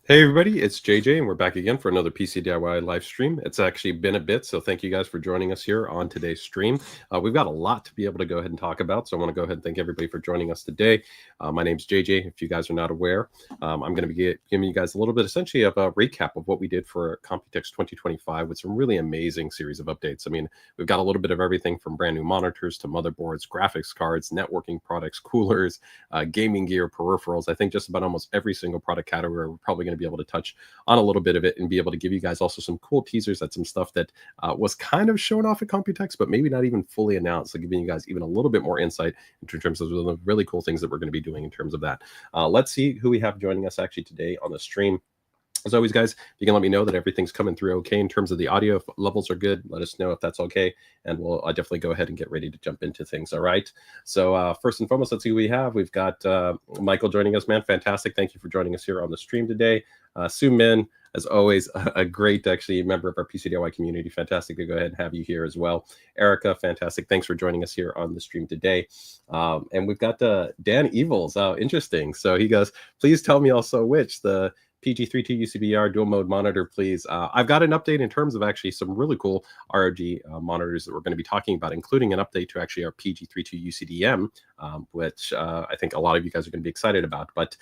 Hey everybody, it's JJ and we're back again for another PC DIY live stream. It's actually been a bit, so thank you guys for joining us here on today's stream. We've got a lot to be able to go ahead and talk about, so I want to go ahead and thank everybody for joining us today. My name's JJ, if you guys are not aware. I'm going to be giving you guys a little bit essentially of a recap of what we did for Computex 2025 with some really amazing series of updates. I mean, we've got a little bit of everything from brand new monitors to motherboards, graphics cards, networking products, coolers, gaming gear, peripherals. I think just about almost every single product category we're probably going to be able to touch on a little bit of it and be able to give you guys also some cool teasers at some stuff that was kind of shown off at Computex, but maybe not even fully announced. So giving you guys even a little bit more insight into terms of the really cool things that we're going to be doing in terms of that. Let's see who we have joining us actually today on the stream. As always, guys, you can let me know that everything's coming through okay in terms of the audio. If levels are good, let us know if that's okay, and we'll definitely go ahead and get ready to jump into things. All right. So first and foremost, let's see who we have. We've got Michael joining us, man. Fantastic. Thank you for joining us here on the stream today. Sue Min, as always, a great actually member of our PC DIY community. Fantastic to go ahead and have you here as well. Erica, fantastic. Thanks for joining us here on the stream today. And we've got Dan Evils. Interesting. So he goes, please tell me also which the PG32 UCBR dual mode monitor, please. I've got an update in terms of actually some really cool ROG monitors that we're going to be talking about, including an update to actually our PG32 UCDM, which I think a lot of you guys are going to be excited about. But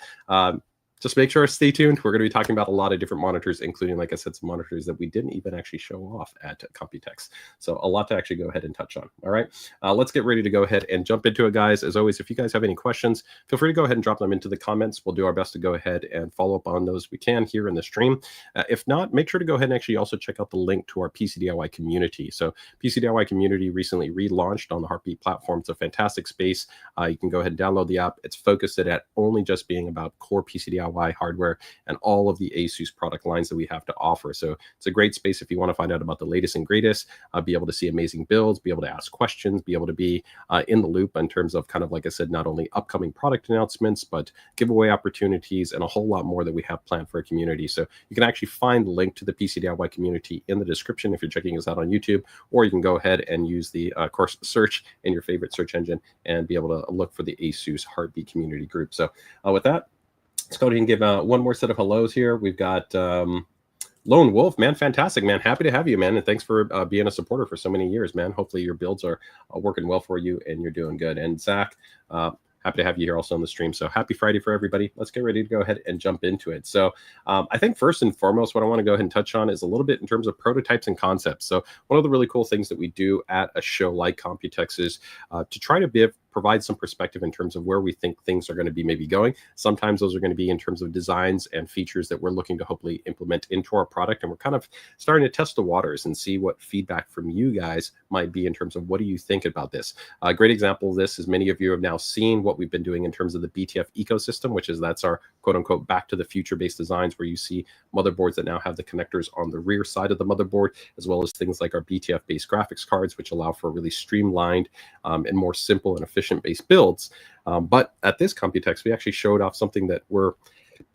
just make sure to stay tuned. We're going to be talking about a lot of different monitors, including, like I said, some monitors that we didn't even actually show off at Computex. So a lot to actually go ahead and touch on. All right, let's get ready to go ahead and jump into it, guys. As always, if you guys have any questions, feel free to go ahead and drop them into the comments. We'll do our best to go ahead and follow up on those we can here in the stream. If not, make sure to go ahead and actually also check out the link to our PC DIY community. So PC DIY community recently relaunched on the Heartbeat platform. It's a fantastic space. You can go ahead and download the app. It's focused at only just being about core PC DIY hardware and all of the ASUS product lines that we have to offer. So it's a great space if you want to find out about the latest and greatest, be able to see amazing builds, be able to ask questions, be able to be in the loop in terms of kind of, like I said, not only upcoming product announcements, but giveaway opportunities and a whole lot more that we have planned for a community. So you can actually find the link to the PC DIY community in the description if you're checking us out on YouTube, or you can go ahead and use the course search in your favorite search engine and be able to look for the ASUS Heartbeat community group. So with that, let's go ahead and give one more set of hellos here. We've got Lone Wolf, man. Fantastic, man. Happy to have you, man. And thanks for being a supporter for so many years, man. Hopefully your builds are working well for you and you're doing good. And Zach, happy to have you here also on the stream. So happy Friday for everybody. Let's get ready to go ahead and jump into it. So I think first and foremost, what I want to go ahead and touch on is a little bit in terms of prototypes and concepts. So one of the really cool things that we do at a show like Computex is to try to provide some perspective in terms of where we think things are going to be maybe going. Sometimes those are going to be in terms of designs and features that we're looking to hopefully implement into our product. And we're kind of starting to test the waters and see what feedback from you guys might be in terms of what do you think about this. A great example of this is many of you have now seen what we've been doing in terms of the BTF ecosystem, that's our quote unquote back to the future based designs, where you see motherboards that now have the connectors on the rear side of the motherboard, as well as things like our BTF based graphics cards, which allow for really streamlined and more simple and efficient based builds. But at this Computex, we actually showed off something that we're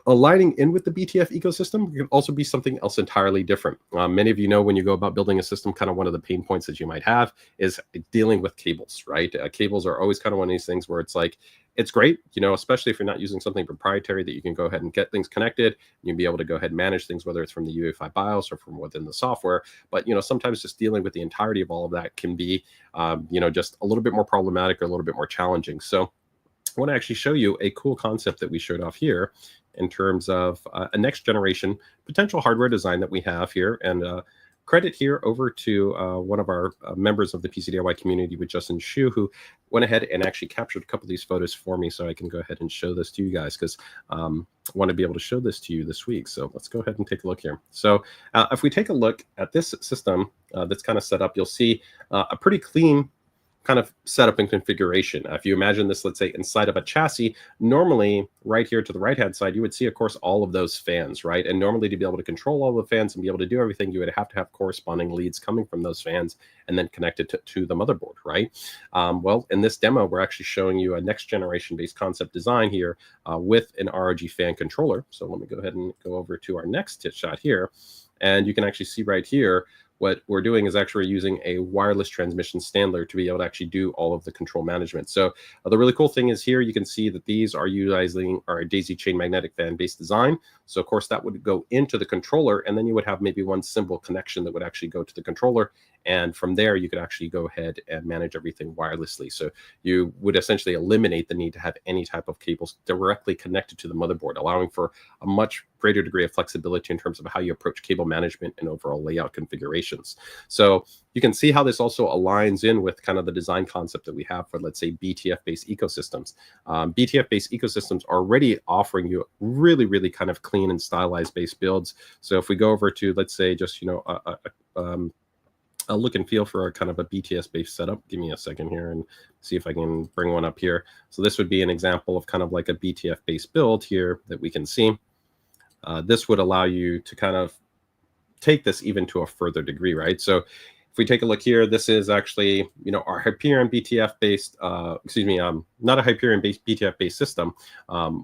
aligning in with the BTF ecosystem. It can also be something else entirely different. Many of you know, when you go about building a system, kind of one of the pain points that you might have is dealing with cables, right? Cables are always kind of one of these things where it's like, it's great, especially if you're not using something proprietary, that you can go ahead and get things connected. You'll be able to go ahead and manage things, whether it's from the UEFI BIOS or from within the software. But, sometimes just dealing with the entirety of all of that can be, just a little bit more problematic or a little bit more challenging. So I want to actually show you a cool concept that we showed off here in terms of a next generation potential hardware design that we have here. And credit here over to one of our members of the PC DIY community with Justin Shu, who went ahead and actually captured a couple of these photos for me so I can go ahead and show this to you guys, because I want to be able to show this to you this week. So let's go ahead and take a look here. So if we take a look at this system that's kind of set up, you'll see a pretty clean kind of setup and configuration. If you imagine this, let's say, inside of a chassis, normally right here to the right-hand side, you would see, of course, all of those fans, right? And normally to be able to control all the fans and be able to do everything, you would have to have corresponding leads coming from those fans and then connected to the motherboard, right? Well, in this demo, we're actually showing you a next generation based concept design here with an ROG fan controller. So let me go ahead and go over to our next shot here. And you can actually see right here, what we're doing is actually using a wireless transmission standler to be able to actually do all of the control management. So the really cool thing is here, you can see that these are utilizing our daisy chain magnetic fan based design. So of course that would go into the controller, and then you would have maybe one simple connection that would actually go to the controller. And from there, you could actually go ahead and manage everything wirelessly. So you would essentially eliminate the need to have any type of cables directly connected to the motherboard, allowing for a much greater degree of flexibility in terms of how you approach cable management and overall layout configurations. So you can see how this also aligns in with kind of the design concept that we have for, let's say, BTF-based ecosystems. BTF-based ecosystems are already offering you really, really kind of clean and stylized based builds. So if we go over to, let's say, just, you know, a look and feel for a kind of a BTS-based setup. Give me a second here and see if I can bring one up here. So this would be an example of kind of like a BTF-based build here that we can see. This would allow you to kind of take this even to a further degree, right? So if we take a look here, this is actually, you know, our Hyperion BTF-based, not a Hyperion-based BTF-based system,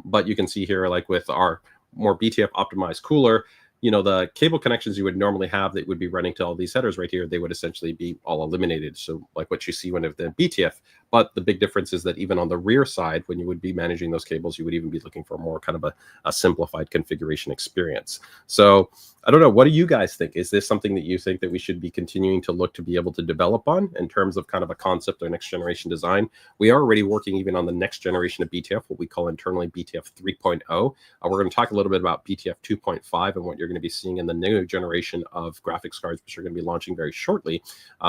but you can see here, like with our more BTF-optimized cooler, you know, the cable connections you would normally have that would be running to all these headers right here, they would essentially be all eliminated. So like what you see when of the BTF, but the big difference is that even on the rear side, when you would be managing those cables, you would even be looking for more kind of a simplified configuration experience. So I don't know, what do you guys think? Is this something that you think that we should be continuing to look to be able to develop on in terms of kind of a concept or next generation design? We are already working even on the next generation of BTF, what we call internally BTF 3.0. We're going to talk a little bit about BTF 2.5 and what you're going to be seeing in the new generation of graphics cards, which are going to be launching very shortly,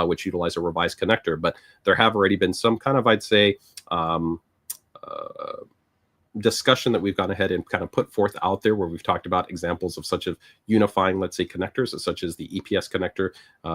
which utilize a revised connector. But there have already been some kind of, I'd say, discussion that we've gone ahead and kind of put forth out there, where we've talked about examples of such of unifying, let's say, connectors, such as the EPS connector,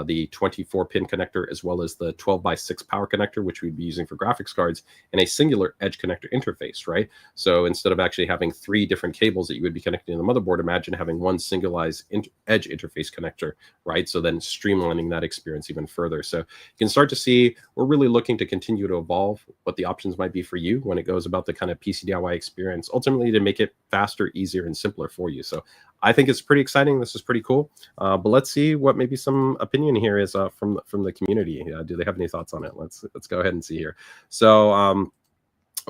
the 24-pin connector, as well as the 12x6 power connector, which we'd be using for graphics cards, and a singular edge connector interface, right? So instead of actually having 3 different cables that you would be connecting to the motherboard, imagine having one singularized edge interface connector, right? So then streamlining that experience even further. So you can start to see we're really looking to continue to evolve what the options might be for you when it goes about the kind of PC DIY experience, ultimately to make it faster, easier, and simpler for you. So I think it's pretty exciting. This is pretty cool. But let's see what maybe some opinion here is from the community. Do they have any thoughts on it? Let's go ahead and see here. So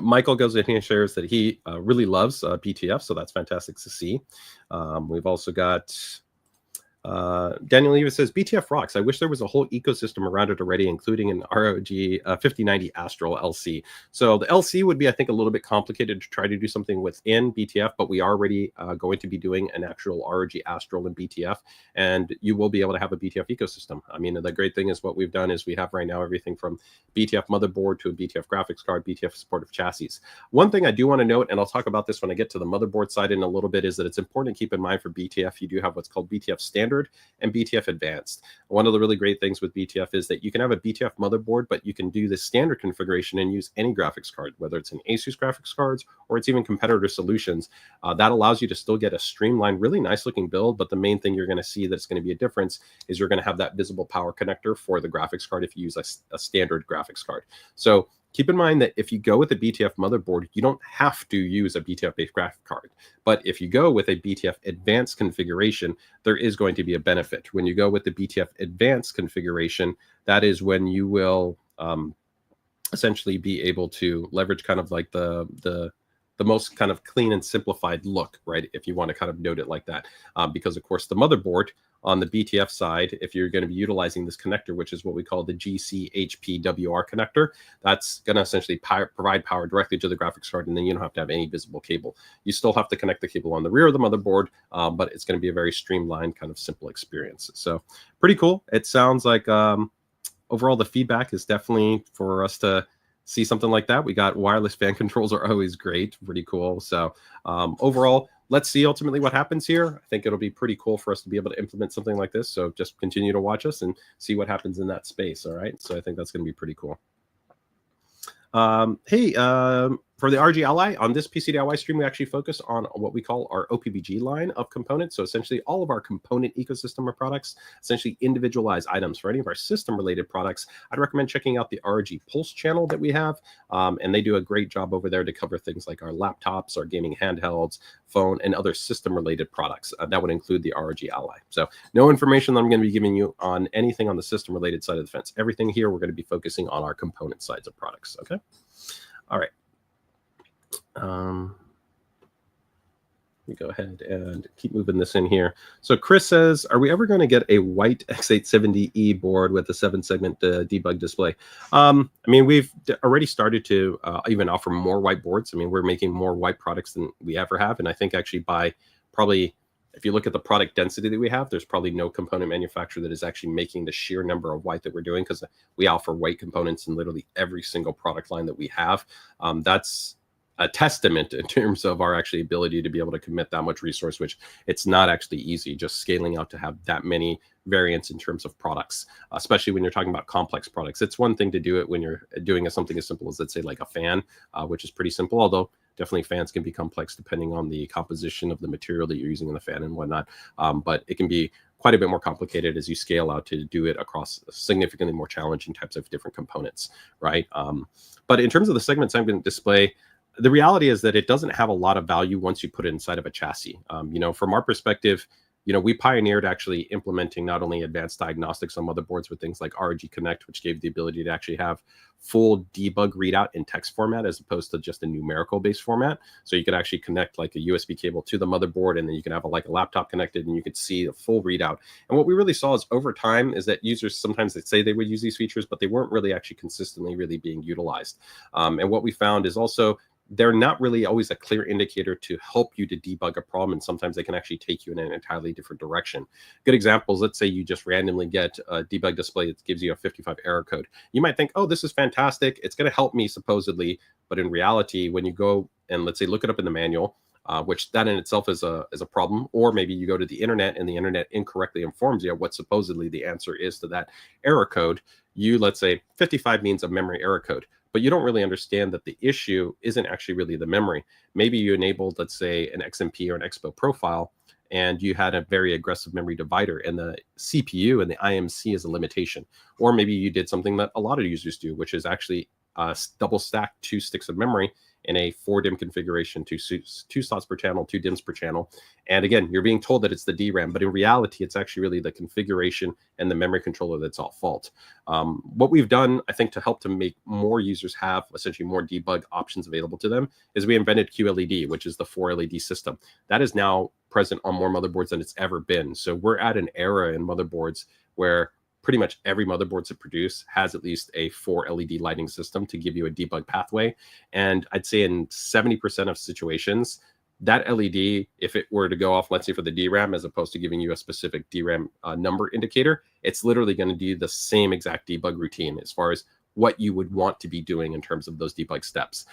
Michael goes in here and shares that he really loves BTF, so that's fantastic to see. We've also got Daniel Eva says, BTF rocks. I wish there was a whole ecosystem around it already, including an ROG 5090 Astral LC. So the LC would be, I think, a little bit complicated to try to do something within BTF, but we are already going to be doing an actual ROG Astral in BTF, and you will be able to have a BTF ecosystem. I mean, the great thing is what we've done is we have right now everything from BTF motherboard to a BTF graphics card, BTF supportive chassis. One thing I do want to note, and I'll talk about this when I get to the motherboard side in a little bit, is that it's important to keep in mind for BTF, you do have what's called BTF standard and BTF advanced. One of the really great things with BTF is that you can have a BTF motherboard, but you can do the standard configuration and use any graphics card, whether it's an ASUS graphics cards or it's even competitor solutions. That allows you to still get a streamlined, really nice looking build. But the main thing you're going to see that's going to be a difference is you're going to have that visible power connector for the graphics card if you use a standard graphics card. So keep in mind that if you go with a BTF motherboard, you don't have to use a BTF-based graphic card. But if you go with a BTF advanced configuration, there is going to be a benefit. When you go with the BTF advanced configuration, that is when you will essentially be able to leverage kind of like the most kind of clean and simplified look, right? If you want to kind of note it like that. Because, of course, the motherboard on the BTF side, if you're going to be utilizing this connector, which is what we call the GCHPWR connector, that's going to essentially provide power directly to the graphics card, and then you don't have to have any visible cable. You still have to connect the cable on the rear of the motherboard, but it's going to be a very streamlined, kind of simple experience. So pretty cool. It sounds like overall the feedback is definitely for us to see something like that. We got wireless fan controls are always great, pretty cool. So overall, let's see ultimately what happens here. I think it'll be pretty cool for us to be able to implement something like this. So just continue to watch us and see what happens in that space. All right. So I think that's going to be pretty cool. For the RG Ally, on this PC DIY stream, we actually focus on what we call our OPBG line of components. So essentially all of our component ecosystem of products, essentially individualized items. For any of our system-related products, I'd recommend checking out the ROG Pulse channel that we have. And they do a great job over there to cover things like our laptops, our gaming handhelds, phone, and other system-related products. That would include the ROG Ally. So no information that I'm going to be giving you on anything on the system-related side of the fence. Everything here, we're going to be focusing on our component sides of products. Okay. All right. me go ahead and keep moving this in here. So Chris says, are we ever going to get a white X870E board with a 7-segment debug display? I mean, we've already started to even offer more white boards. I mean, we're making more white products than we ever have. And I think actually by probably, if you look at the product density that we have, there's probably no component manufacturer that is actually making the sheer number of white that we're doing, because we offer white components in literally every single product line that we have. That's a testament in terms of our actually ability to be able to commit that much resource, which it's not actually easy just scaling out to have that many variants in terms of products, especially when you're talking about complex products. It's one thing to do it when you're doing something as simple as, let's say, like a fan, which is pretty simple, although definitely fans can be complex depending on the composition of the material that you're using in the fan and whatnot. But it can be quite a bit more complicated as you scale out to do it across significantly more challenging types of different components, right? But in terms of the segment display, the reality is that it doesn't have a lot of value once you put it inside of a chassis. You know, from our perspective, you know, we pioneered actually implementing not only advanced diagnostics on motherboards with things like ROG Connect, which gave the ability to actually have full debug readout in text format as opposed to just a numerical based format. So you could actually connect like a USB cable to the motherboard, and then you can have like a laptop connected and you could see the full readout. And what we really saw is over time is that users sometimes they say they would use these features, but they weren't really actually consistently really being utilized. And what we found is also they're not really always a clear indicator to help you to debug a problem. And sometimes they can actually take you in an entirely different direction. Good examples, let's say you just randomly get a debug display that gives you a 55 error code. You might think, oh, this is fantastic. It's going to help me supposedly. But in reality, when you go and let's say look it up in the manual, which that in itself is a problem, or maybe you go to the internet and the internet incorrectly informs you what supposedly the answer is to that error code. You, let's say 55 means a memory error code, but you don't really understand that the issue isn't actually really the memory. Maybe you enabled, let's say, an XMP or an Expo profile, and you had a very aggressive memory divider, and the CPU and the IMC is a limitation. Or maybe you did something that a lot of users do, which is actually double stack 2 sticks of memory in a 4-DIMM configuration, two slots per channel, 2 DIMMs per channel. And again, you're being told that it's the DRAM, but in reality, it's actually really the configuration and the memory controller that's at fault. What we've done, I think, to help to make more users have essentially more debug options available to them is we invented QLED, which is the 4 LED system. That is now present on more motherboards than it's ever been. So we're at an era in motherboards where pretty much every motherboard to produce has at least a 4 LED lighting system to give you a debug pathway. And I'd say in 70% of situations, that LED, if it were to go off, let's say for the DRAM, as opposed to giving you a specific DRAM number indicator, it's literally going to do the same exact debug routine as far as what you would want to be doing in terms of those debug steps.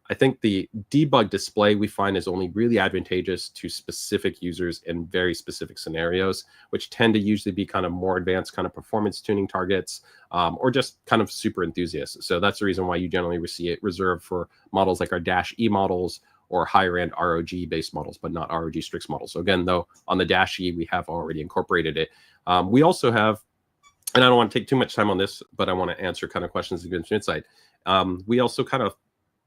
I think the debug display we find is only really advantageous to specific users in very specific scenarios, which tend to usually be kind of more advanced kind of performance tuning targets, or just kind of super enthusiasts. So that's the reason why you generally see it reserved for models like our Dash E models or higher end ROG based models, but not ROG STRIX models. So again, though, on the Dash E, we have already incorporated it. We also have, and I don't want to take too much time on this, but I want to answer kind of questions and give some insight. We also kind of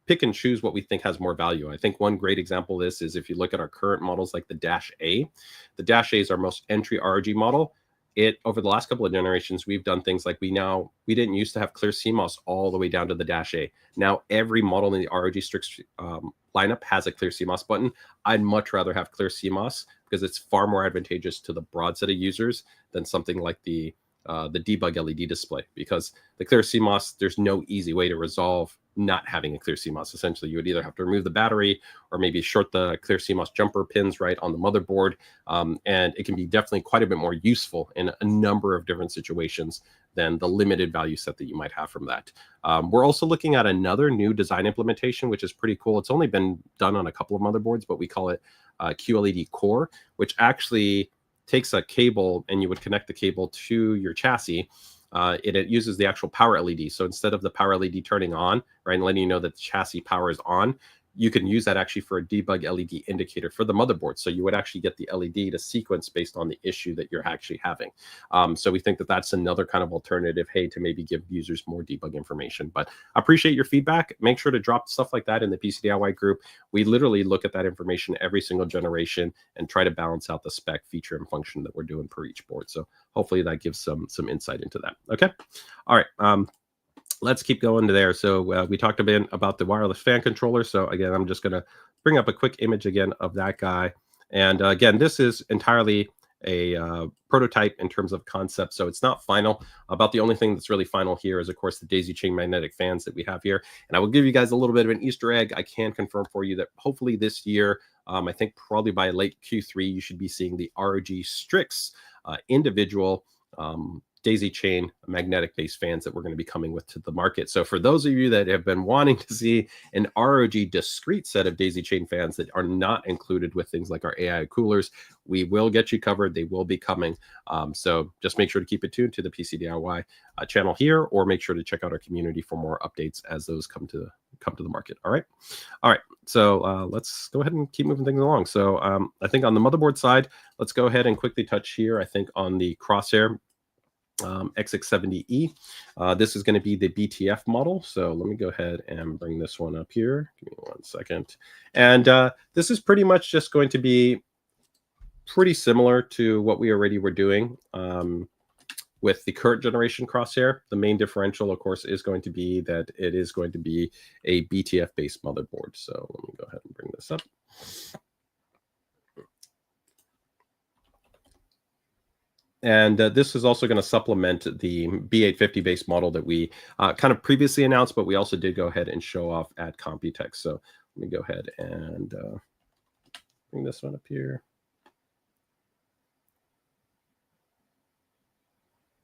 pick and choose what we think has more value. I think one great example of this is if you look at our current models like the Dash A. The Dash A is our most entry ROG model. Over the last couple of generations, we've done things like we didn't used to have clear CMOS all the way down to the Dash A. Now every model in the ROG STRIX lineup has a clear CMOS button. I'd much rather have clear CMOS because it's far more advantageous to the broad set of users than something like the debug LED display, because the clear CMOS, there's no easy way to resolve not having a clear CMOS. Essentially, you would either have to remove the battery or maybe short the clear CMOS jumper pins right on the motherboard. And it can be definitely quite a bit more useful in a number of different situations than the limited value set that you might have from that. We're also looking at another new design implementation, which is pretty cool. It's only been done on a couple of motherboards, but we call it QLED Core, which actually takes a cable and you would connect the cable to your chassis. It uses the actual power LED. So instead of the power LED turning on, right, and letting you know that the chassis power is on, you can use that actually for a debug LED indicator for the motherboard. So you would actually get the LED to sequence based on the issue that you're actually having. So we think that that's another kind of alternative, hey, to maybe give users more debug information. But I appreciate your feedback. Make sure to drop stuff like that in the PC DIY group. We literally look at that information every single generation and try to balance out the spec, feature, and function that we're doing per each board. So hopefully that gives some insight into that. Okay. All right. let's keep going to there. So we talked a bit about the wireless fan controller. So again, I'm just going to bring up a quick image again of that guy. And again, this is entirely a prototype in terms of concept. So it's not final. About the only thing that's really final here is, of course, the daisy chain magnetic fans that we have here. And I will give you guys a little bit of an Easter egg. I can confirm for you that hopefully this year, I think probably by late Q3, you should be seeing the ROG STRIX individual daisy chain magnetic based fans that we're going to be coming with to the market. So for those of you that have been wanting to see an ROG discrete set of daisy chain fans that are not included with things like our AI coolers, we will get you covered. They will be coming. So just make sure to keep it tuned to the PC DIY channel here, or make sure to check out our community for more updates as those come to the market. All right. So let's go ahead and keep moving things along. So I think on the motherboard side, let's go ahead and quickly touch here. I think on the Crosshair X670E. This is going to be the BTF model. So let me go ahead and bring this one up here. Give me 1 second. And this is pretty much just going to be pretty similar to what we already were doing with the current generation Crosshair. The main differential, of course, is going to be that it is going to be a BTF-based motherboard. So let me go ahead and bring this up. And this is also going to supplement the B850 base model that we kind of previously announced, but we also did go ahead and show off at Computex. So let me go ahead and bring this one up here.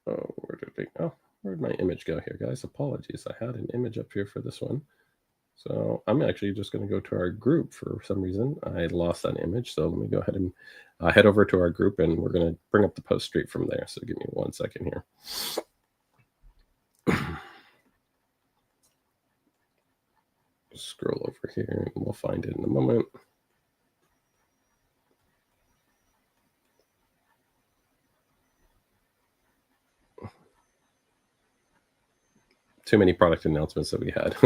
Oh, where'd my image go here, guys? Apologies. I had an image up here for this one. So I'm actually just going to go to our group. For some reason, I lost that image. So let me go ahead and head over to our group, and we're going to bring up the post straight from there. So give me 1 second here. Scroll over here, and we'll find it in a moment. Too many product announcements that we had.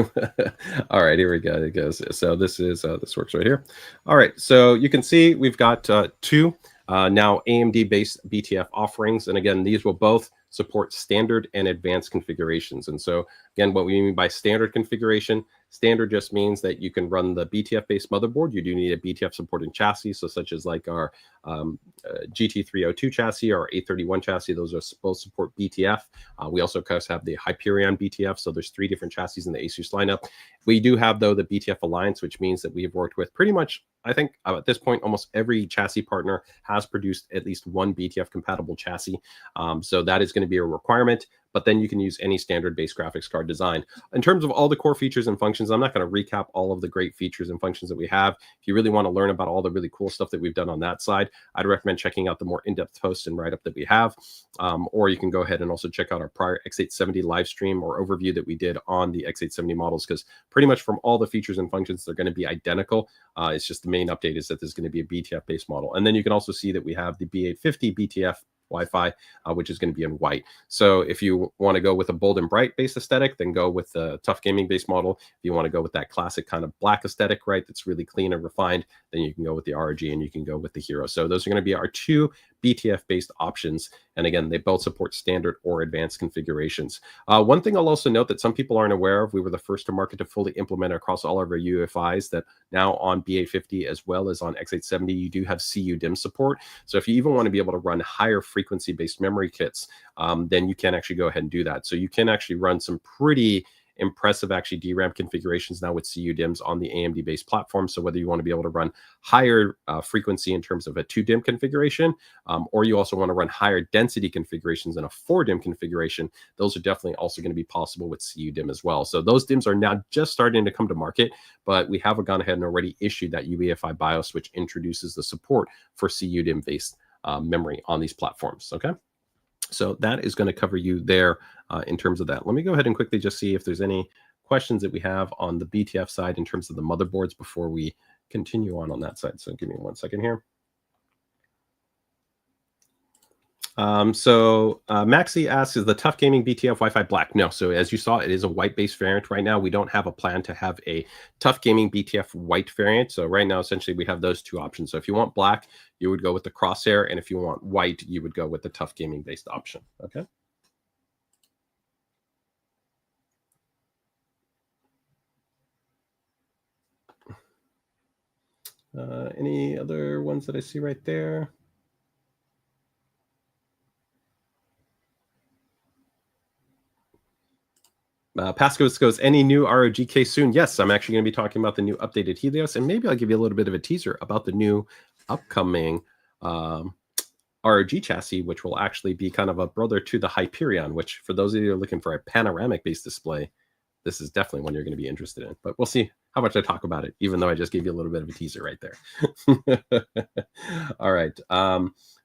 All right, here we go. It goes. So this works right here. All right, so you can see we've got two now AMD-based BTF offerings, and again, these will both support standard and advanced configurations. And so again, what we mean by standard configuration, standard just means that you can run the BTF-based motherboard. You do need a BTF supporting chassis, so such as like our GT302 chassis or A31 chassis. Those are both support BTF. We also, of course, have the Hyperion BTF. So there's 3 different chassis in the ASUS lineup. We do have, though, the BTF Alliance, which means that we have worked with pretty much, I think, at this point, almost every chassis partner has produced at least one BTF compatible chassis. So that is going to be a requirement. But then you can use any standard-based graphics card design. In terms of all the core features and functions, I'm not going to recap all of the great features and functions that we have. If you really want to learn about all the really cool stuff that we've done on that side, I'd recommend checking out the more in-depth posts and write-up that we have. Or you can go ahead and also check out our prior X870 live stream or overview that we did on the X870 models, because pretty much from all the features and functions, they're going to be identical. It's just the main update is that there's going to be a BTF-based model. And then you can also see that we have the B850 BTF Wi-Fi, which is going to be in white. So if you want to go with a bold and bright based aesthetic, then go with the TUF Gaming based model. If you want to go with that classic kind of black aesthetic, right, that's really clean and refined, then you can go with the ROG and you can go with the Hero. So those are going to be our 2 BTF based options. And again, they both support standard or advanced configurations. One thing I'll also note that some people aren't aware of, we were the first to market to fully implement across all of our UEFIs that now on B850 as well as on X870, you do have CU DIMM support. So if you even want to be able to run higher frequency based memory kits, then you can actually go ahead and do that. So you can actually run some pretty impressive actually DRAM configurations now with CU DIMMs on the AMD based platform. So whether you want to be able to run higher frequency in terms of a 2 DIMM configuration, or you also want to run higher density configurations in a 4 DIMM configuration, those are definitely also going to be possible with CU DIMM as well. So those DIMMs are now just starting to come to market, but we have gone ahead and already issued that UEFI BIOS, which introduces the support for CU DIMM based memory on these platforms. Okay. So that is going to cover you there in terms of that. Let me go ahead and quickly just see if there's any questions that we have on the BTF side in terms of the motherboards before we continue on that side. So give me 1 second here. Maxi asks, is the TUF Gaming BTF Wi-Fi black? No. So as you saw, it is a white-based variant right now. We don't have a plan to have a TUF Gaming BTF white variant. So right now, essentially, we have those 2 options. So if you want black, you would go with the Crosshair. And if you want white, you would go with the TUF Gaming based option. Okay. Any other ones that I see right there? Pascos goes, any new ROG case soon? Yes, I'm actually going to be talking about the new updated Helios, and maybe I'll give you a little bit of a teaser about the new upcoming ROG chassis, which will actually be kind of a brother to the Hyperion, which for those of you who are looking for a panoramic-based display, this is definitely one you're going to be interested in. But we'll see how much I talk about it, even though I just gave you a little bit of a teaser right there. All right.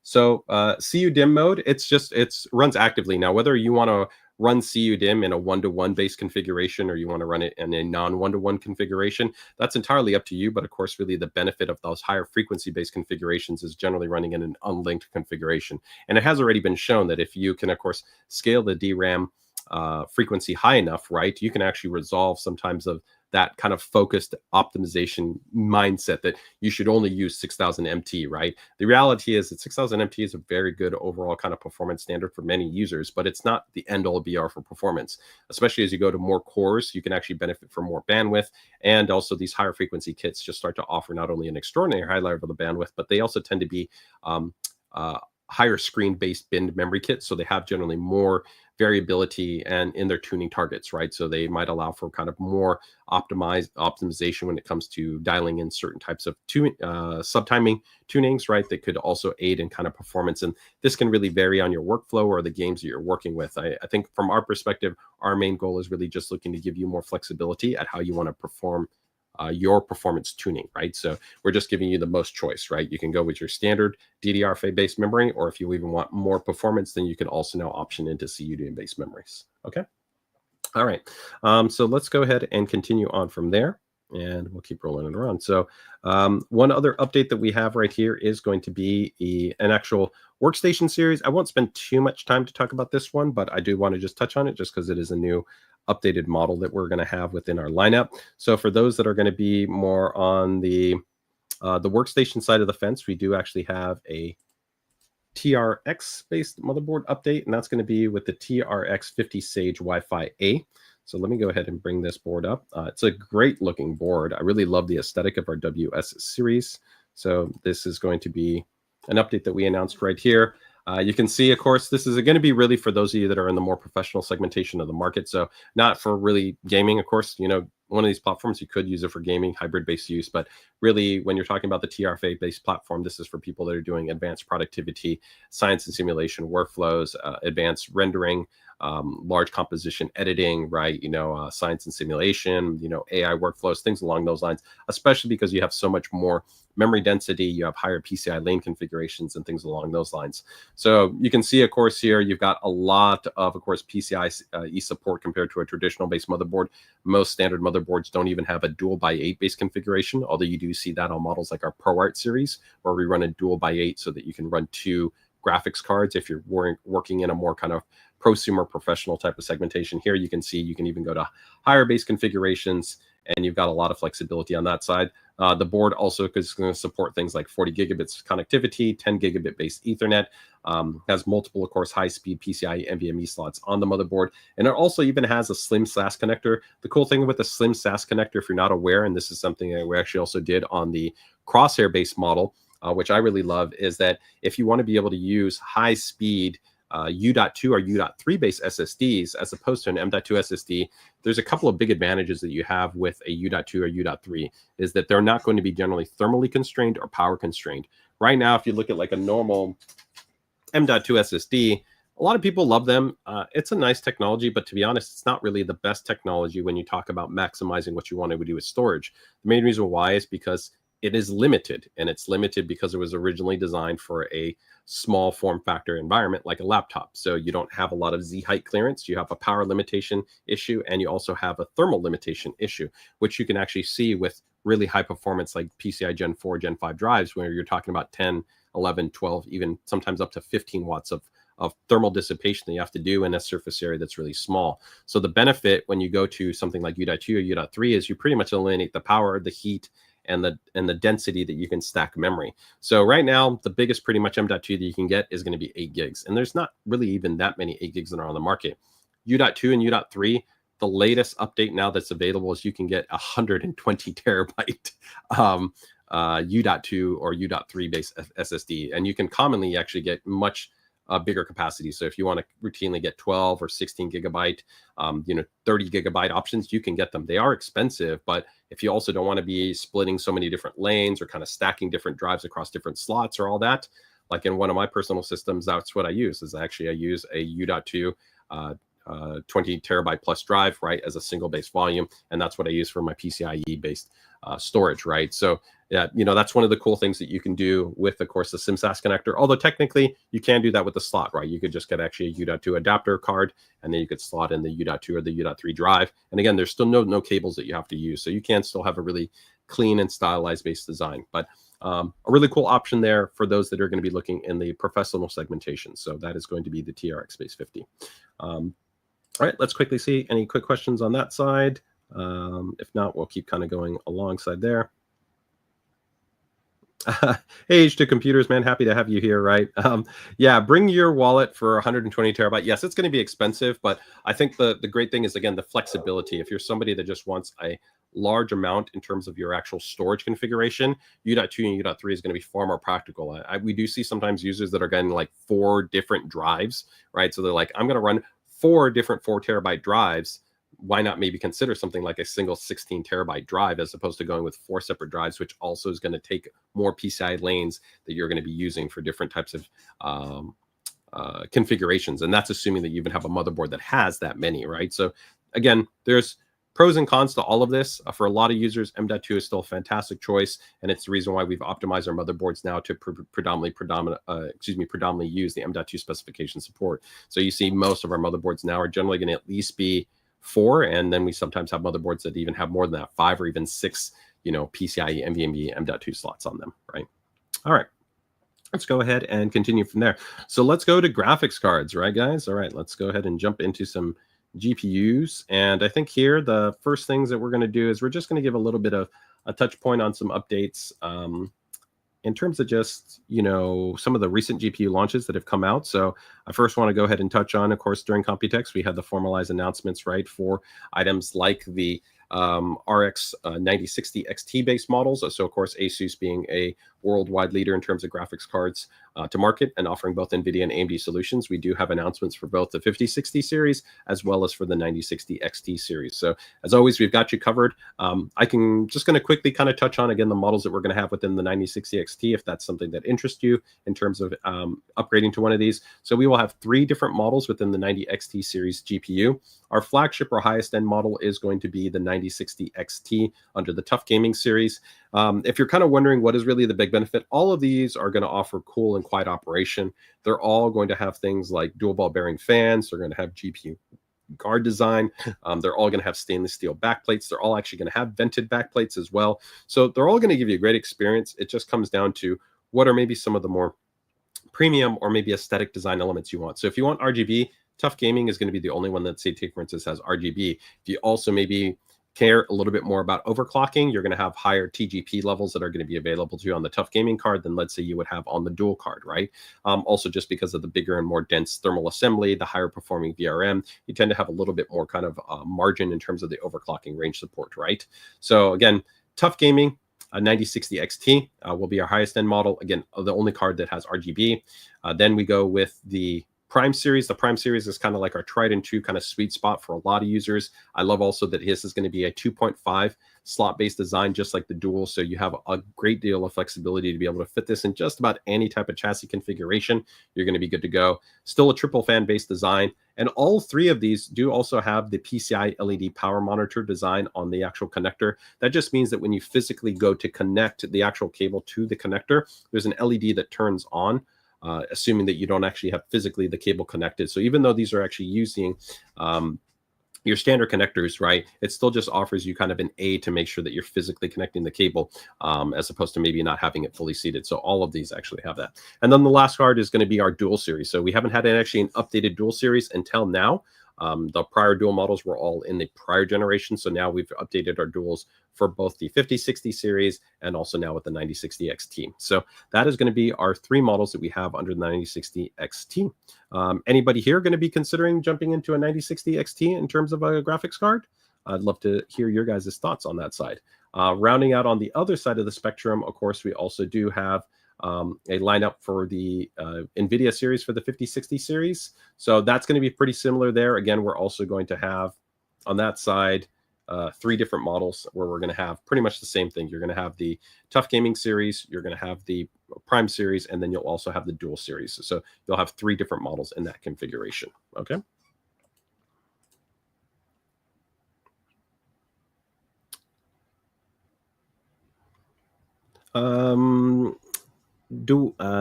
So CU dim mode, it's runs actively now. Whether you want to run CU dim in a one-to-one based configuration or you want to run it in a non-one-to-one configuration, that's entirely up to you. But of course, really the benefit of those higher frequency-based configurations is generally running in an unlinked configuration. And it has already been shown that if you can, of course, scale the DRAM frequency high enough, right, you can actually resolve sometimes of that kind of focused optimization mindset that you should only use 6000 MT, right? The reality is that 6000 MT is a very good overall kind of performance standard for many users, but it's not the end all be all for performance. Especially as you go to more cores, you can actually benefit from more bandwidth. And also these higher frequency kits just start to offer not only an extraordinary high level of bandwidth, but they also tend to be higher screen based bin memory kits. So they have generally more variability and in their tuning targets, right? So they might allow for kind of more optimization when it comes to dialing in certain types of subtiming tunings, right? That could also aid in kind of performance. And this can really vary on your workflow or the games that you're working with. I think from our perspective, our main goal is really just looking to give you more flexibility at how you want to perform your performance tuning, right? So we're just giving you the most choice, right? You can go with your standard DDR5-based memory, or if you even want more performance, then you can also now option into CUDM-based memories, okay? All right, so let's go ahead and continue on from there, and we'll keep rolling it around. So one other update that we have right here is going to be an actual workstation series. I won't spend too much time to talk about this one, but I do want to just touch on it just because it is a new updated model that we're going to have within our lineup. So for those that are going to be more on the workstation side of the fence, we do actually have a TRX based motherboard update, and that's going to be with the TRX 50 Sage Wi-Fi A. So let me go ahead and bring this board up. It's a great looking board. I really love the aesthetic of our WS series. So this is going to be an update that we announced right here. You can see, of course, this is going to be really for those of you that are in the more professional segmentation of the market. So not for really gaming, of course, you know, one of these platforms, you could use it for gaming, hybrid-based use. But really, when you're talking about the TRFA-based platform, this is for people that are doing advanced productivity, science and simulation workflows, advanced rendering, large composition editing, right? You know, science and simulation, you know, AI workflows, things along those lines, especially because you have so much more memory density, you have higher PCI lane configurations and things along those lines. So you can see, of course, here you've got a lot of course, PCI support compared to a traditional based motherboard. Most standard motherboards don't even have a dual by 8 base configuration, although you do see that on models like our ProArt series, where we run a dual by 8 so that you can run 2 graphics cards if you're working in a more kind of prosumer professional type of segmentation. Here you can see you can even go to higher base configurations, and you've got a lot of flexibility on that side. The board also is going to support things like 40 gigabits connectivity, 10 gigabit based Ethernet, has multiple, of course, high-speed PCIe NVMe slots on the motherboard, and it also even has a slim SAS connector. The cool thing with the slim SAS connector, if you're not aware, and this is something that we actually also did on the Crosshair-based model, which I really love, is that if you want to be able to use high-speed U.2 or U.3 based SSDs as opposed to an M.2 SSD, there's a couple of big advantages that you have with a U.2 or U.3 is that they're not going to be generally thermally constrained or power constrained. Right now, if you look at like a normal M.2 SSD, a lot of people love them. It's a nice technology, but to be honest, it's not really the best technology when you talk about maximizing what you want to do with storage. The main reason why is because it is limited, and it's limited because it was originally designed for a small form factor environment like a laptop. So you don't have a lot of Z height clearance, you have a power limitation issue, and you also have a thermal limitation issue, which you can actually see with really high performance like PCI Gen 4, Gen 5 drives, where you're talking about 10, 11, 12, even sometimes up to 15 watts of thermal dissipation that you have to do in a surface area that's really small. So the benefit when you go to something like U.2 or U.3 is you pretty much eliminate the power, the heat, and the density that you can stack memory. So right now, the biggest pretty much M.2 that you can get is going to be 8 gigs. And there's not really even that many 8 gigs that are on the market. U.2 and U.3, the latest update now that's available is you can get 120 terabyte U.2 or U.3 based SSD, and you can commonly actually get much bigger capacity. So if you want to routinely get 12 or 16 gigabyte, 30 gigabyte options, you can get them. They are expensive, but if you also don't want to be splitting so many different lanes or kind of stacking different drives across different slots or all that, like in one of my personal systems, that's what I use. I use a U.2 20 terabyte plus drive, right, as a single base volume, and that's what I use for my PCIe based storage, right? So yeah, that's one of the cool things that you can do with, of course, the SIMSAS connector. Although technically you can do that with the slot, right? You could just get actually a U.2 adapter card, and then you could slot in the U.2 or the U.3 drive. And again, there's still no cables that you have to use, so you can still have a really clean and stylized base design. But a really cool option there for those that are going to be looking in the professional segmentation. So that is going to be the TRX Space 50. All right, let's quickly see any quick questions on that side. If not, we'll keep kind of going alongside there. Hey, H2 Computers, man, happy to have you here, right? Yeah, bring your wallet for 120 terabyte. Yes, it's going to be expensive, but I think the great thing is, again, the flexibility. If you're somebody that just wants a large amount in terms of your actual storage configuration, U.2 and U.3 is going to be far more practical. We do see sometimes users that are getting like 4 different drives, right? So they're like, I'm going to run 4 different 4 terabyte drives. Why not maybe consider something like a single 16 terabyte drive as opposed to going with 4 separate drives, which also is going to take more PCI lanes that you're going to be using for different types of configurations. And that's assuming that you even have a motherboard that has that many, right? So again, there's pros and cons to all of this. For a lot of users, M.2 is still a fantastic choice, and it's the reason why we've optimized our motherboards now to predominantly use the M.2 specification support. So you see most of our motherboards now are generally going to at least be 4, and then we sometimes have motherboards that even have more than that, 5 or even 6, PCIe, NVMe, M.2 slots on them, right? All right, let's go ahead and continue from there. So let's go to graphics cards, right, guys? All right, let's go ahead and jump into some GPUs. And I think here the first things that we're going to do is we're just going to give a little bit of a touch point on some updates in terms of just, some of the recent GPU launches that have come out. So I first want to go ahead and touch on, of course, during Computex, we had the formalized announcements, right, for items like the RX 9060 XT based models. So of course, ASUS being a worldwide leader in terms of graphics cards to market and offering both NVIDIA and AMD solutions. We do have announcements for both the 5060 series as well as for the 9060 XT series. So as always, we've got you covered. I can just going to quickly kind of touch on, again, the models that we're going to have within the 9060 XT, if that's something that interests you in terms of upgrading to one of these. So we will have 3 different models within the 90 XT series GPU. Our flagship or highest end model is going to be the 9060 XT under the TUF Gaming series. If you're kind of wondering what is really the big benefit, all of these are going to offer cool and quiet operation. They're all going to have things like dual ball bearing fans. They're going to have GPU guard design. They're all going to have stainless steel backplates. They're all actually going to have vented backplates as well. So they're all going to give you a great experience. It just comes down to what are maybe some of the more premium or maybe aesthetic design elements you want. So if you want RGB, TUF Gaming is going to be the only one that, say, take for instance, has RGB. If you also maybe care a little bit more about overclocking, you're going to have higher TGP levels that are going to be available to you on the TUF Gaming card than, let's say, you would have on the dual card, right? Also, just because of the bigger and more dense thermal assembly, the higher performing VRM, you tend to have a little bit more kind of margin in terms of the overclocking range support, right? So again, TUF Gaming, 9060 XT will be our highest end model. Again, the only card that has RGB. Then we go with the Prime series. The Prime series is kind of like our tried and true kind of sweet spot for a lot of users. I love also that this is going to be a 2.5 slot based design, just like the dual. So you have a great deal of flexibility to be able to fit this in just about any type of chassis configuration. You're going to be good to go. Still a triple fan based design. And all 3 of these do also have the PCI LED power monitor design on the actual connector. That just means that when you physically go to connect the actual cable to the connector, there's an LED that turns on. Assuming that you don't actually have physically the cable connected. So even though these are actually using your standard connectors, right, it still just offers you kind of an A to make sure that you're physically connecting the cable as opposed to maybe not having it fully seated. So all of these actually have that. And then the last card is going to be our dual series. So we haven't had actually an updated dual series until now. The prior dual models were all in the prior generation. So now we've updated our duals for both the 5060 series and also now with the 9060 XT. So that is going to be our 3 models that we have under the 9060 XT. Anybody here going to be considering jumping into a 9060 XT in terms of a graphics card? I'd love to hear your guys' thoughts on that side. Rounding out on the other side of the spectrum, of course, we also do have a lineup for the NVIDIA series for the 5060 series. So that's going to be pretty similar there. Again, we're also going to have on that side 3 different models where we're going to have pretty much the same thing. You're going to have the TUF Gaming series, you're going to have the Prime series, and then you'll also have the Dual series. So you'll have 3 different models in that configuration. Okay.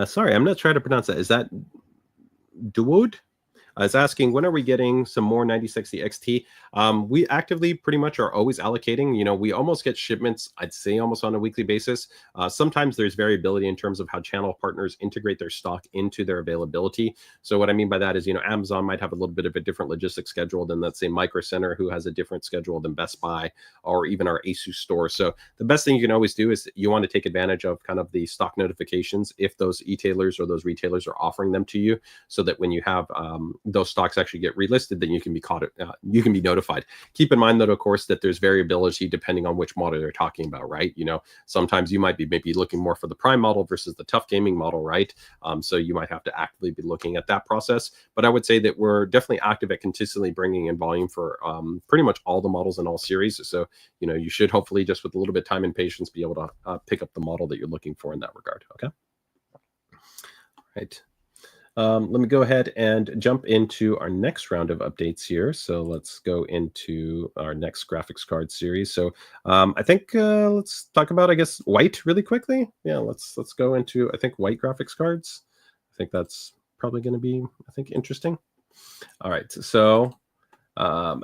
Sorry, I'm not trying to pronounce that. Is that Duode? I was asking, when are we getting some more 9060 XT? We actively pretty much are always allocating. You know, we almost get shipments, I'd say almost on a weekly basis. Sometimes there's variability in terms of how channel partners integrate their stock into their availability. So what I mean by that is, you know, Amazon might have a little bit of a different logistics schedule than, let's say, Micro Center, who has a different schedule than Best Buy or even our ASUS store. So the best thing you can always do is you want to take advantage of kind of the stock notifications if those e-tailers or those retailers are offering them to you, so that when you have those stocks actually get relisted, then you can be you can be notified. Keep in mind that, of course, that there's variability depending on which model they're talking about, right? You know, sometimes you might be maybe looking more for the Prime model versus the TUF Gaming model, right? So you might have to actively be looking at that process. But I would say that we're definitely active at consistently bringing in volume for pretty much all the models in all series. So, you know, you should hopefully just with a little bit of time and patience be able to pick up the model that you're looking for in that regard. Okay. All right. Let me go ahead and jump into our next round of updates here. So let's go into our next graphics card series. So I think let's talk about, I guess, white really quickly. Yeah, let's go into, I think, white graphics cards. I think that's probably going to be, I think, interesting. All right, so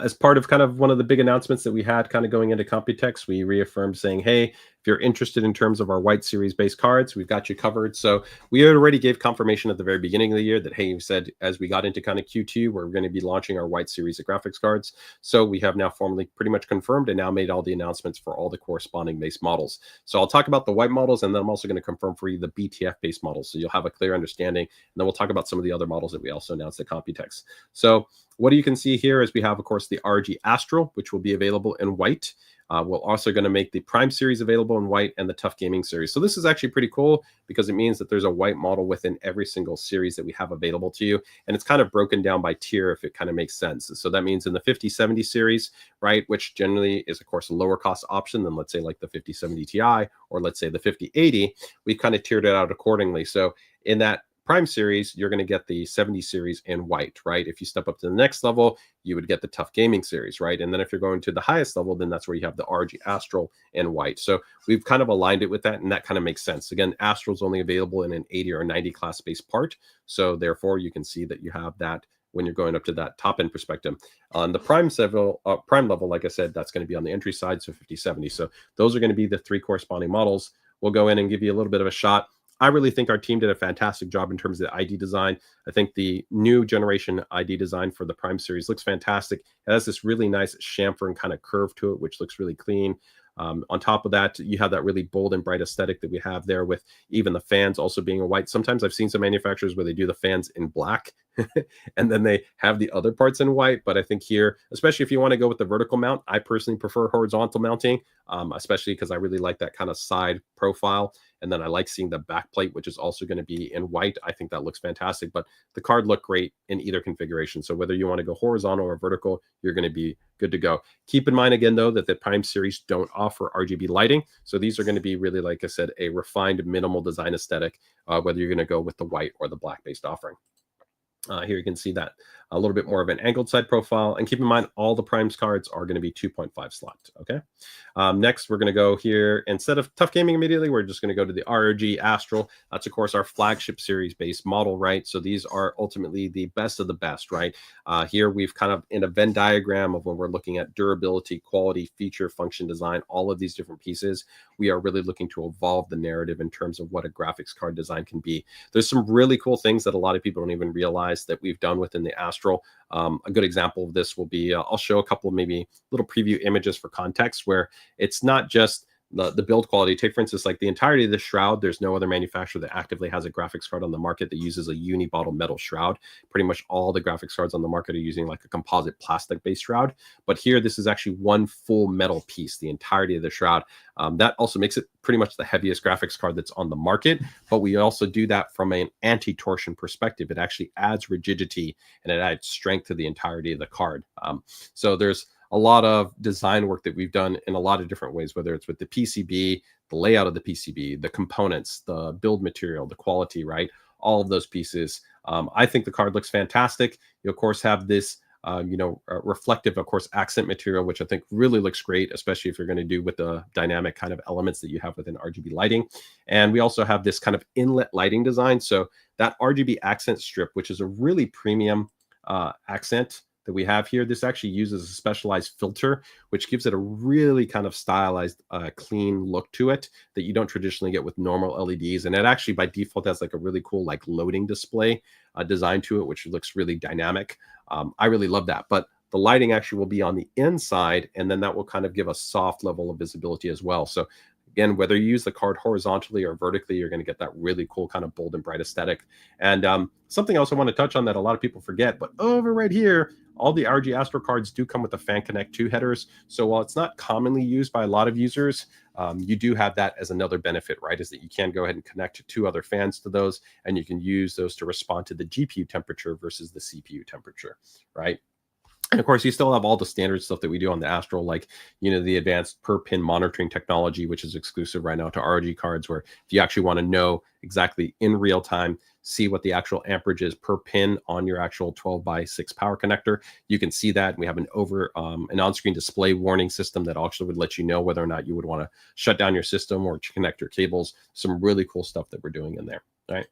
as part of kind of one of the big announcements that we had kind of going into Computex, we reaffirmed saying, hey, if you're interested in terms of our white series based cards, we've got you covered. So we already gave confirmation at the very beginning of the year that, hey, you said as we got into kind of Q2, we're going to be launching our white series of graphics cards. So we have now formally pretty much confirmed and now made all the announcements for all the corresponding base models. So I'll talk about the white models, and then I'm also going to confirm for you the BTF based models, so you'll have a clear understanding. And then we'll talk about some of the other models that we also announced at Computex. So what you can see here is we have, of course, the ROG Astral, which will be available in white. We're also going to make the Prime series available in white and the TUF Gaming series. So this is actually pretty cool because it means that there's a white model within every single series that we have available to you. And it's kind of broken down by tier, if it kind of makes sense. So that means in the 5070 series, right, which generally is, of course, a lower cost option than, let's say, like the 5070 Ti or let's say the 5080, we've kind of tiered it out accordingly. So in that Prime series, you're going to get the 70 series in white, right? If you step up to the next level, you would get the TUF Gaming series, right? And then if you're going to the highest level, then that's where you have the ROG Astral in white. So we've kind of aligned it with that, and that kind of makes sense. Again, Astral is only available in an 80 or 90 class based part. So therefore, you can see that you have that when you're going up to that top end perspective. On the Prime level, like I said, that's going to be on the entry side, so 5070. So those are going to be the 3 corresponding models. We'll go in and give you a little bit of a shot. I really think our team did a fantastic job in terms of the ID design. I think the new generation ID design for the Prime series looks fantastic. It has this really nice chamfering kind of curve to it, which looks really clean. On top of that, you have that really bold and bright aesthetic that we have there, with even the fans also being a white. Sometimes I've seen some manufacturers where they do the fans in black and then they have the other parts in white. But I think here, especially if you want to go with the vertical mount, I personally prefer horizontal mounting, especially because I really like that kind of side profile. And then I like seeing the back plate, which is also going to be in white. I think that looks fantastic, but the card looked great in either configuration. So whether you want to go horizontal or vertical, you're going to be good to go. Keep in mind again, though, that the Prime series don't offer RGB lighting. So these are going to be really, like I said, a refined minimal design aesthetic, whether you're going to go with the white or the black based offering. Here you can see that a little bit more of an angled side profile. And keep in mind, all the Primes cards are going to be 2.5 slot. Okay. Next, we're going to go here. Instead of TUF Gaming immediately, we're just going to go to the ROG Astral. That's, of course, our flagship series based model, right? So these are ultimately the best of the best, right? Here we've kind of in a Venn diagram of when we're looking at durability, quality, feature, function, design, all of these different pieces. We are really looking to evolve the narrative in terms of what a graphics card design can be. There's some really cool things that a lot of people don't even realize that we've done within the Astral. A good example of this will be, I'll show a couple of maybe little preview images for context, where it's not just the build quality. Take for instance, like the entirety of the shroud, there's no other manufacturer that actively has a graphics card on the market that uses a uni-bottle metal shroud. Pretty much all the graphics cards on the market are using like a composite plastic based shroud, but here this is actually one full metal piece, the entirety of the shroud. That also makes it pretty much the heaviest graphics card that's on the market, but we also do that from an anti-torsion perspective. It actually adds rigidity and it adds strength to the entirety of the card. So there's a lot of design work that we've done in a lot of different ways, whether it's with the PCB, the layout of the PCB, the components, the build material, the quality, right? All of those pieces. I think the card looks fantastic. You, of course, have this, reflective, of course, accent material, which I think really looks great, especially if you're going to do with the dynamic kind of elements that you have within RGB lighting. And we also have this kind of inlet lighting design. So that RGB accent strip, which is a really premium accent that we have here, this actually uses a specialized filter, which gives it a really kind of stylized, clean look to it that you don't traditionally get with normal LEDs. And it actually by default has like a really cool like loading display design to it, which looks really dynamic. I really love that. But the lighting actually will be on the inside, and then that will kind of give a soft level of visibility as well. So again, whether you use the card horizontally or vertically, you're going to get that really cool kind of bold and bright aesthetic. And something else I want to touch on that a lot of people forget, but over right here, all the ROG Astro cards do come with the Fan Connect 2 headers. So while it's not commonly used by a lot of users, you do have that as another benefit, right? Is that you can go ahead and connect two other fans to those, and you can use those to respond to the GPU temperature versus the CPU temperature, right? And of course, you still have all the standard stuff that we do on the Astro, like, the advanced per pin monitoring technology, which is exclusive right now to ROG cards, where if you actually want to know exactly in real time, see what the actual amperage is per pin on your actual 12x6 power connector, you can see that. We have an on-screen display warning system that actually would let you know whether or not you would want to shut down your system or connect your cables. Some really cool stuff that we're doing in there, right?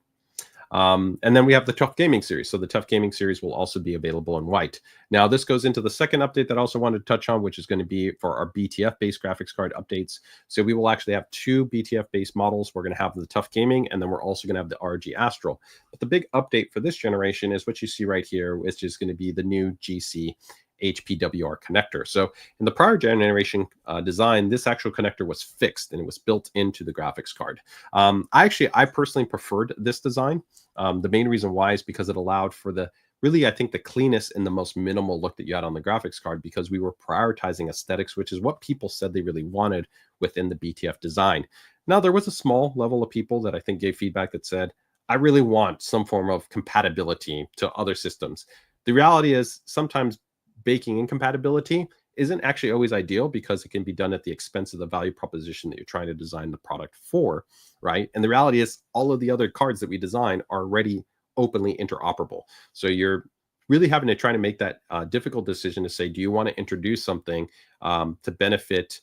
And then we have the TUF Gaming series. So the TUF Gaming series will also be available in white. Now, this goes into the second update that I also wanted to touch on, which is going to be for our BTF-based graphics card updates. So we will actually have two BTF-based models. We're going to have the TUF Gaming, and then we're also going to have the ROG Astro. But the big update for this generation is what you see right here, which is going to be the new GC HPWR connector. So in the prior generation design, this actual connector was fixed and it was built into the graphics card. I personally preferred this design. The main reason why is because it allowed for the I think the cleanest and the most minimal look that you had on the graphics card, because we were prioritizing aesthetics, which is what people said they really wanted within the BTF design. Now, there was a small level of people that I think gave feedback that said, I really want some form of compatibility to other systems. The reality is sometimes baking incompatibility isn't actually always ideal, because it can be done at the expense of the value proposition that you're trying to design the product for, right? And the reality is all of the other cards that we design are already openly interoperable. So you're really having to try to make that difficult decision to say, do you want to introduce something to benefit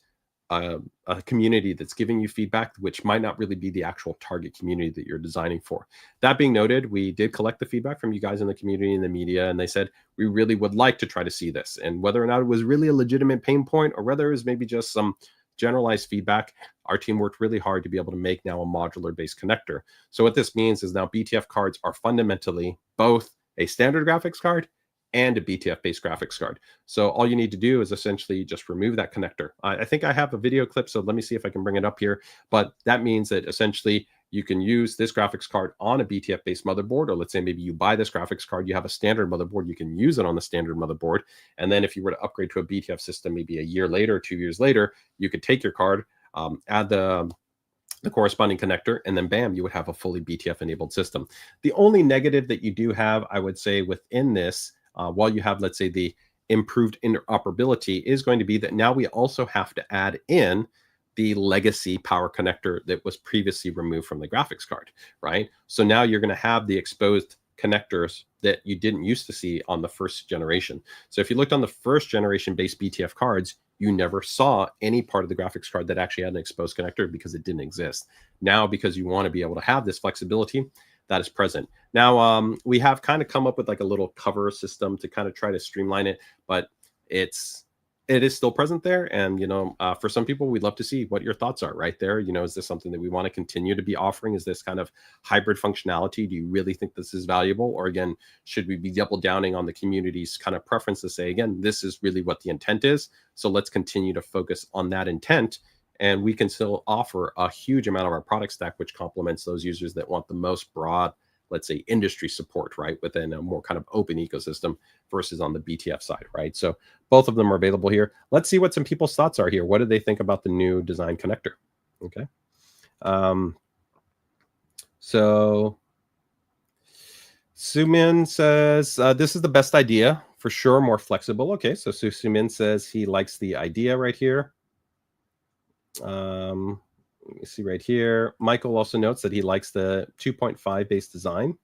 a community that's giving you feedback, which might not really be the actual target community that you're designing for. That being noted, we did collect the feedback from you guys in the community and the media, and they said, we really would like to try to see this. And whether or not it was really a legitimate pain point, or whether it was maybe just some generalized feedback, our team worked really hard to be able to make now a modular based connector. So what this means is now BTF cards are fundamentally both a standard graphics card and a BTF-based graphics card. So all you need to do is essentially just remove that connector. I think I have a video clip, so let me see if I can bring it up here. But that means that essentially you can use this graphics card on a BTF-based motherboard, or let's say maybe you buy this graphics card, you have a standard motherboard, you can use it on the standard motherboard. And then if you were to upgrade to a BTF system, maybe a year later, 2 years later, you could take your card, add the corresponding connector, and then bam, you would have a fully BTF enabled system. The only negative that you do have, I would say, within this, while you have, let's say, the improved interoperability, is going to be that now we also have to add in the legacy power connector that was previously removed from the graphics card, right? So now you're going to have the exposed connectors that you didn't used to see on the first generation. So if you looked on the first generation based BTF cards, you never saw any part of the graphics card that actually had an exposed connector, because it didn't exist. Now, because you want to be able to have this flexibility, that is present. Now, we have kind of come up with like a little cover system to kind of try to streamline it, but it is still present there. And, for some people, we'd love to see what your thoughts are right there. Is this something that we want to continue to be offering? Is this kind of hybrid functionality? Do you really think this is valuable? Or again, should we be double downing on the community's kind of preference to say, again, this is really what the intent is. So let's continue to focus on that intent and we can still offer a huge amount of our product stack, which complements those users that want the most broad, let's say, industry support, right, within a more kind of open ecosystem versus on the BTF side, right? So both of them are available here. Let's see what some people's thoughts are here. What do they think about the new design connector? Okay. So Sumin says, this is the best idea for sure, more flexible. Okay, so Sumin says he likes the idea right here. Let me see right here. Michael also notes that he likes the 2.5 base design.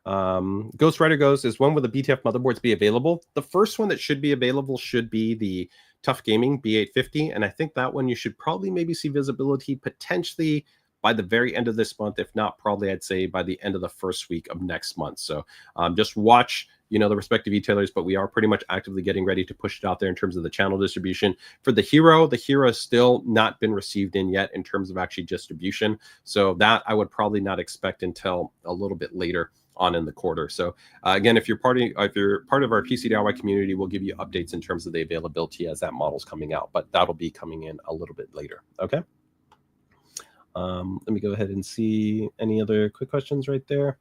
Ghost Rider goes, is when will the BTF motherboards be available? The first one that should be available should be the TUF Gaming B850, and I think that one you should probably maybe see visibility potentially by the very end of this month. If not, probably I'd say by the end of the first week of next month. So just watch, you know, the respective retailers, but we are pretty much actively getting ready to push it out there in terms of the channel distribution. For the Hero has still not been received in yet in terms of actually distribution. So that I would probably not expect until a little bit later on in the quarter. So again, if you're part of our PC DIY community, we'll give you updates in terms of the availability as that model's coming out, but that'll be coming in a little bit later. Okay. Let me go ahead and see any other quick questions right there.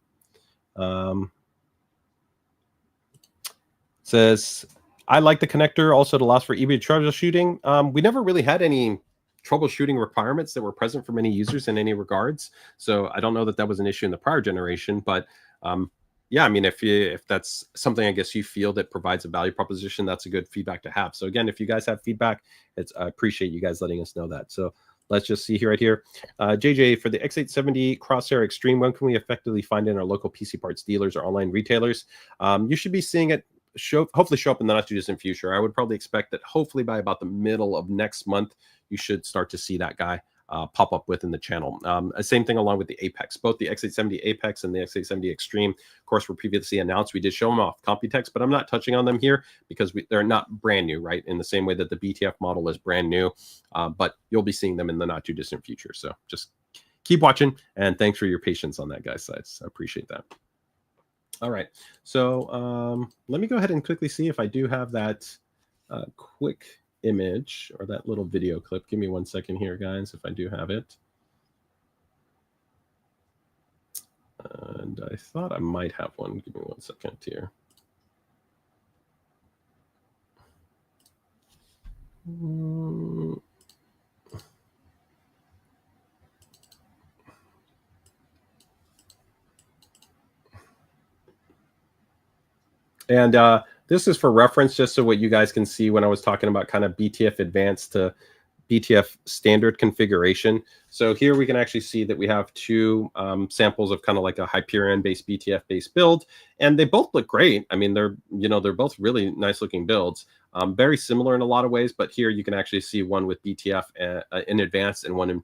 Says, I like the connector also to allows for eBay troubleshooting. We never really had any troubleshooting requirements that were present for many users in any regards. So I don't know that that was an issue in the prior generation, but yeah, I mean, if that's something I guess you feel that provides a value proposition, that's a good feedback to have. So again, if you guys have feedback, I appreciate you guys letting us know that. So let's just see here right here. JJ, for the X870 Crosshair Extreme, when can we effectively find it in our local PC parts dealers or online retailers? You should be seeing it hopefully show up in the not too distant future. I would probably expect that hopefully by about the middle of next month, you should start to see that guy pop up within the channel. Same thing along with the Apex. Both the X870 Apex and the X870 Extreme, of course, were previously announced. We did show them off Computex, but I'm not touching on them here because they're not brand new, right? In the same way that the BTF model is brand new, but you'll be seeing them in the not too distant future. So just keep watching, and thanks for your patience on that, guys. I appreciate that. All right, so let me go ahead and quickly see if I do have that quick image or that little video clip. Give me 1 second here, guys, if I do have it. And I thought I might have one. Give me 1 second here. And this is for reference, just so what you guys can see when I was talking about kind of BTF advanced to BTF standard configuration. So here we can actually see that we have two samples of kind of like a Hyperion based BTF based build, and they both look great. I mean, they're both really nice looking builds, very similar in a lot of ways, but here you can actually see one with BTF in advanced and one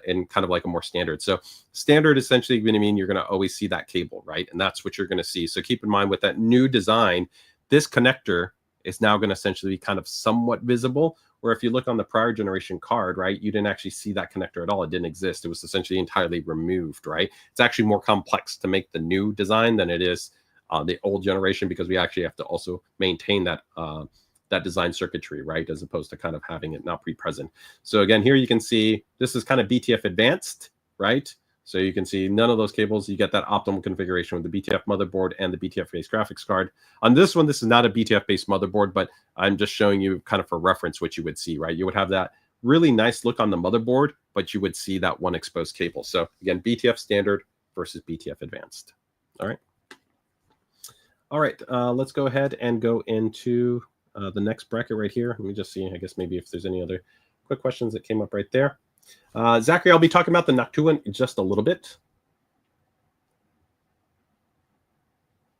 in kind of like a more standard. So standard essentially going to mean you're going to always see that cable, right? And that's what you're going to see. So keep in mind with that new design, this connector is now going to essentially be kind of somewhat visible, where if you look on the prior generation card, right, you didn't actually see that connector at all. It didn't exist. It was essentially entirely removed, right? It's actually more complex to make the new design than it is the old generation, because we actually have to also maintain that that design circuitry, right, as opposed to kind of having it not pre-present. So again, here you can see this is kind of BTF advanced, right? So you can see none of those cables. You get that optimal configuration with the BTF motherboard and the BTF-based graphics card. On this one, this is not a BTF-based motherboard, but I'm just showing you kind of for reference what you would see, right? You would have that really nice look on the motherboard, but you would see that one exposed cable. So again, BTF standard versus BTF advanced. All right. All right, let's go ahead and go into the next bracket right here. Let me just see, I guess maybe if there's any other quick questions that came up right there. Zachary, I'll be talking about the Noctua in just a little bit.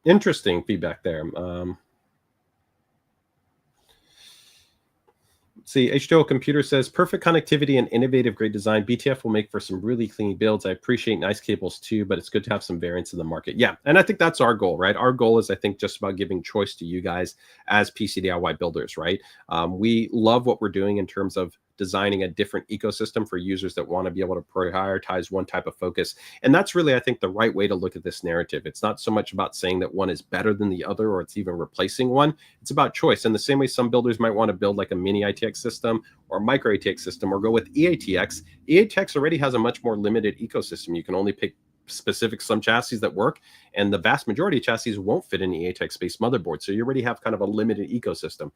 Interesting feedback there. See, H2O Computer says, perfect connectivity and innovative, great design. BTF will make for some really clean builds. I appreciate nice cables too, but it's good to have some variance in the market. Yeah, and I think that's our goal, right? Our goal is, I think, just about giving choice to you guys as PC DIY builders, right? We love what we're doing in terms of designing a different ecosystem for users that want to be able to prioritize one type of focus. And that's really, I think, the right way to look at this narrative. It's not so much about saying that one is better than the other or it's even replacing one. It's about choice. In the same way some builders might want to build like a mini ITX system or a micro ATX system or go with EATX. EATX already has a much more limited ecosystem. You can only pick specific some chassis that work, and the vast majority of chassis won't fit in the ATX based motherboard. So you already have kind of a limited ecosystem.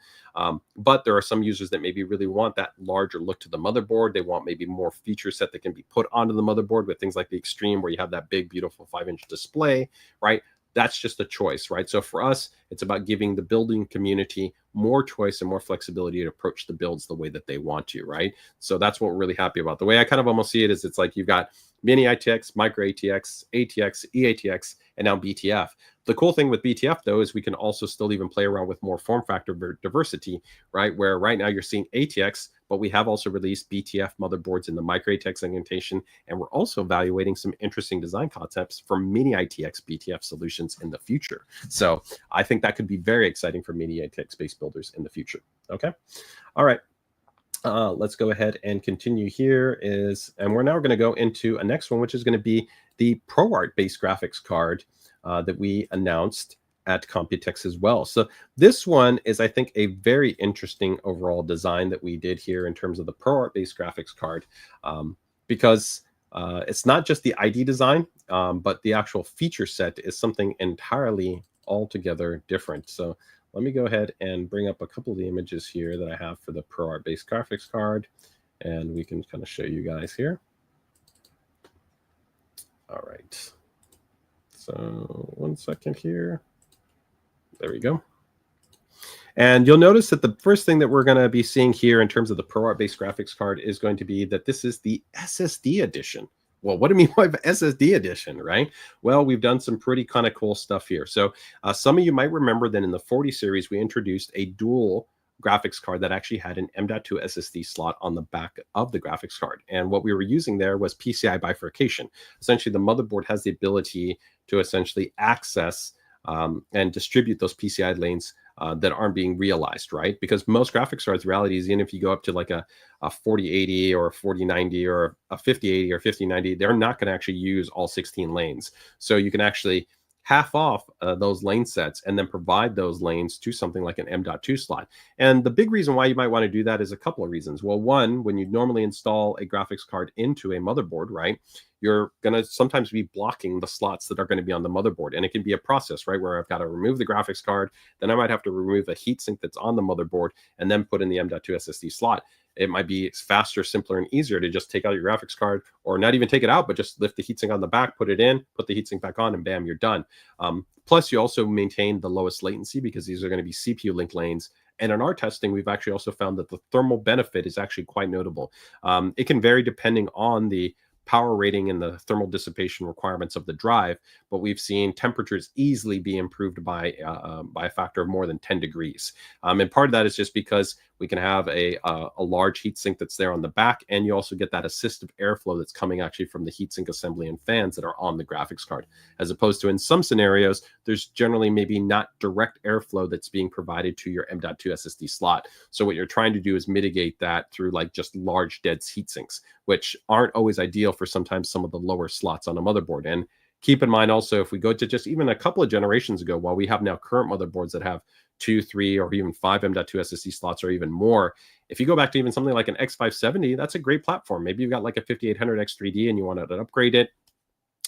But there are some users that maybe really want that larger look to the motherboard. They want maybe more feature set that can be put onto the motherboard with things like the Extreme, where you have that big, beautiful 5-inch display, right? That's just a choice, right? So for us, it's about giving the building community more choice and more flexibility to approach the builds the way that they want to, right? So that's what we're really happy about. The way I kind of almost see it is it's like you've got mini ITX, micro ATX, ATX, EATX, and now BTF. The cool thing with BTF, though, is we can also still even play around with more form factor diversity, right? Where right now you're seeing ATX, but we have also released BTF motherboards in the micro ATX segmentation, and we're also evaluating some interesting design concepts for mini ITX BTF solutions in the future. So I think that could be very exciting for mini ITX-based builders in the future. Okay, all right. Let's go ahead and continue here and we're now going to go into a next one, which is going to be the ProArt based graphics card that we announced at Computex as well. So this one is, I think, a very interesting overall design that we did here in terms of the ProArt based graphics card, because it's not just the ID design, but the actual feature set is something entirely altogether different. So let me go ahead and bring up a couple of the images here that I have for the ProArt based graphics card, and we can kind of show you guys here. All right. So 1 second here. There we go. And you'll notice that the first thing that we're going to be seeing here in terms of the ProArt based graphics card is going to be that this is the SSD edition. Well, what do we mean by SSD edition, right? Well, we've done some pretty kind of cool stuff here. So some of you might remember that in the 40 series, we introduced a dual graphics card that actually had an M.2 SSD slot on the back of the graphics card. And what we were using there was PCI bifurcation. Essentially, the motherboard has the ability to essentially access and distribute those PCI lanes that aren't being realized, right? Because most graphics cards, reality is, even if you go up to like a 4080 or a 4090 or a 5080 or 5090, they're not going to actually use all 16 lanes. So you can actually half off those lane sets and then provide those lanes to something like an M.2 slot. And the big reason why you might want to do that is a couple of reasons. Well, one, when you normally install a graphics card into a motherboard, right, you're going to sometimes be blocking the slots that are going to be on the motherboard. And it can be a process, right, where I've got to remove the graphics card, then I might have to remove a heatsink that's on the motherboard and then put in the M.2 SSD slot. It might be faster, simpler, and easier to just take out your graphics card, or not even take it out, but just lift the heatsink on the back, put it in, put the heatsink back on, and bam, you're done. Plus, you also maintain the lowest latency because these are going to be CPU link lanes. And in our testing, we've actually also found that the thermal benefit is actually quite notable. It can vary depending on the power rating and the thermal dissipation requirements of the drive, but we've seen temperatures easily be improved by a factor of more than 10 degrees. And part of that is just because we can have a large heatsink that's there on the back, and you also get that assistive airflow that's coming actually from the heatsink assembly and fans that are on the graphics card, as opposed to in some scenarios, there's generally maybe not direct airflow that's being provided to your M.2 SSD slot. So what you're trying to do is mitigate that through like just large dead heatsinks, which aren't always ideal for sometimes some of the lower slots on a motherboard. And keep in mind also, if we go to just even a couple of generations ago, while we have now current motherboards that have 2, 3, or even 5 M.2 SSD slots or even more, if you go back to even something like an X570, that's a great platform. Maybe you've got like a 5800 X3D and you want to upgrade it.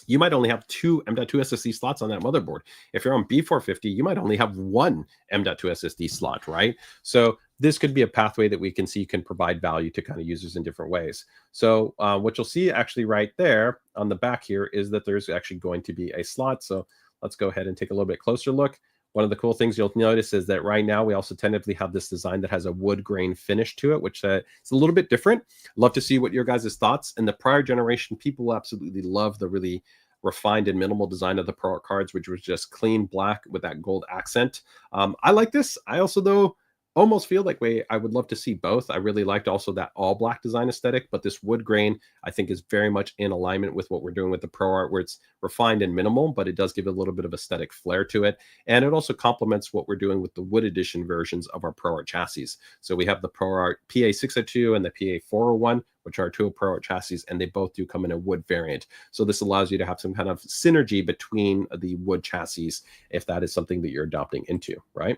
You might only have 2 M.2 SSD slots on that motherboard. If you're on B450, you might only have 1 M.2 SSD slot, right? So this could be a pathway that we can see can provide value to kind of users in different ways. So what you'll see actually right there on the back here is that there's actually going to be a slot. So let's go ahead and take a little bit closer look. One of the cool things you'll notice is that right now we also tentatively have this design that has a wood grain finish to it, which is a little bit different. Love to see what your guys' thoughts. In the prior generation, people absolutely love the really refined and minimal design of the ProArt cards, which was just clean black with that gold accent. I like this. I also, though, almost feel like I would love to see both. I really liked also that all black design aesthetic, but this wood grain I think is very much in alignment with what we're doing with the ProArt, where it's refined and minimal, but it does give a little bit of aesthetic flair to it. And it also complements what we're doing with the wood edition versions of our ProArt chassis. So we have the ProArt PA602 and the PA401, which are two ProArt chassis, and they both do come in a wood variant. So this allows you to have some kind of synergy between the wood chassis if that is something that you're adopting into, right?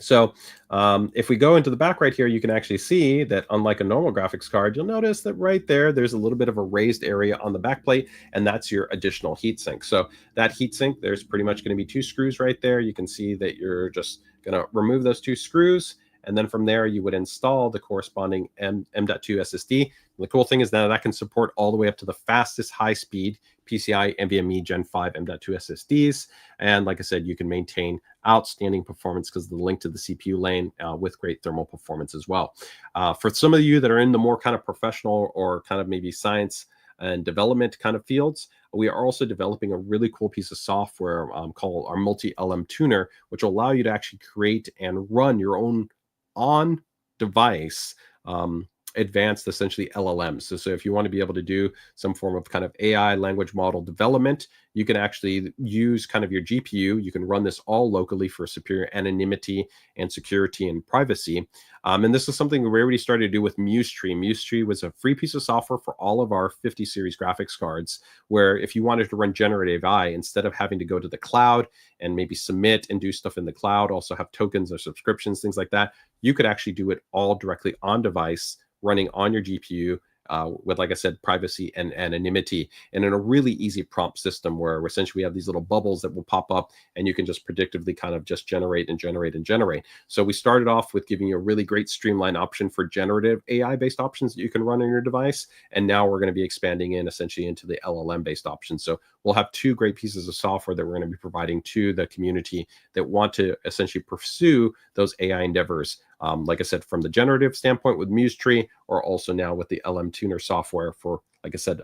So if we go into the back right here, you can actually see that unlike a normal graphics card, you'll notice that right there, there's a little bit of a raised area on the back plate, and that's your additional heatsink. So that heatsink, there's pretty much going to be two screws right there. You can see that you're just going to remove those two screws, and then from there, you would install the corresponding M.2 SSD. And the cool thing is that can support all the way up to the fastest high-speed PCI NVMe Gen 5 M.2 SSDs. And like I said, you can maintain outstanding performance because of the link to the CPU lane with great thermal performance as well. For some of you that are in the more kind of professional or kind of maybe science and development kind of fields, we are also developing a really cool piece of software called our multi-LM tuner, which will allow you to actually create and run your own on-device advanced essentially LLMs. So if you want to be able to do some form of kind of AI language model development, you can actually use kind of your GPU. You can run this all locally for superior anonymity and security and privacy. And this is something we already started to do with MuseTree. MuseTree was a free piece of software for all of our 50 series graphics cards, where if you wanted to run generative AI, instead of having to go to the cloud and maybe submit and do stuff in the cloud, also have tokens or subscriptions, things like that, you could actually do it all directly on device, running on your GPU with, like I said, privacy and anonymity, and in a really easy prompt system where essentially we have these little bubbles that will pop up and you can just predictively kind of just generate and generate and generate. So we started off with giving you a really great streamlined option for generative AI based options that you can run on your device. And now we're going to be expanding in essentially into the LLM based options. So we'll have two great pieces of software that we're going to be providing to the community that want to essentially pursue those AI endeavors. Like I said, from the generative standpoint with MuseTree, or also now with the LM Tuner software for, like I said,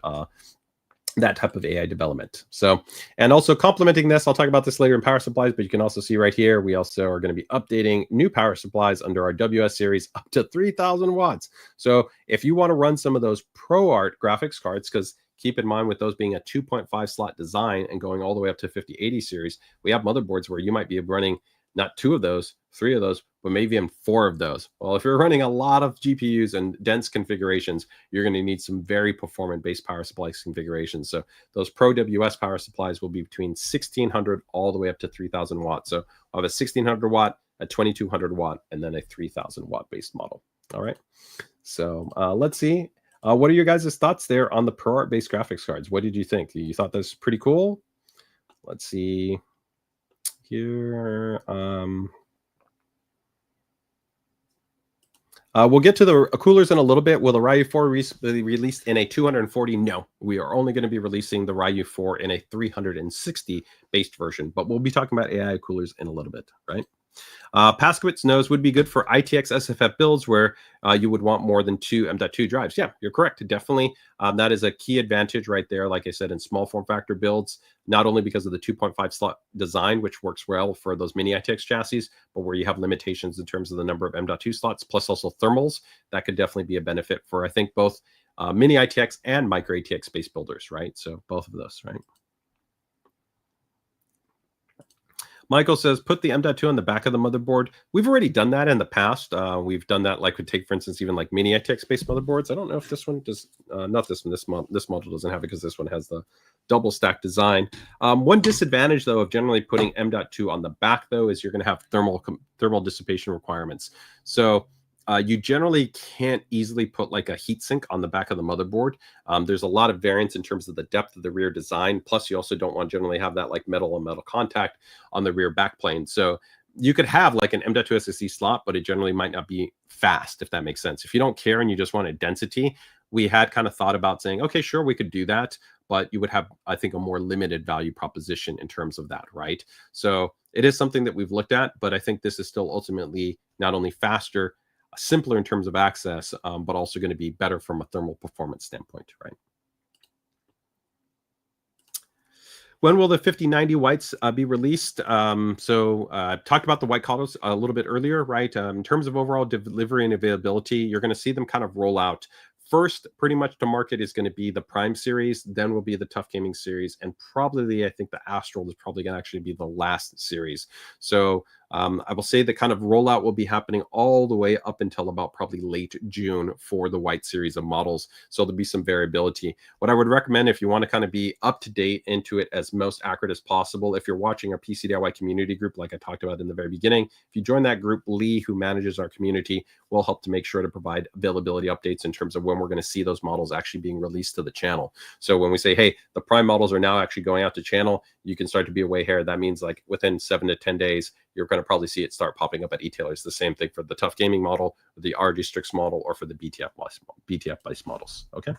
that type of AI development. So, and also complementing this, I'll talk about this later in power supplies, but you can also see right here, we also are going to be updating new power supplies under our WS series up to 3,000 watts. So if you want to run some of those ProArt graphics cards, because keep in mind with those being a 2.5 slot design and going all the way up to 5080 series, we have motherboards where you might be running not two of those, three of those, but maybe even four of those. Well, if you're running a lot of GPUs and dense configurations, you're going to need some very performant-based power supply configurations. So those Pro WS power supplies will be between 1,600 all the way up to 3,000 watts. So I'll have a 1,600 watt, a 2,200 watt, and then a 3,000 watt based model. All right. So let's see. What are your guys' thoughts there on the ProArt based graphics cards? What did you think? You thought this was pretty cool? Let's see here. We'll get to the coolers in a little bit. Will the RYOU 4 be released in a 240? No, we are only going to be releasing the RYOU 4 in a 360 based version, but we'll be talking about AI coolers in a little bit, right? Paskowitz knows would be good for ITX SFF builds where you would want more than two M.2 drives. Yeah, you're correct. Definitely. That is a key advantage right there. Like I said, in small form factor builds, not only because of the 2.5 slot design, which works well for those mini ITX chassis, but where you have limitations in terms of the number of M.2 slots, plus also thermals, that could definitely be a benefit for, I think, both mini ITX and micro ATX based builders, right? So both of those, right? Michael says, put the M.2 on the back of the motherboard. We've already done that in the past. We've done that, like we take, for instance, even like mini ITX-based motherboards. I don't know if this one does, not this one, this model doesn't have it because this one has the double stack design. One disadvantage, though, of generally putting M.2 on the back, though, is you're going to have thermal dissipation requirements. So you generally can't easily put like a heatsink on the back of the motherboard. There's a lot of variance in terms of the depth of the rear design. Plus, you also don't want to generally have that like metal on metal contact on the rear backplane. So you could have like an M.2 SSD slot, but it generally might not be fast, if that makes sense. If you don't care and you just want a density, we had kind of thought about saying, okay, sure, we could do that, but you would have, I think, a more limited value proposition in terms of that, right? So it is something that we've looked at, but I think this is still ultimately not only faster, simpler in terms of access, but also going to be better from a thermal performance standpoint, right? When will the 5090 whites be released? Talked about the white colors a little bit earlier, right? In terms of overall delivery and availability, you're going to see them kind of roll out. First, pretty much to market is going to be the Prime series, then will be the TUF Gaming series, and probably I think the Astral is probably going to actually be the last series. So I will say the kind of rollout will be happening all the way up until about probably late June for the white series of models. So there'll be some variability. What I would recommend if you want to kind of be up to date into it as most accurate as possible, if you're watching our PC DIY community group, like I talked about in the very beginning, if you join that group, Lee, who manages our community, will help to make sure to provide availability updates in terms of when we're going to see those models actually being released to the channel. So when we say, hey, the Prime models are now actually going out to channel, you can start to be aware. That means like within 7 to 10 days, you're going to probably see it start popping up at e-tailers. The same thing for the TUF Gaming model, the ROG STRIX model, or for the BTF-based models. Okay.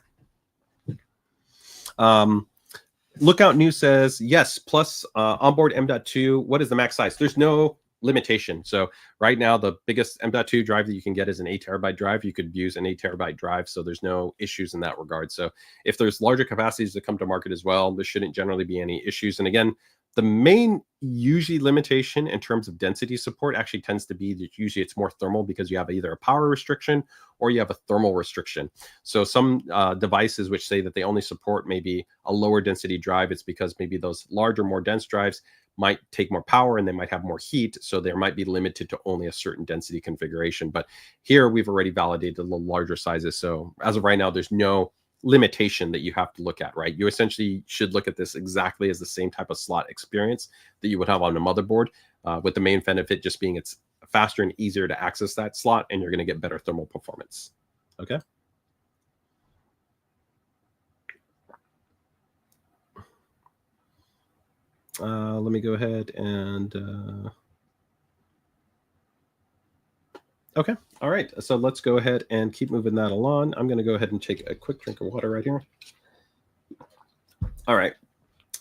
Lookout News says, yes, plus onboard M.2. What is the max size? There's no limitation. So right now, the biggest M.2 drive that you can get is an 8 terabyte drive. You could use an 8 terabyte drive, so there's no issues in that regard. So if there's larger capacities that come to market as well, there shouldn't generally be any issues. And again, the main usually limitation in terms of density support actually tends to be that usually it's more thermal because you have either a power restriction or you have a thermal restriction. So some devices which say that they only support maybe a lower density drive, it's because maybe those larger, more dense drives might take more power and they might have more heat. So they might be limited to only a certain density configuration. But here we've already validated the larger sizes. So as of right now, there's no limitation that you have to look at, right? You essentially should look at this exactly as the same type of slot experience that you would have on a motherboard, with the main benefit just being it's faster and easier to access that slot, and you're going to get better thermal performance. Okay. Let me go ahead and okay. All right. So let's go ahead and keep moving that along. I'm going to go ahead and take a quick drink of water right here. All right.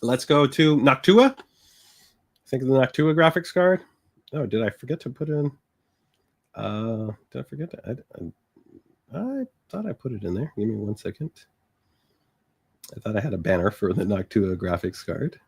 Let's go to Noctua. Think of the Noctua graphics card. Oh, did I forget to put in? Did I forget to? I thought I put it in there. Give me 1 second. I thought I had a banner for the Noctua graphics card.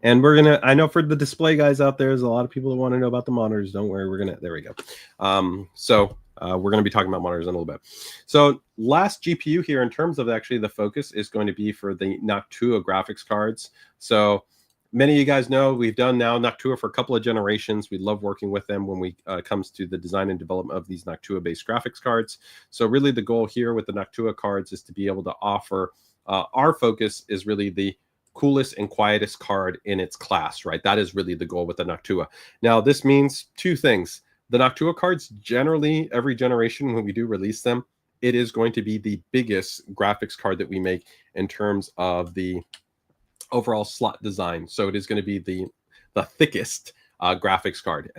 And we're going to, I know for the display guys out there, there's a lot of people that want to know about the monitors. Don't worry, we're going to, there we go. We're going to be talking about monitors in a little bit. So last GPU here in terms of actually the focus is going to be for the Noctua graphics cards. So many of you guys know we've done now Noctua for a couple of generations. We love working with them when we comes to the design and development of these Noctua-based graphics cards. So really the goal here with the Noctua cards is to be able to offer, our focus is really the coolest and quietest card in its class, right? That is really the goal with the Noctua. Now, this means two things. The Noctua cards, generally, every generation when we do release them, it is going to be the biggest graphics card that we make in terms of the overall slot design. So it is going to be the thickest graphics card.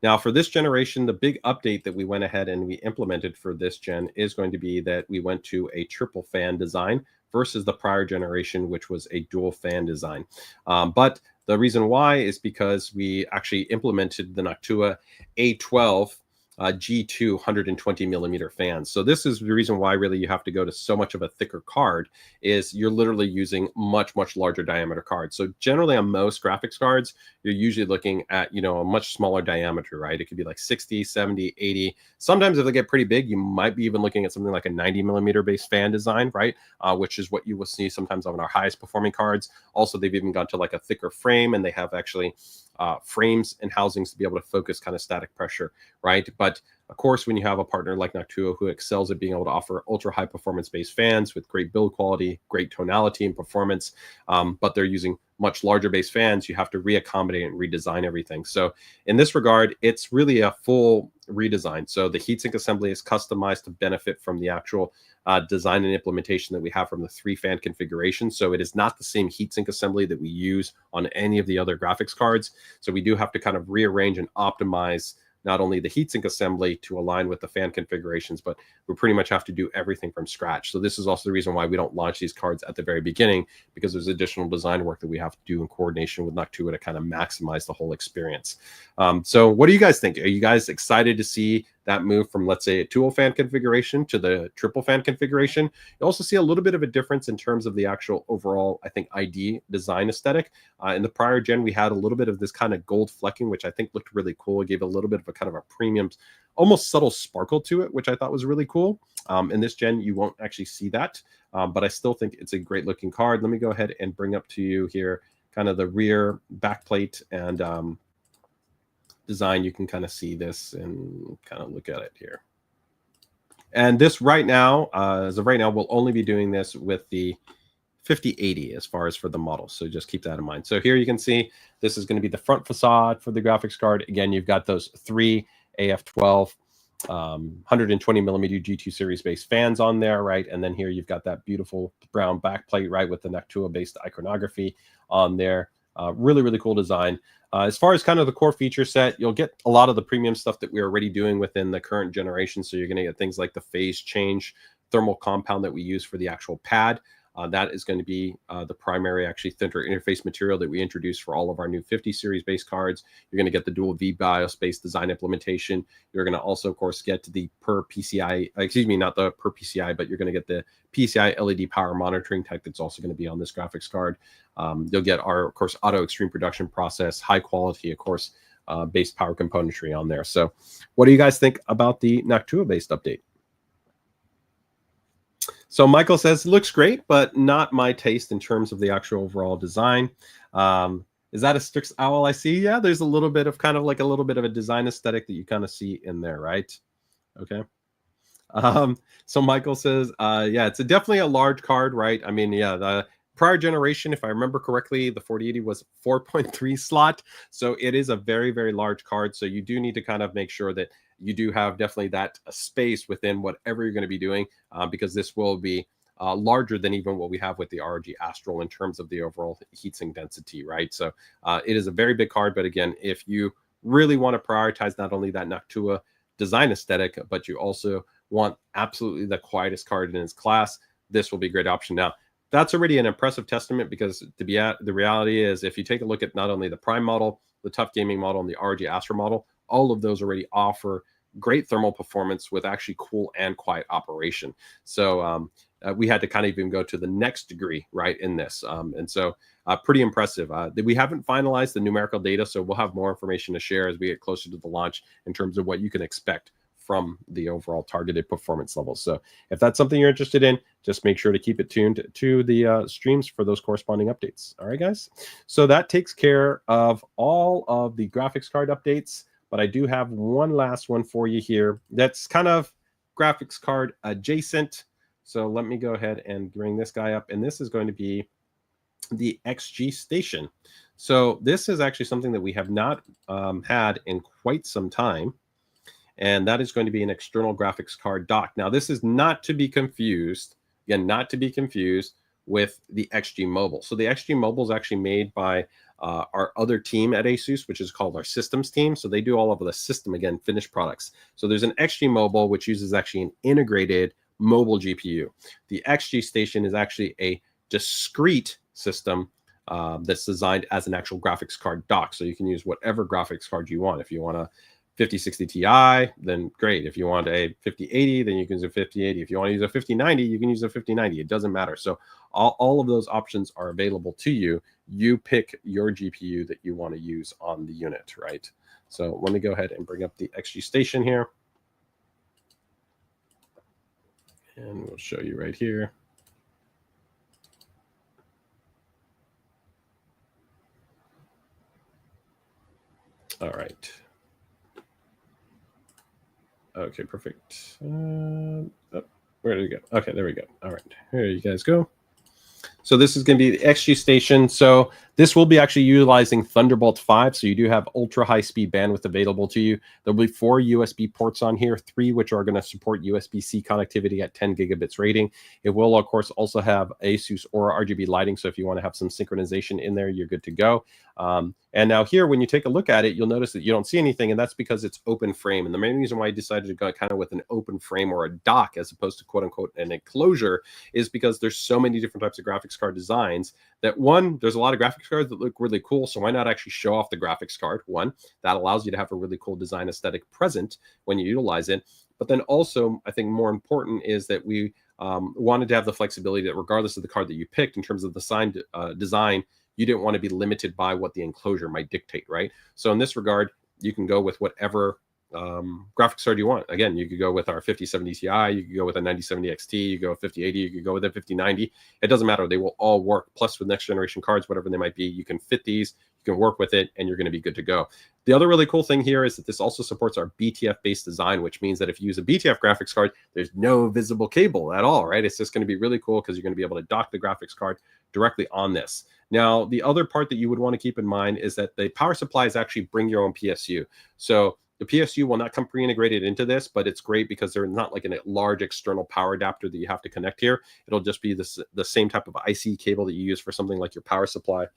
Now, for this generation, the big update that we went ahead and we implemented for this gen is going to be that we went to a triple fan design versus the prior generation, which was a dual fan design. But the reason why is because we actually implemented the Noctua A12 G2 120 millimeter fans. So this is the reason why really you have to go to so much of a thicker card, is you're literally using much larger diameter cards. So generally on most graphics cards, you're usually looking at, you know, a much smaller diameter, right? It could be like 60, 70, 80. Sometimes if they get pretty big, you might be even looking at something like a 90 millimeter base fan design, right? Which is what you will see sometimes on our highest performing cards. Also, they've even gone to like a thicker frame, and they have actually frames and housings to be able to focus kind of static pressure, right? But of course, when you have a partner like Noctua who excels at being able to offer ultra high performance based fans with great build quality, great tonality and performance, but they're using much larger base fans, you have to reaccommodate and redesign everything. So in this regard, it's really a full redesign. So the heatsink assembly is customized to benefit from the actual design and implementation that we have from the 3-fan configuration. So it is not the same heatsink assembly that we use on any of the other graphics cards. So we do have to kind of rearrange and optimize not only the heatsink assembly to align with the fan configurations, but we pretty much have to do everything from scratch. So this is also the reason why we don't launch these cards at the very beginning, because there's additional design work that we have to do in coordination with Noctua to kind of maximize the whole experience. So what do you guys think? Are you guys excited to see that move from, let's say, a dual fan configuration to the triple fan configuration. You also see a little bit of a difference in terms of the actual overall, I think, ID design aesthetic. In the prior gen, we had a little bit of this kind of gold flecking, which I think looked really cool. It gave a little bit of a kind of a premium, almost subtle sparkle to it, which I thought was really cool. In this gen, you won't actually see that, but I still think it's a great looking card. Let me go ahead and bring up to you here kind of the rear backplate and design. You can kind of see this and kind of look at it here. And this right now, as of right now, we'll only be doing this with the 5080 as far as for the model. So just keep that in mind. So here you can see this is going to be the front facade for the graphics card. Again, you've got those 3 AF12 120 millimeter G2 series based fans on there, right? And then here you've got that beautiful brown backplate, right, with the Noctua based iconography on there. Really, really cool design. As far as kind of the core feature set, you'll get a lot of the premium stuff that we're already doing within the current generation. So you're going to get things like the phase change thermal compound that we use for the actual pad. That is going to be the primary, actually, thinner interface material that we introduced for all of our new 50 series base cards. You're going to get the dual VBIOS based design implementation. You're going to also, of course, get the per PCI, excuse me, not the per PCI, but you're going to get the PCI LED power monitoring tech that's also going to be on this graphics card. You'll get our, of course, auto extreme production process, high quality, of course, based power componentry on there. So what do you guys think about the Noctua based update? So Michael says, looks great, but not my taste in terms of the actual overall design. Is that a Strix owl I see? Yeah, there's a little bit of kind of like a little bit of a design aesthetic that you kind of see in there, right? Okay. So Michael says, yeah, it's definitely a large card, right? I mean, yeah, the prior generation, if I remember correctly, the 4080 was 4.3 slot. So it is a very, very large card. So you do need to kind of make sure that you do have definitely that space within whatever you're going to be doing, because this will be larger than even what we have with the ROG Astral in terms of the overall heatsink density, right? So it is a very big card. But again, if you really want to prioritize not only that Noctua design aesthetic, but you also want absolutely the quietest card in its class, this will be a great option. Now, that's already an impressive testament, because the reality is, if you take a look at not only the Prime model, the TUF Gaming model, and the ROG Astral model, all of those already offer great thermal performance with actually cool and quiet operation. So we had to kind of even go to the next degree, right, in this. And so pretty impressive. We haven't finalized the numerical data, so we'll have more information to share as we get closer to the launch in terms of what you can expect from the overall targeted performance levels. So if that's something you're interested in, just make sure to keep it tuned to the streams for those corresponding updates. All right, guys. So that takes care of all of the graphics card updates, but I do have one last one for you here that's kind of graphics card adjacent. So let me go ahead and bring this guy up, and this is going to be the XG Station. So this is actually something that we have not had in quite some time. And that is going to be an external graphics card dock. Now, this is not to be confused, again, not to be confused with the XG Mobile. So the XG Mobile is actually made by our other team at ASUS, which is called our systems team. So they do all of the system, again, finished products. So there's an XG Mobile, which uses actually an integrated mobile GPU. The XG Station is actually a discrete system that's designed as an actual graphics card dock. So you can use whatever graphics card you want. If you want a 5060 Ti, then great. If you want a 5080, then you can use a 5080. If you want to use a 5090, you can use a 5090. It doesn't matter. So all of those options are available to you. You pick your GPU that you want to use on the unit, right? So let me go ahead and bring up the XG Station here. And we'll show you right here. All right. Okay, perfect. Oh, where did it go? Okay, there we go. All right, here you guys go. So this is going to be the XG Station. So this will be actually utilizing Thunderbolt 5. So you do have ultra high speed bandwidth available to you. There'll be 4 USB ports on here, 3 which are going to support USB-C connectivity at 10 gigabits rating. It will, of course, also have ASUS Aura RGB lighting. So if you want to have some synchronization in there, you're good to go. And now here, when you take a look at it, you'll notice that you don't see anything, and that's because it's open frame. And the main reason why I decided to go kind of with an open frame or a dock as opposed to quote unquote an enclosure is because there's so many different types of graphics card designs that one, there's a lot of graphics cards that look really cool. So why not actually show off the graphics card? One, that allows you to have a really cool design aesthetic present when you utilize it. But then also, I think more important is that we wanted to have the flexibility that regardless of the card that you picked in terms of the design, you didn't want to be limited by what the enclosure might dictate, right? So in this regard, you can go with whatever graphics card you want. Again, you could go with our 5070 Ti, you could go with a 9070 XT, you go with 5080, you could go with a 5090. It doesn't matter. They will all work. Plus with next generation cards, whatever they might be, you can fit these, you can work with it, and you're going to be good to go. The other really cool thing here is that this also supports our BTF-based design, which means that if you use a BTF graphics card, there's no visible cable at all, right? It's just going to be really cool because you're going to be able to dock the graphics card directly on this. Now, the other part that you would want to keep in mind is that the power supplies actually bring your own PSU. So the PSU will not come pre-integrated into this, but it's great because they're not like a large external power adapter that you have to connect here. It'll just be the same type of IC cable that you use for something like your power supply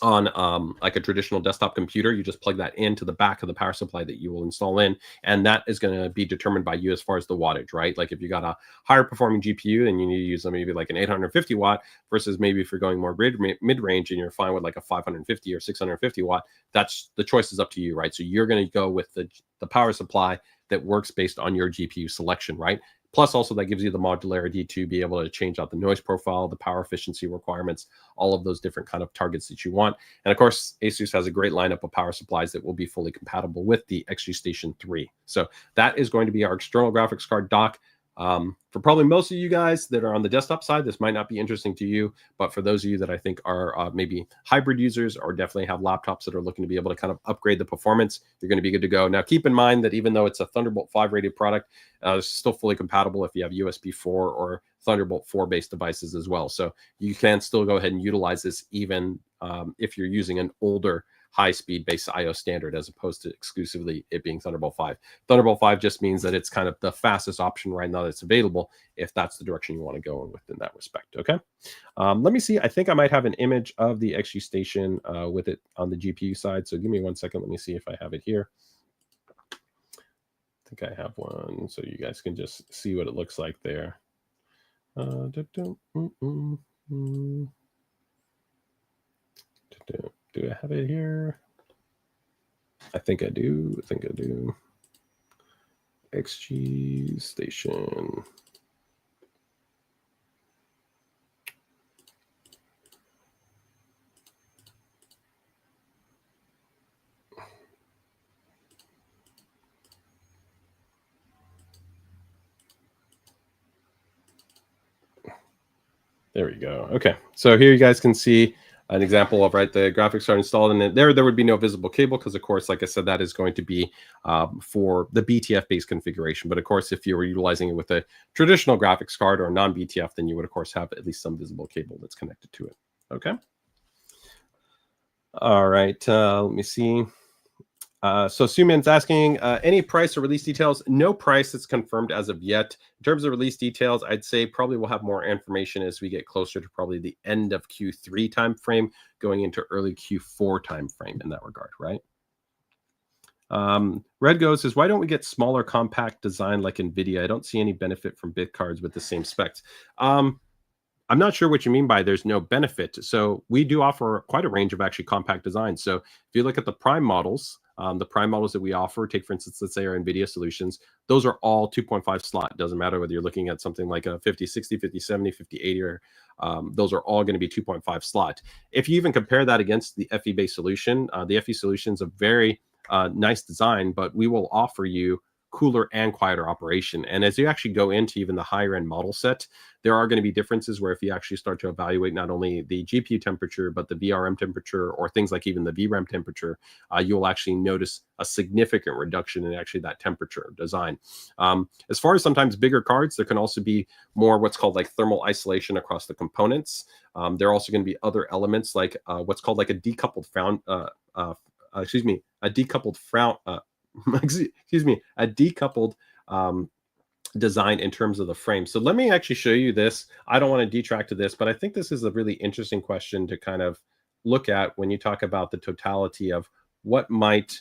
on like a traditional desktop computer. You just plug that into the back of the power supply that you will install in, and that is going to be determined by you as far as the wattage, right? Like if you got a higher performing GPU, then you need to use maybe like an 850 watt versus maybe if you're going more mid-range and you're fine with like a 550 or 650 watt, that's the choice is up to you, right? So you're going to go with the power supply that works based on your GPU selection, right? Plus, also that gives you the modularity to be able to change out the noise profile, the power efficiency requirements, all of those different kind of targets that you want. And of course, ASUS has a great lineup of power supplies that will be fully compatible with the XG Station 3. So that is going to be our external graphics card dock. For probably most of you guys that are on the desktop side, this might not be interesting to you, but for those of you that I think are maybe hybrid users or definitely have laptops that are looking to be able to kind of upgrade the performance, you're going to be good to go. Now, keep in mind that even though it's a Thunderbolt 5 rated product, it's still fully compatible if you have USB 4 or Thunderbolt 4 based devices as well. So you can still go ahead and utilize this even if you're using an older high-speed based IO standard as opposed to exclusively it being Thunderbolt 5. Thunderbolt 5 just means that it's kind of the fastest option right now that's available if that's the direction you want to go in that respect, okay? Let me see. I think I might have an image of the XG Station with it on the GPU side, so give me 1 second. Let me see if I have it here. I think I have one, so you guys can just see what it looks like there. Do I have it here? I think I do. XG Station. There we go. Okay, so here you guys can see an example of the graphics are installed, and there would be no visible cable because, of course, like I said, that is going to be for the BTF-based configuration. But of course, if you were utilizing it with a traditional graphics card or non-BTF, then you would, of course, have at least some visible cable that's connected to it. Okay. All right. Let me see. So Suman's asking, any price or release details? No price that's confirmed as of yet. In terms of release details, I'd say probably we'll have more information as we get closer to probably the end of Q3 timeframe, going into early Q4 timeframe in that regard, right? Red Goes says, why don't we get smaller compact design like NVIDIA? I don't see any benefit from bit cards with the same specs. I'm not sure what you mean by there's no benefit. So we do offer quite a range of actually compact designs. So if you look at the Prime models, that we offer, take for instance, let's say our NVIDIA solutions, those are all 2.5 slot. Doesn't matter whether you're looking at something like a 5060, 5070, 5080, or those are all going to be 2.5 slot. If you even compare that against the FE based solution, the FE solution is a very nice design, but we will offer you cooler and quieter operation. And as you actually go into even the higher end model set, there are going to be differences where if you actually start to evaluate not only the GPU temperature, but the VRM temperature, or things like even the VRAM temperature, you will actually notice a significant reduction in actually that temperature design. As far as sometimes bigger cards, there can also be more what's called like thermal isolation across the components. There are also going to be other elements like what's called like a decoupled a decoupled design in terms of the frame. So let me actually show you this. I don't want to detract to this, but I think this is a really interesting question to kind of look at when you talk about the totality of what might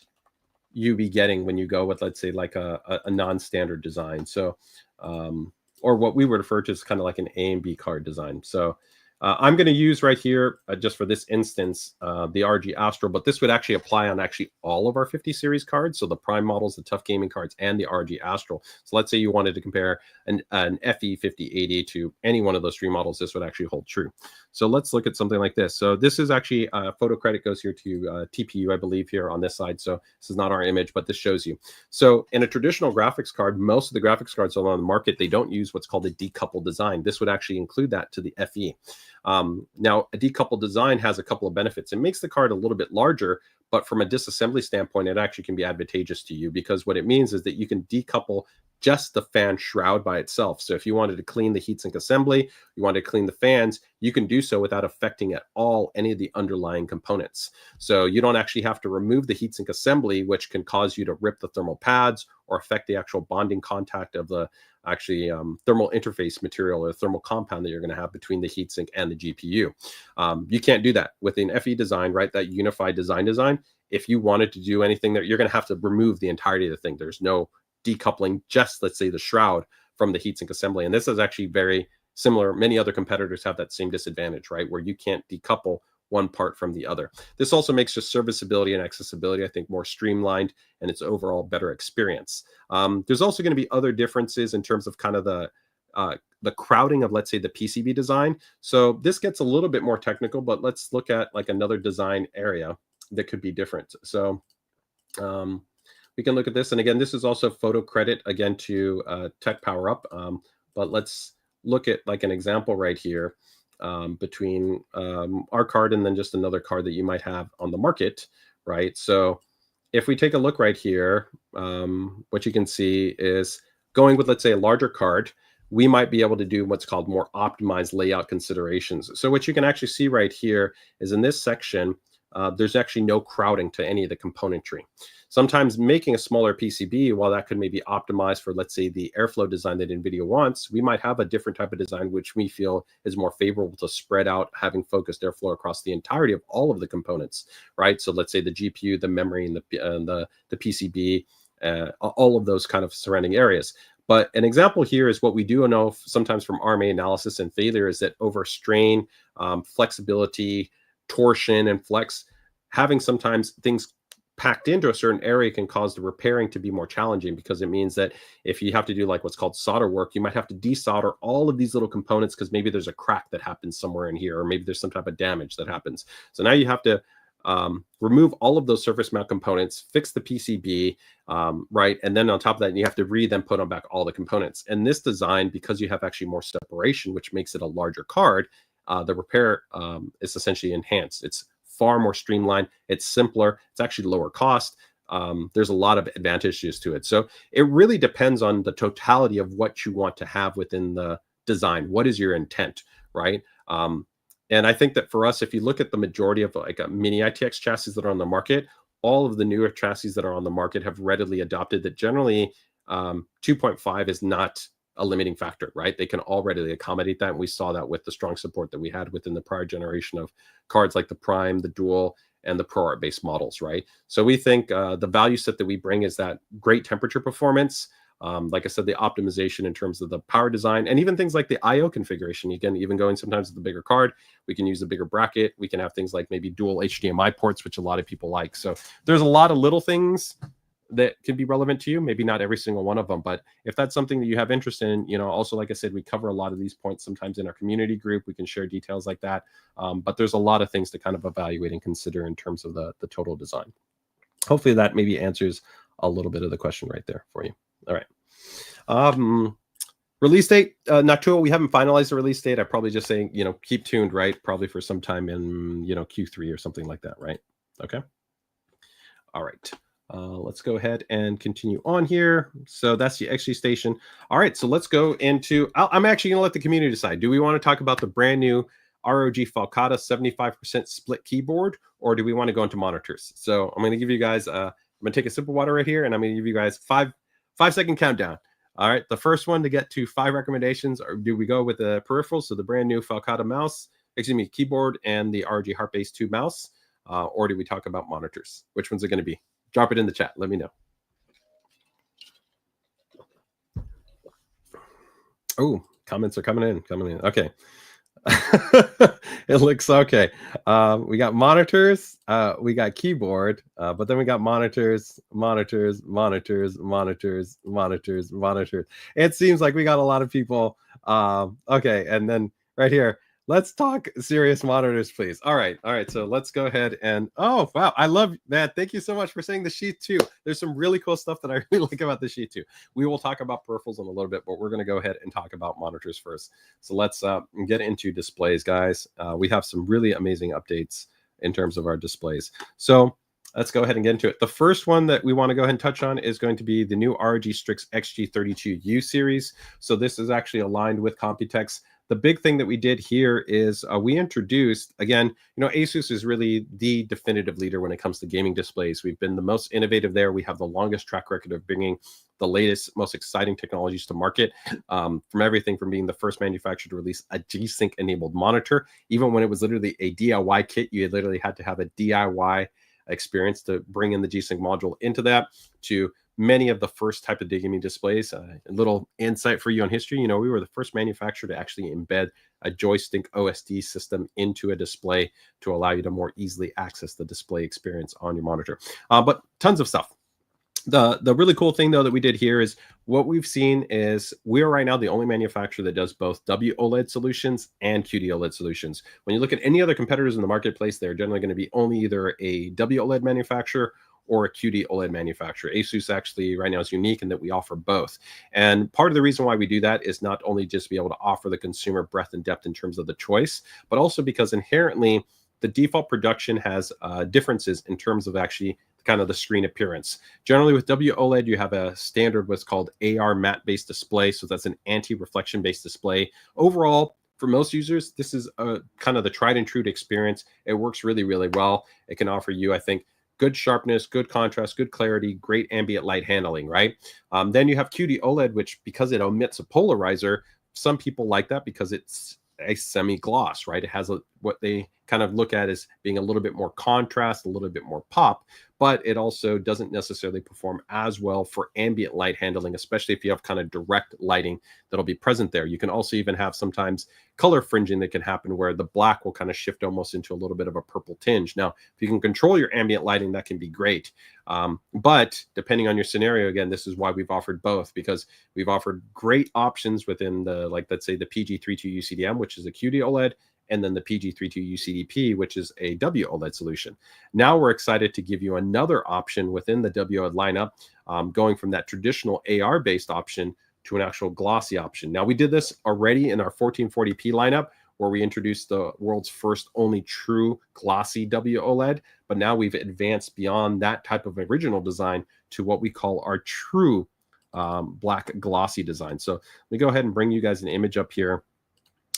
you be getting when you go with, let's say, like a non-standard design. So, or what we would refer to as kind of like an A and B card design. So I'm going to use right here, just for this instance, the ROG Astral, but this would actually apply on actually all of our 50 series cards. So the Prime models, the TUF Gaming cards, and the ROG Astral. So let's say you wanted to compare an FE 5080 to any one of those three models, this would actually hold true. So let's look at something like this. So this is actually, photo credit goes here to TPU, I believe, here on this side. So this is not our image, but this shows you. So in a traditional graphics card, most of the graphics cards on the market, they don't use what's called a decoupled design. This would actually include that to the FE. Now, a decoupled design has a couple of benefits. It makes the card a little bit larger, but from a disassembly standpoint, it actually can be advantageous to you, because what it means is that you can decouple just the fan shroud by itself. So if you wanted to clean the heatsink assembly, you wanted to clean the fans, you can do so without affecting at all any of the underlying components. So you don't actually have to remove the heatsink assembly, which can cause you to rip the thermal pads or affect the actual bonding contact of the thermal interface material or thermal compound that you're going to have between the heatsink and the GPU. You can't do that with an FE design, right? That unified design. If you wanted to do anything there, you're going to have to remove the entirety of the thing. There's no decoupling, just let's say the shroud from the heatsink assembly. And this is actually very similar. Many other competitors have that same disadvantage, right? Where you can't decouple one part from the other. This also makes just serviceability and accessibility, I think, more streamlined, and it's overall better experience. There's also going to be other differences in terms of kind of the crowding of, let's say, the PCB design. So this gets a little bit more technical, but let's look at like another design area that could be different. So we can look at this. And again, this is also photo credit, again, to Tech Power Up. But let's look at like an example right here between our card and then just another card that you might have on the market, right? So if we take a look right here, what you can see is going with, let's say, a larger card, we might be able to do what's called more optimized layout considerations. So what you can actually see right here is in this section, there's actually no crowding to any of the componentry. Sometimes making a smaller PCB, while that could maybe optimize for, let's say, the airflow design that NVIDIA wants, we might have a different type of design which we feel is more favorable to spread out, having focused airflow across the entirety of all of the components, right? So let's say the GPU, the memory, and the PCB, all of those kind of surrounding areas. But an example here is what we do know sometimes from RMA analysis and failure is that overstrain, flexibility, torsion, and flex, having sometimes things packed into a certain area can cause the repairing to be more challenging, because it means that if you have to do like what's called solder work, you might have to desolder all of these little components because maybe there's a crack that happens somewhere in here, or maybe there's some type of damage that happens. So now you have to remove all of those surface mount components, fix the PCB, right? And then on top of that, you have to then put on back all the components. And this design, because you have actually more separation, which makes it a larger card, the repair is essentially enhanced. It's far more streamlined. It's simpler. It's actually lower cost. There's a lot of advantages to it. So it really depends on the totality of what you want to have within the design. What is your intent, right? And I think that for us, if you look at the majority of like a mini ITX chassis that are on the market, all of the newer chassis that are on the market have readily adopted that generally 2.5 is not a limiting factor, right? They can all readily accommodate that. And we saw that with the strong support that we had within the prior generation of cards like the Prime, the Dual, and the ProArt based models, right? So we think the value set that we bring is that great temperature performance. Like I said, the optimization in terms of the power design, and even things like the IO configuration. You can even go in sometimes with the bigger card. We can use a bigger bracket. We can have things like maybe dual HDMI ports, which a lot of people like. So there's a lot of little things that can be relevant to you, maybe not every single one of them, but if that's something that you have interest in, you know, also, like I said, we cover a lot of these points sometimes in our community group. We can share details like that, but there's a lot of things to kind of evaluate and consider in terms of the total design. Hopefully that maybe answers a little bit of the question right there for you. All right. Release date, Noctua, we haven't finalized the release date. I'm probably just saying, you know, keep tuned, right? Probably for some time in, you know, Q3 or something like that, right? Okay. All right. Let's go ahead and continue on here. So that's the XG station. All right, so let's go into, I'm actually going to let the community decide. Do we want to talk about the brand new ROG Falcata 75% split keyboard, or do we want to go into monitors? So I'm going to give you guys, I'm going to take a sip of water right here, and I'm going to give you guys five-second countdown. All right, the first one to get to 5 recommendations, or do we go with the peripherals, so the brand new Falcata mouse, keyboard, and the ROG HARPE ACE II mouse, or do we talk about monitors? Which one's it going to be? Drop it in the chat. Let me know. Oh, comments are coming in. Okay. It looks okay. We got monitors, we got keyboard, but then we got monitors, monitors, monitors, monitors, monitors, monitors. It seems like we got a lot of people. Okay, and then right here, let's talk serious monitors, please. All right. So let's go ahead and oh wow, I love that. Thank you so much for saying the sheet too. There's some really cool stuff that I really like about the sheet too. We will talk about peripherals in a little bit, but we're going to go ahead and talk about monitors first. So let's get into displays, guys. We have some really amazing updates in terms of our displays. So let's go ahead and get into it. The first one that we want to go ahead and touch on is going to be the new ROG STRIX XG32U series. So this is actually aligned with Computex. The big thing that we did here is we introduced, again, ASUS is really the definitive leader when it comes to gaming displays. We've been the most innovative there. We have the longest track record of bringing the latest, most exciting technologies to market, from everything from being the first manufacturer to release a G-Sync enabled monitor. Even when it was literally a DIY kit, you literally had to have a DIY experience to bring in the G-Sync module into that, to many of the first type of gaming displays. A little insight for you on history, we were the first manufacturer to actually embed a joystick OSD system into a display to allow you to more easily access the display experience on your monitor. But tons of stuff. The really cool thing, though, that we did here is what we've seen is we are right now the only manufacturer that does both WOLED solutions and QD-OLED solutions. When you look at any other competitors in the marketplace, they're generally going to be only either a WOLED manufacturer or a QD-OLED manufacturer. ASUS actually right now is unique in that we offer both. And part of the reason why we do that is not only just to be able to offer the consumer breadth and depth in terms of the choice, but also because inherently the default production has differences in terms of actually kind of the screen appearance. Generally with WOLED, you have a standard what's called AR matte-based display. So that's an anti-reflection based display. Overall, for most users, this is a kind of the tried and true experience. It works really, really well. It can offer you, I think, good sharpness, good contrast, good clarity, great ambient light handling, right? Then you have QD-OLED, which because it omits a polarizer, some people like that because it's a semi-gloss, right? It has what they kind of look at as being a little bit more contrast, a little bit more pop, but it also doesn't necessarily perform as well for ambient light handling, especially if you have kind of direct lighting that'll be present there. You can also even have sometimes color fringing that can happen where the black will kind of shift almost into a little bit of a purple tinge. Now, if you can control your ambient lighting, that can be great. But depending on your scenario, again, this is why we've offered both, because we've offered great options within the, like, let's say the PG32 UCDM, which is a QD OLED, and then the PG32 UCDP, which is a WOLED solution. Now we're excited to give you another option within the WOLED lineup, going from that traditional AR-based option to an actual glossy option. Now, we did this already in our 1440p lineup, where we introduced the world's first only true glossy WOLED, but now we've advanced beyond that type of original design to what we call our true black glossy design. So let me go ahead and bring you guys an image up here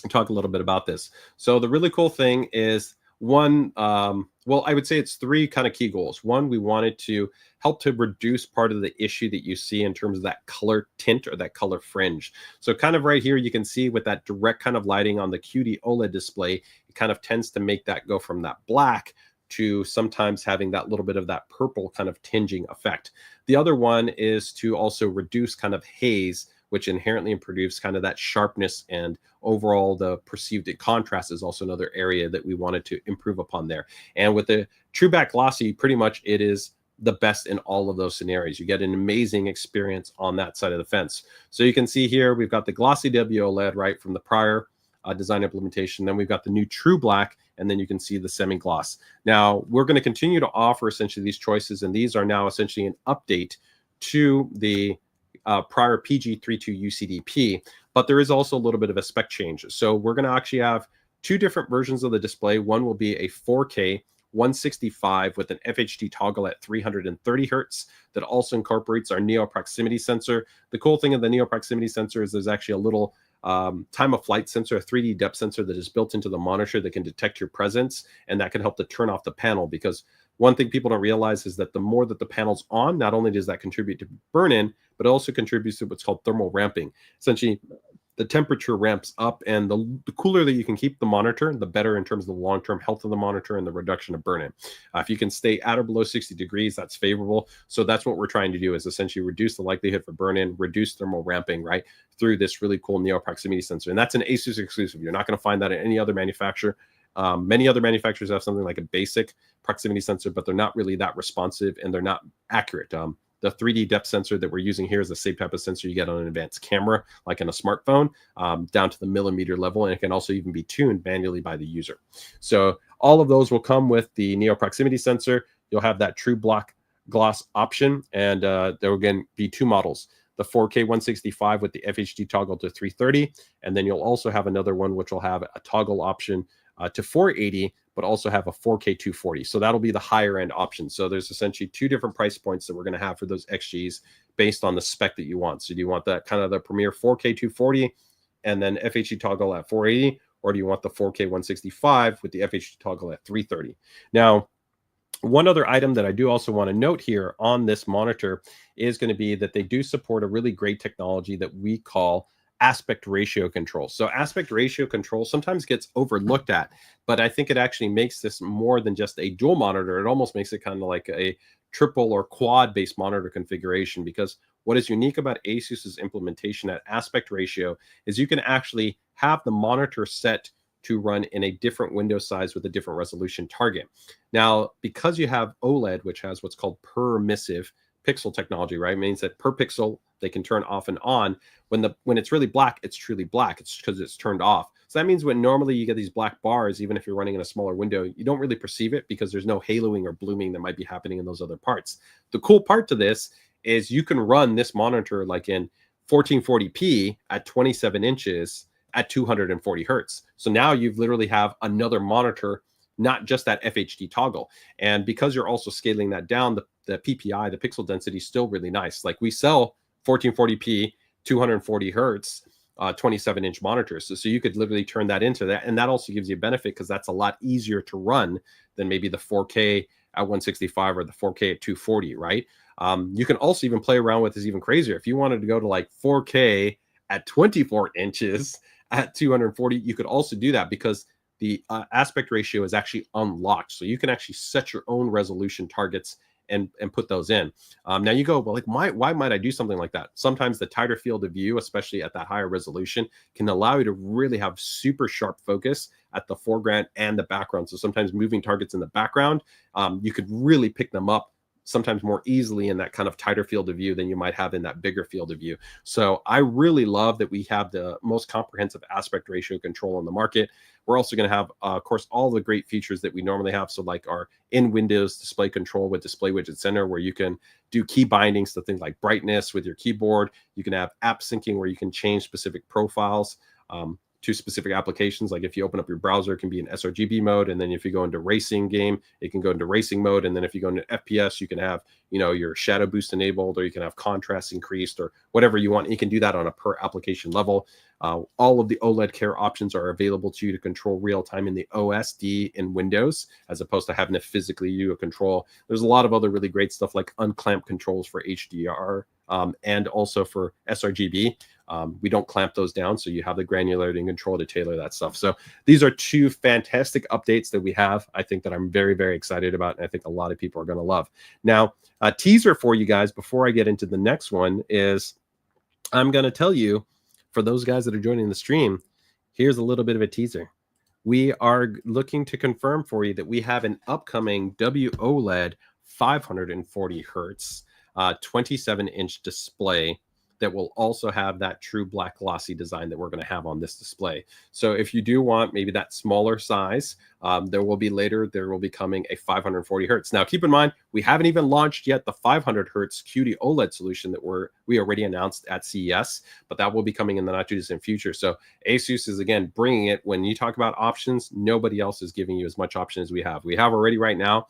and talk a little bit about this. So the really cool thing is one, well, I would say it's three kind of key goals. One, we wanted to help to reduce part of the issue that you see in terms of that color tint or that color fringe. So kind of right here, you can see with that direct kind of lighting on the QD OLED display, it kind of tends to make that go from that black to sometimes having that little bit of that purple kind of tinging effect. The other one is to also reduce kind of haze, which inherently improves kind of that sharpness, and overall the perceived contrast is also another area that we wanted to improve upon there. And with the True Back Glossy, pretty much it is the best in all of those scenarios. You get an amazing experience on that side of the fence. So you can see here, we've got the glossy WOLED, right, from the prior design implementation. Then we've got the new True Black, and then you can see the semi-gloss. Now, we're going to continue to offer essentially these choices, and these are now essentially an update to the prior PG32 UCDP, but there is also a little bit of a spec change. So we're going to actually have two different versions of the display. One will be a 4K 165 with an FHD toggle at 330 hertz that also incorporates our Neo proximity sensor. The cool thing of the Neo proximity sensor is there's actually a little time of flight sensor, a 3D depth sensor that is built into the monitor that can detect your presence, and that can help to turn off the panel, because one thing people don't realize is that the more that the panel's on, not only does that contribute to burn-in, but it also contributes to what's called thermal ramping. Essentially, the temperature ramps up, and the cooler that you can keep the monitor, the better in terms of the long-term health of the monitor and the reduction of burn-in. If you can stay at or below 60 degrees, that's favorable. So that's what we're trying to do, is essentially reduce the likelihood for burn-in, reduce thermal ramping, right, through this really cool Neo proximity sensor. And that's an ASUS exclusive. You're not going to find that at any other manufacturer. Many other manufacturers have something like a basic proximity sensor, but they're not really that responsive and they're not accurate. The 3D depth sensor that we're using here is the same type of sensor you get on an advanced camera, like in a smartphone, down to the millimeter level, and it can also even be tuned manually by the user. So all of those will come with the Neo proximity sensor. You'll have that true black gloss option, and there will again be two models: the 4K 165 with the FHD toggle to 330, and then you'll also have another one which will have a toggle option to 480, but also have a 4K 240. So that'll be the higher end option. So there's essentially two different price points that we're going to have for those XGs based on the spec that you want. So do you want that kind of the premier 4K 240 and then FHD toggle at 480, or do you want the 4K 165 with the FHD toggle at 330? Now, one other item that I do also want to note here on this monitor is going to be that they do support a really great technology that we call aspect ratio control. So aspect ratio control sometimes gets overlooked at, but I think it actually makes this more than just a dual monitor. It almost makes it kind of like a triple or quad based monitor configuration, because what is unique about ASUS's implementation at aspect ratio is you can actually have the monitor set to run in a different window size with a different resolution target. Now, because you have OLED, which has what's called permissive pixel technology, right? It means that per pixel they can turn off and on. When it's really black, it's truly black. It's because it's turned off. So that means when normally you get these black bars, even if you're running in a smaller window, you don't really perceive it because there's no haloing or blooming that might be happening in those other parts. The cool part to this is you can run this monitor like in 1440p at 27 inches at 240 hertz. So now you've literally have another monitor, not just that FHD toggle. And because you're also scaling that down, the PPI, the pixel density, is still really nice. Like we sell 1440p, 240 hertz, 27-inch monitors. So you could literally turn that into that. And that also gives you a benefit because that's a lot easier to run than maybe the 4K at 165 or the 4K at 240, right? You can also even play around with this even crazier. If you wanted to go to like 4K at 24 inches at 240, you could also do that because the aspect ratio is actually unlocked. So you can actually set your own resolution targets and put those in. Now you go, well, like why might I do something like that? Sometimes the tighter field of view, especially at that higher resolution, can allow you to really have super sharp focus at the foreground and the background. So sometimes moving targets in the background, you could really pick them up sometimes more easily in that kind of tighter field of view than you might have in that bigger field of view. So I really love that we have the most comprehensive aspect ratio control on the market. We're also going to have, of course, all the great features that we normally have. So like our in-Windows display control with Display Widget Center, where you can do key bindings to things like brightness with your keyboard. You can have app syncing where you can change specific profiles to specific applications. Like if you open up your browser, it can be in sRGB mode. And then if you go into racing game, it can go into racing mode. And then if you go into FPS, you can have, your shadow boost enabled, or you can have contrast increased, or whatever you want. You can do that on a per application level. All of the OLED care options are available to you to control real time in the OSD in Windows, as opposed to having to physically do a control. There's a lot of other really great stuff like unclamp controls for HDR and also for sRGB. We don't clamp those down, so you have the granularity and control to tailor that stuff. So these are two fantastic updates that we have, I think, that I'm very, very excited about, and I think a lot of people are going to love. Now, a teaser for you guys before I get into the next one is I'm going to tell you, for those guys that are joining the stream, here's a little bit of a teaser. We are looking to confirm for you that we have an upcoming WOLED 540 hertz 27-inch display that will also have that true black glossy design that we're going to have on this display. So if you do want maybe that smaller size, there will be coming a 540 hertz. Now, keep in mind, we haven't even launched yet the 500 hertz QD OLED solution that we already announced at CES, but that will be coming in the not too distant future. So ASUS is, again, bringing it. When you talk about options, nobody else is giving you as much option as we have. We have already right now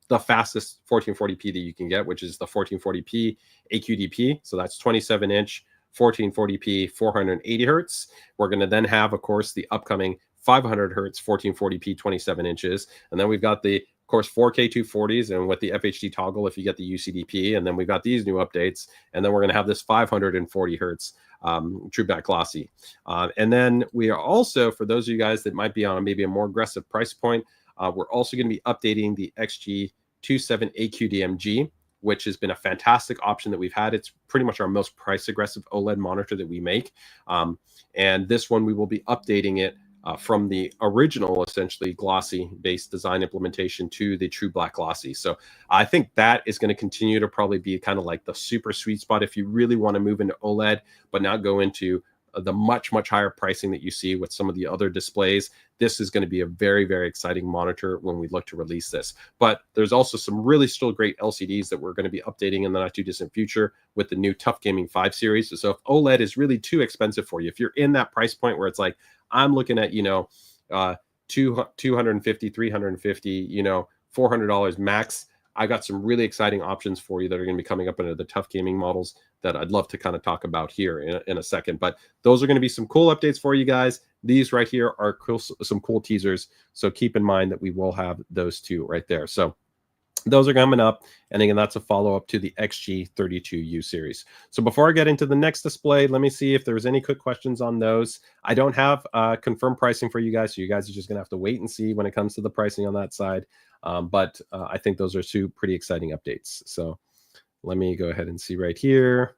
the fastest 1440p that you can get, which is the 1440p AQDP. So that's 27-inch 1440p 480 hertz. We're going to then have, of course, the upcoming 500 hertz 1440p 27 inches. And then we've got the, of course, 4K 240s and with the FHD toggle if you get the UCDP. And then we've got these new updates. And then we're going to have this 540 hertz true black glossy. And then we are also, for those of you guys that might be on maybe a more aggressive price point, we're also going to be updating the XG27AQDMG, which has been a fantastic option that we've had. It's pretty much our most price aggressive OLED monitor that we make. And this one, we will be updating it from the original, essentially glossy based design implementation to the true black glossy. So I think that is going to continue to probably be kind of like the super sweet spot if you really want to move into OLED, but not go into the much higher pricing that you see with some of the other displays. This is going to be a very, very exciting monitor when we look to release this. But there's also some really still great LCDs that we're going to be updating in the not too distant future with the new TUF Gaming 5 series. So if OLED is really too expensive for you, if you're in that price point where it's like, I'm looking at, 250, 350, $400 max, I got some really exciting options for you that are going to be coming up into the TUF Gaming models that I'd love to kind of talk about here in a second. But those are going to be some cool updates for you guys. These right here are cool, some cool teasers. So keep in mind that we will have those two right there. So those are coming up. And again, that's a follow-up to the XG32U series. So before I get into the next display, let me see if there's any quick questions on those. I don't have confirmed pricing for you guys, so you guys are just going to have to wait and see when it comes to the pricing on that side. But I think those are two pretty exciting updates. So let me go ahead and see right here.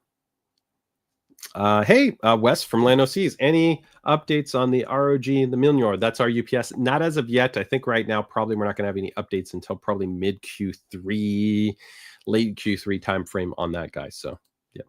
Hey, Wes from Lando Seas, any updates on the ROG, the Milnor? That's our UPS. Not as of yet. I think right now, probably we're not going to have any updates until probably mid Q3, late Q3 timeframe on that, guys. So, yeah.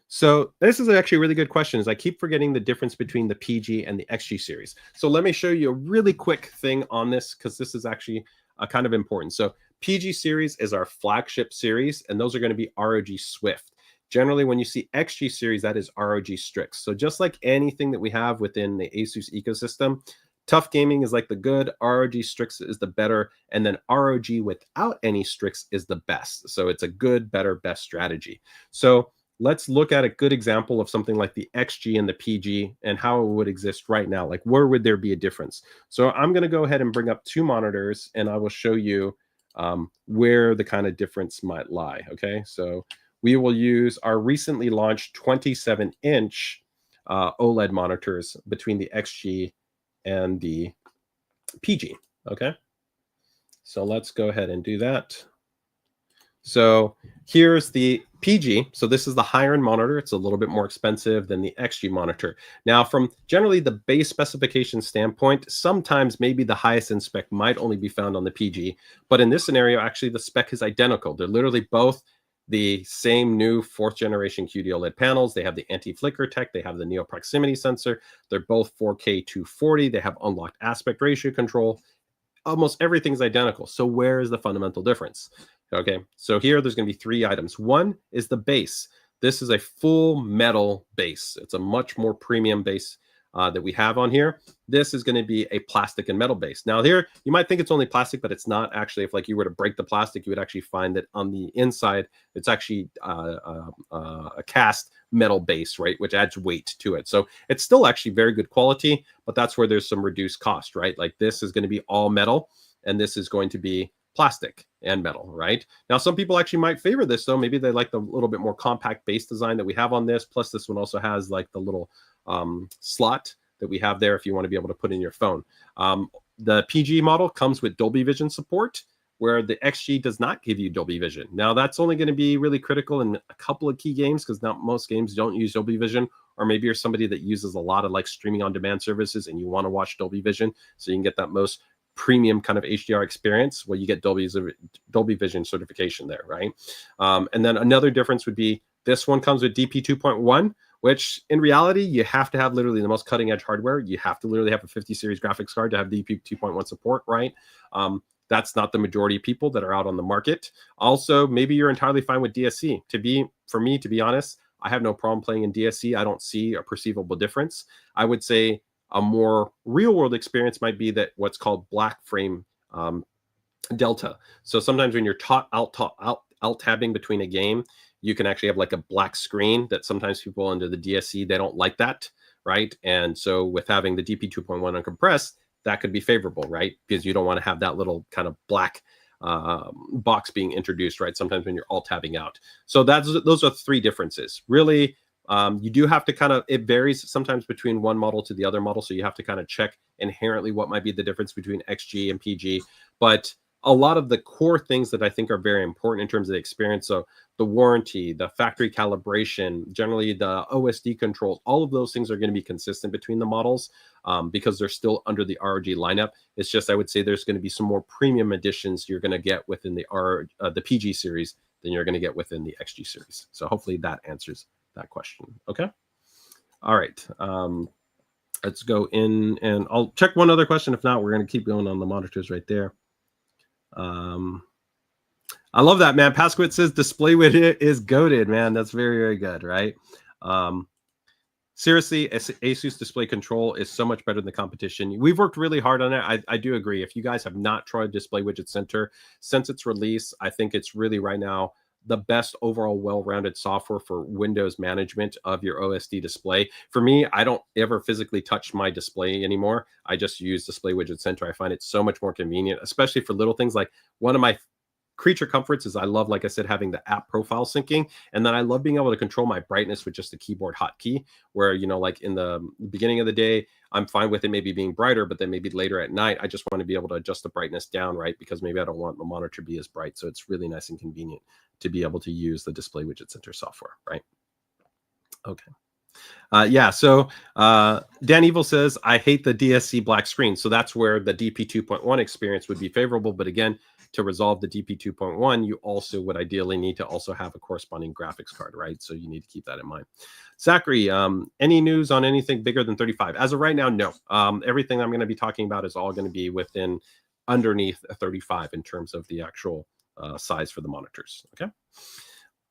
So this is actually a really good question, is I keep forgetting the difference between the PG and the XG series. So let me show you a really quick thing on this, because this is actually kind of important. So PG series is our flagship series, and those are going to be ROG Swift. Generally, when you see XG series, that is ROG Strix. So just like anything that we have within the ASUS ecosystem, TUF Gaming is like the good, ROG Strix is the better, and then ROG without any Strix is the best. So it's a good, better, best strategy. So let's look at a good example of something like the XG and the PG and how it would exist right now. Like, where would there be a difference? So I'm going to go ahead and bring up two monitors, and I will show you where the kind of difference might lie. Okay, so we will use our recently launched 27-inch OLED monitors between the XG and the PG. Okay, so let's go ahead and do that. So here's the PG. So this is the higher end monitor. It's a little bit more expensive than the XG monitor. Now, from generally the base specification standpoint, sometimes maybe the highest end spec might only be found on the PG. But in this scenario, actually, the spec is identical. They're literally both the same new 4th generation QD-OLED panels. They have the anti-flicker tech. They have the Neo proximity sensor. They're both 4K 240. They have unlocked aspect ratio control. Almost everything's identical. So where is the fundamental difference? Okay, so here there's going to be 3 items. One is the base. This is a full metal base. It's a much more premium base that we have on here. This is going to be a plastic and metal base. Now here, you might think it's only plastic, but it's not actually. If like you were to break the plastic, you would actually find that on the inside, it's actually a cast metal base, right? Which adds weight to it. So it's still actually very good quality, but that's where there's some reduced cost, right? Like this is going to be all metal, and this is going to be plastic and metal, right? Now, some people actually might favor this though. Maybe they like the little bit more compact base design that we have on this. Plus this one also has like the little slot that we have there if you want to be able to put in your phone. The PG model comes with Dolby Vision support, where the XG does not give you Dolby Vision. Now that's only going to be really critical in a couple of key games, because not most games don't use Dolby Vision, or maybe you're somebody that uses a lot of like streaming on demand services and you want to watch Dolby Vision so you can get that most premium kind of HDR experience. Well, you get Dolby Vision certification there, right? And then another difference would be this one comes with DP 2.1, which in reality, you have to have literally the most cutting edge hardware. You have to literally have a 50 series graphics card to have DP 2.1 support, right? That's not the majority of people that are out on the market. Also, maybe you're entirely fine with DSC. For me, to be honest, I have no problem playing in DSC. I don't see a perceivable difference. I would say a more real world experience might be that what's called black frame delta. So sometimes when you're alt tabbing between a game, you can actually have like a black screen that sometimes people under the DSC, they don't like that, right? And so with having the DP 2.1 uncompressed, that could be favorable, right? Because you don't want to have that little kind of black box being introduced, right? Sometimes when you're alt tabbing out. So those are 3 differences. Really, You do have to kind of, it varies sometimes between one model to the other model. So you have to kind of check inherently what might be the difference between XG and PG. But a lot of the core things that I think are very important in terms of the experience. So the warranty, the factory calibration, generally the OSD controls, all of those things are going to be consistent between the models because they're still under the ROG lineup. It's just, I would say there's going to be some more premium editions you're going to get within the PG series than you're going to get within the XG series. So hopefully that answers that question. Okay. All right. Let's go in and I'll check one other question. If not, we're going to keep going on the monitors right there. I love that, man. Pasquit says display widget is goated, man. That's very, very good, right? Seriously, ASUS display control is so much better than the competition. We've worked really hard on it. I do agree. If you guys have not tried Display Widget Center since its release, I think it's really right now the best overall well-rounded software for Windows management of your OSD display. For me, I don't ever physically touch my display anymore. I just use Display Widget Center. I find it so much more convenient, especially for little things. Like one of my creature comforts is I love, like I said, having the app profile syncing. And then I love being able to control my brightness with just the keyboard hotkey, where, you know, like in the beginning of the day, I'm fine with it maybe being brighter, but then maybe later at night, I just want to be able to adjust the brightness down, right? Because maybe I don't want the monitor to be as bright. So it's really nice and convenient to be able to use the Display Widget Center software, right? Okay. Yeah, so Dan Evil says, I hate the DSC black screen. So that's where the DP 2.1 experience would be favorable. But again, to resolve the DP 2.1, you also would ideally need to also have a corresponding graphics card, right? So you need to keep that in mind. Zachary, any news on anything bigger than 35? As of right now, no. Everything I'm going to be talking about is all going to be within underneath a 35 in terms of the actual size for the monitors, okay?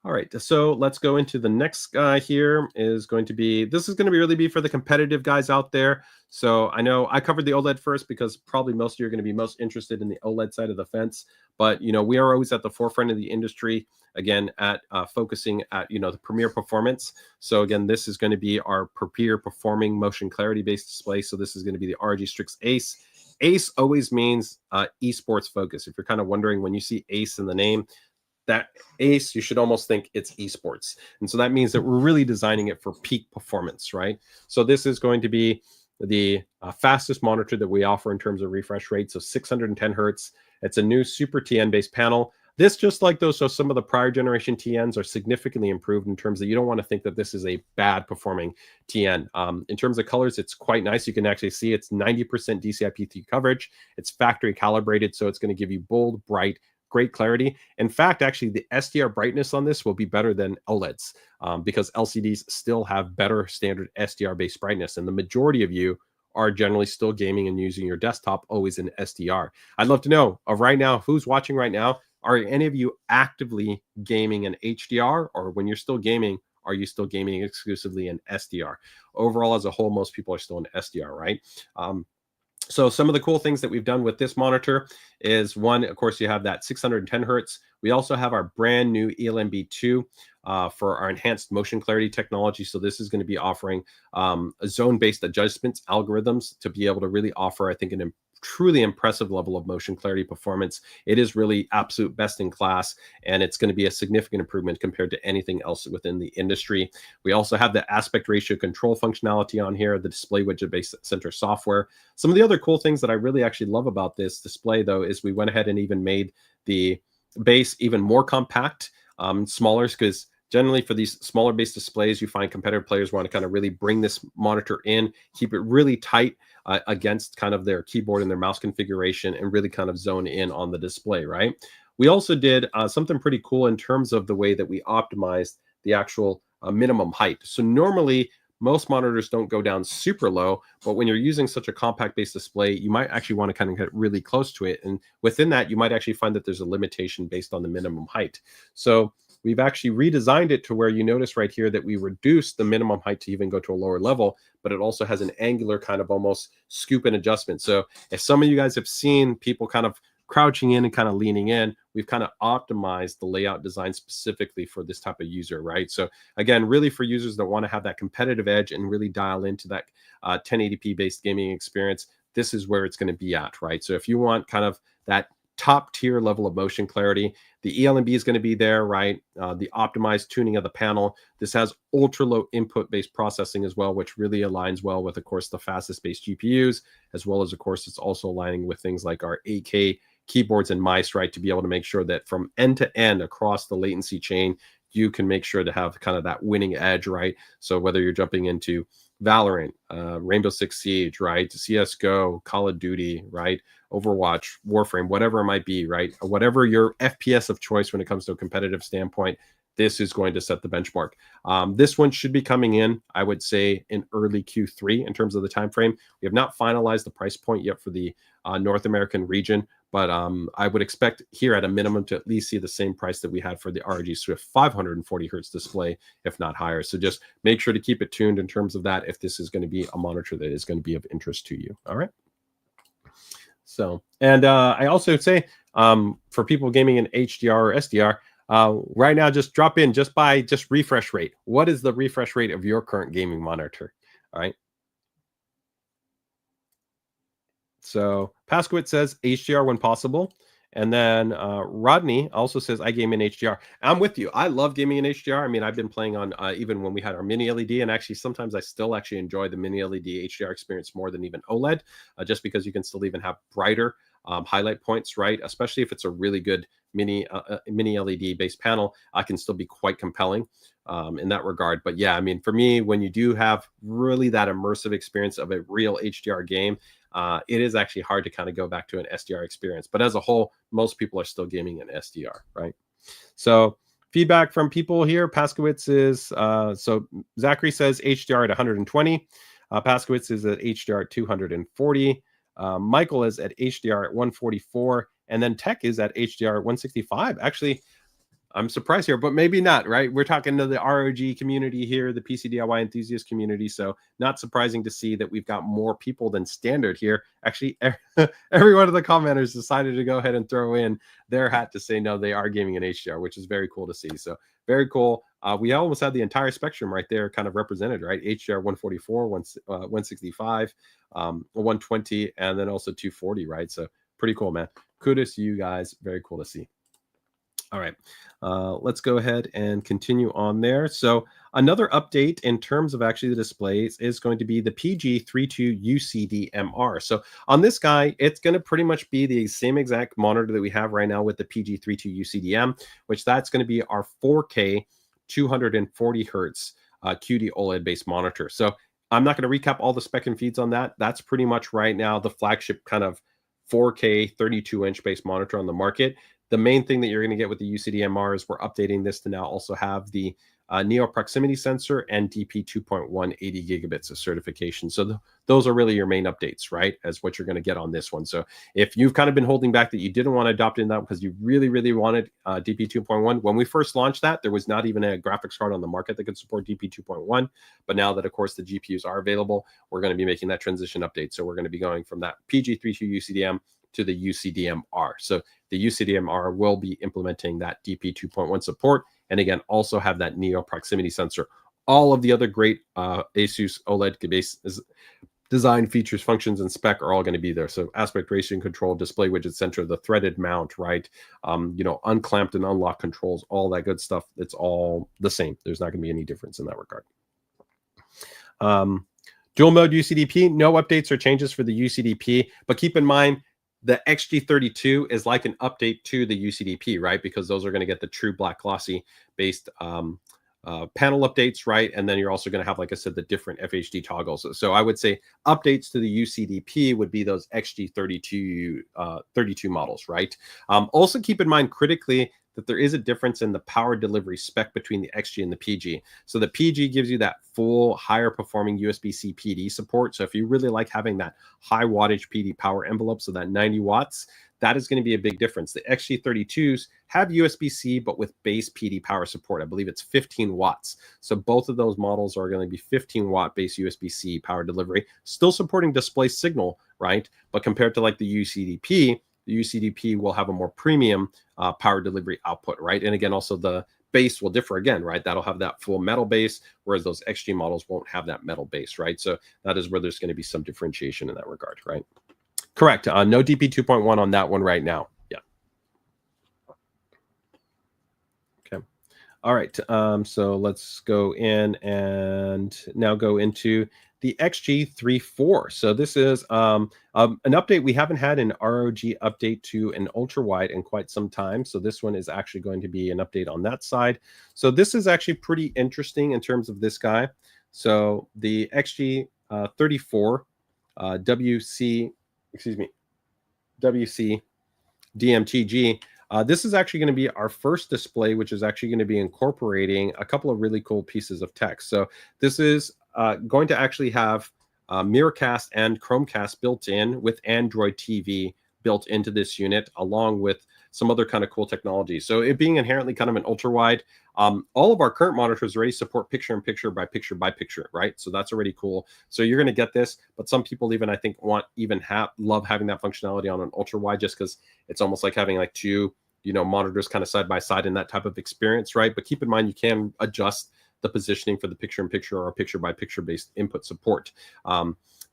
All right, so let's go into the next guy here is going to be, this is going to be really be for the competitive guys out there. So I know I covered the OLED first because probably most of you are going to be most interested in the OLED side of the fence. But, you know, we are always at the forefront of the industry, again, at focusing at, you know, the premier performance. So again, this is going to be our premier performing motion clarity based display. So this is going to be the ROG STRIX ACE. ACE always means esports focus. If you're kind of wondering when you see ACE in the name, that ACE, you should almost think it's esports. And so that means that we're really designing it for peak performance, right? So this is going to be the fastest monitor that we offer in terms of refresh rate. So 610 hertz. It's a new Super TN based panel. This, just like those, so some of the prior generation TNs are significantly improved in terms of, you don't want to think that this is a bad performing TN. In terms of colors, it's quite nice. You can actually see it's 90% DCI-P3 coverage. It's factory calibrated, so it's going to give you bold, bright, great clarity. In fact, actually, the SDR brightness on this will be better than OLEDs because LCDs still have better standard SDR-based brightness. And the majority of you are generally still gaming and using your desktop always in SDR. I'd love to know right now, who's watching right now? Are any of you actively gaming in HDR? Or when you're still gaming, are you still gaming exclusively in SDR? Overall, as a whole, most people are still in SDR, right? So some of the cool things that we've done with this monitor is, one, of course, you have that 610 hertz. We also have our brand new ELMB2 for our enhanced motion clarity technology. So this is going to be offering zone-based adjustments algorithms to be able to really offer, I think, an truly impressive level of motion clarity performance. It is really absolute best in class, and it's going to be a significant improvement compared to anything else within the industry. We also have the aspect ratio control functionality on here, the Display Widget based center software. Some of the other cool things that I really actually love about this display, though, is we went ahead and even made the base even more compact, smaller, because generally for these smaller base displays, you find competitive players want to kind of really bring this monitor in, keep it really tight against kind of their keyboard and their mouse configuration, and really kind of zone in on the display, right? We also did something pretty cool in terms of the way that we optimized the actual minimum height. So normally, most monitors don't go down super low, but when you're using such a compact-based display, you might actually want to kind of get really close to it. And within that, you might actually find that there's a limitation based on the minimum height. So we've actually redesigned it to where you notice right here that we reduced the minimum height to even go to a lower level, but it also has an angular kind of almost scoop and adjustment. So if some of you guys have seen people kind of crouching in and kind of leaning in, we've kind of optimized the layout design specifically for this type of user, right? So again, really for users that want to have that competitive edge and really dial into that 1080p based gaming experience, this is where it's going to be at, right? So if you want kind of that top tier level of motion clarity. The ELMB is going to be there, right? The optimized tuning of the panel. This has ultra low input based processing as well, which really aligns well with, of course, the fastest based GPUs, as well as, of course, it's also aligning with things like our 8K keyboards and mice, right? To be able to make sure that from end to end across the latency chain, you can make sure to have kind of that winning edge, right? So whether you're jumping into Valorant, Rainbow Six Siege, right? CSGO, Call of Duty, right? Overwatch, Warframe, whatever it might be, right? Whatever your FPS of choice when it comes to a competitive standpoint, this is going to set the benchmark. This one should be coming in, I would say, in early Q3 in terms of the time frame. We have not finalized the price point yet for the North American region, but I would expect here at a minimum to at least see the same price that we had for the ROG Swift 540 hertz display, if not higher. So just make sure to keep it tuned in terms of that if this is going to be a monitor that is going to be of interest to you. All right. So, and I also say for people gaming in HDR or SDR, right now, just drop in just refresh rate. What is the refresh rate of your current gaming monitor? All right. So Paskowitz says HDR when possible. And then Rodney also says, I game in HDR. I'm with you. I love gaming in HDR. I mean, I've been playing on even when we had our mini LED, and actually sometimes I still actually enjoy the mini LED HDR experience more than even OLED, just because you can still even have brighter highlight points, right? Especially if it's a really good mini LED based panel, I can still be quite compelling in that regard. But yeah, I mean, for me, when you do have really that immersive experience of a real HDR game, it is actually hard to kind of go back to an SDR experience. But as a whole, most people are still gaming in SDR, right? So feedback from people here, Paskowitz is, so Zachary says HDR at 120. Paskowitz is at HDR at 240. Michael is at HDR at 144. And then Tech is at HDR at 165. Actually, I'm surprised here, but maybe not, right? We're talking to the ROG community here, the PC DIY enthusiast community. So not surprising to see that we've got more people than standard here. Actually, every one of the commenters decided to go ahead and throw in their hat to say, no, they are gaming in HDR, which is very cool to see. So very cool. We almost had the entire spectrum right there kind of represented, right? HDR 144, 165, 120, and then also 240, right? So pretty cool, man. Kudos to you guys. Very cool to see. All right, let's go ahead and continue on there. So another update in terms of actually the displays is going to be the PG32 UCD-MR. So on this guy, it's going to pretty much be the same exact monitor that we have right now with the PG32 UCD-M, which that's going to be our 4K 240 hertz QD OLED based monitor. So I'm not going to recap all the spec and feeds on that. That's pretty much right now the flagship kind of 4K 32-inch based monitor on the market. The main thing that you're going to get with the UCD-MR is we're updating this to now also have the Neo proximity sensor and DP 2.1 80 gigabits of certification. So those are really your main updates, right? As what you're going to get on this one. So if you've kind of been holding back that you didn't want to adopt in that because you really, really wanted DP 2.1, when we first launched that, there was not even a graphics card on the market that could support DP 2.1. But now that, of course, the GPUs are available, we're going to be making that transition update. So we're going to be going from that PG32 UCD-M to the UCD-MR. So the UCD-MR will be implementing that DP 2.1 support, and again, also have that Neo proximity sensor. All of the other great ASUS OLED-based design features, functions, and spec are all going to be there. So aspect ratio control, display widget center, the threaded mount, right? Unclamped and unlocked controls, all that good stuff. It's all the same. There's not going to be any difference in that regard. Dual mode UCDP, no updates or changes for the UCDP, but keep in mind, the XG32 is like an update to the UCDP, right? Because those are going to get the true black glossy based panel updates, right? And then you're also going to have, like I said, the different FHD toggles. So I would say updates to the UCDP would be those XG32 32 models, right? Also keep in mind critically that there is a difference in the power delivery spec between the XG and the PG. So the PG gives you that full higher performing USB-C PD support. So if you really like having that high wattage PD power envelope, so that 90 watts, that is going to be a big difference. The XG32s have USB-C, but with base PD power support. I believe it's 15 watts. So both of those models are going to be 15 watt base USB-C power delivery, still supporting display signal, right? But compared to like the UCDP will have a more premium power delivery output, right? And again, also the base will differ again, right? That'll have that full metal base, whereas those XG models won't have that metal base, right? So that is where there's going to be some differentiation in that regard, right? Correct. No DP 2.1 on that one right now. Yeah. All right, so let's go in and now go into the XG34. So this is an update we haven't had an ROG update to an ultra wide in quite some time. So this one is actually going to be an update on that side. So this is actually pretty interesting in terms of this guy. So the XG34 WC, excuse me, WC DMTG. This is actually going to be our first display, which is actually going to be incorporating a couple of really cool pieces of text. So this is going to actually have Miracast and Chromecast built in with Android TV built into this unit, along with some other kind of cool technology. So it being inherently kind of an ultra wide, all of our current monitors already support picture in picture by picture by picture, right? So that's already cool. So you're going to get this, but some people even, I think, love having that functionality on an ultra wide, just because it's almost like having like two, monitors kind of side by side in that type of experience, right? But keep in mind, you can adjust the positioning for the picture in picture or picture by picture based input support.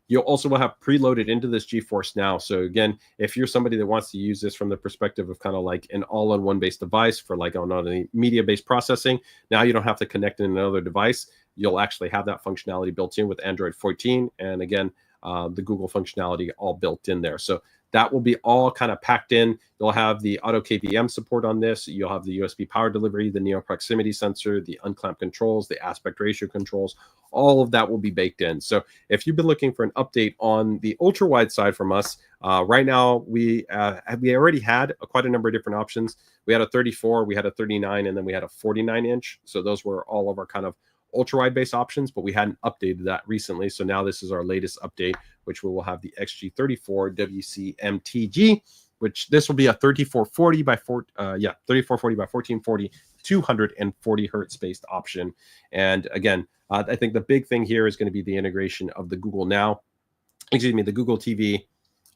You'll also will have preloaded into this GeForce Now. So again, if you're somebody that wants to use this from the perspective of kind of like an all-in-one based device for like on any media-based processing, now you don't have to connect in another device. You'll actually have that functionality built in with Android 14. And again, the Google functionality all built in there. So that will be all kind of packed in. You'll have the auto KVM support on this. You'll have the USB power delivery, the Neo proximity sensor, the unclamp controls, the aspect ratio controls. All of that will be baked in. So if you've been looking for an update on the ultra wide side from us, right now we already had quite a number of different options. We had a 34, we had a 39, and then we had a 49 inch. So those were all of our kind of ultra wide based options, but we hadn't updated that recently. So now this is our latest update, which we will have the XG34 WCMTG, which this will be a 3440 by 3440 by 1440, 240 hertz based option. And again, I think the big thing here is going to be the integration of the Google the Google TV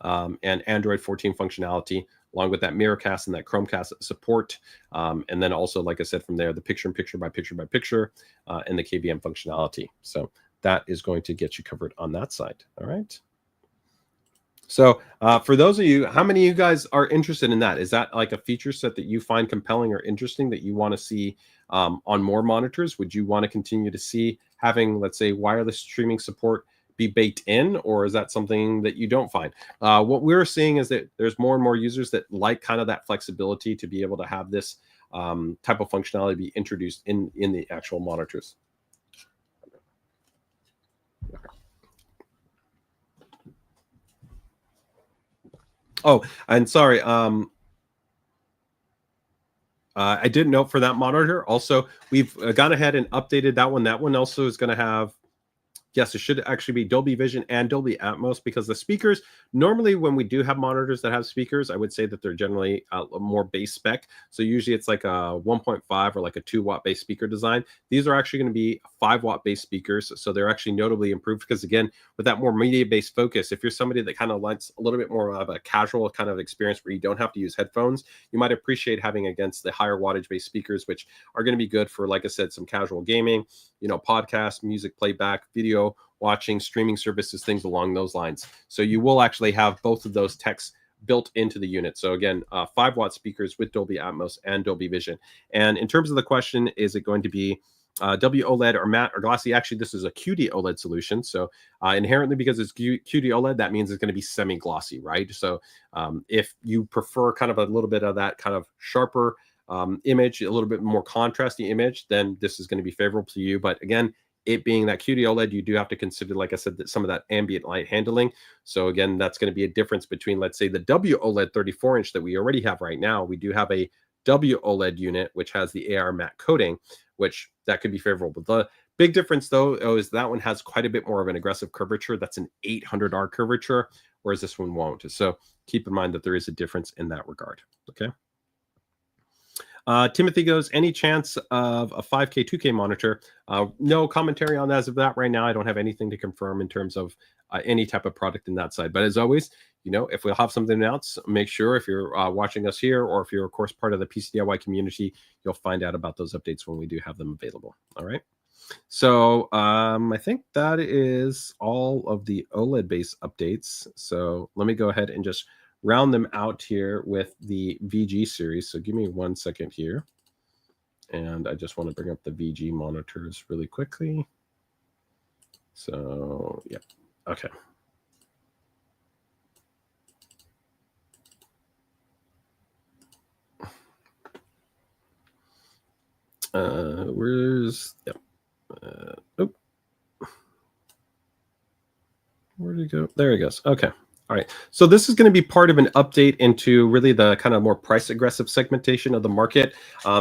and Android 14 functionality, along with that Miracast and that Chromecast support. And then also, like I said, from there, the picture in picture by picture by picture and the KVM functionality. So that is going to get you covered on that side. All right. So for those of you, how many of you guys are interested in that? Is that like a feature set that you find compelling or interesting that you want to see on more monitors? Would you want to continue to see having, let's say, wireless streaming support be baked in, or is that something that you don't find? What we're seeing is that there's more and more users that like kind of that flexibility to be able to have this type of functionality be introduced in the actual monitors. Oh, and sorry, I did note for that monitor also, we've gone ahead and updated that one. That one also is going to have, yes, it should actually be Dolby Vision and Dolby Atmos, because the speakers, normally when we do have monitors that have speakers, I would say that they're generally more base spec. So usually it's like a 1.5 or like a 2-watt base speaker design. These are actually going to be 5-watt base speakers. So they're actually notably improved, because again, with that more media-based focus, if you're somebody that kind of likes a little bit more of a casual kind of experience where you don't have to use headphones, you might appreciate having against the higher wattage based speakers, which are going to be good for, like I said, some casual gaming, podcasts, music playback, video watching, streaming services, things along those lines. So you will actually have both of those techs built into the unit. So again, 5-watt speakers with Dolby Atmos and Dolby Vision. And in terms of the question, is it going to be WOLED or matte or glossy? Actually, this is a QD OLED solution. So inherently, because it's QD OLED, that means it's going to be semi-glossy, right? So if you prefer kind of a little bit of that kind of sharper image, a little bit more contrasty image, then this is going to be favorable to you. But again, it being that QD OLED, you do have to consider, like I said, that some of that ambient light handling. So again, that's going to be a difference between, let's say, the WOLED 34-inch that we already have right now. We do have a WOLED unit, which has the AR matte coating, which that could be favorable. But the big difference, though, is that one has quite a bit more of an aggressive curvature. That's an 800R curvature, whereas this one won't. So keep in mind that there is a difference in that regard. Okay. Timothy goes, any chance of a 5K, 2K monitor? No commentary on that as of that right now. I don't have anything to confirm in terms of any type of product in that side. But as always, if we'll have something else, make sure if you're watching us here, or if you're, of course, part of the PC DIY community, you'll find out about those updates when we do have them available. All right. So I think that is all of the OLED-based updates. So let me go ahead and just round them out here with the VG series. So give me 1 second here. And I just want to bring up the VG monitors really quickly. So, yeah. Okay. Where's, yep. Oh, where did he go? There he goes. Okay. All right. So this is going to be part of an update into really the kind of more price aggressive segmentation of the market.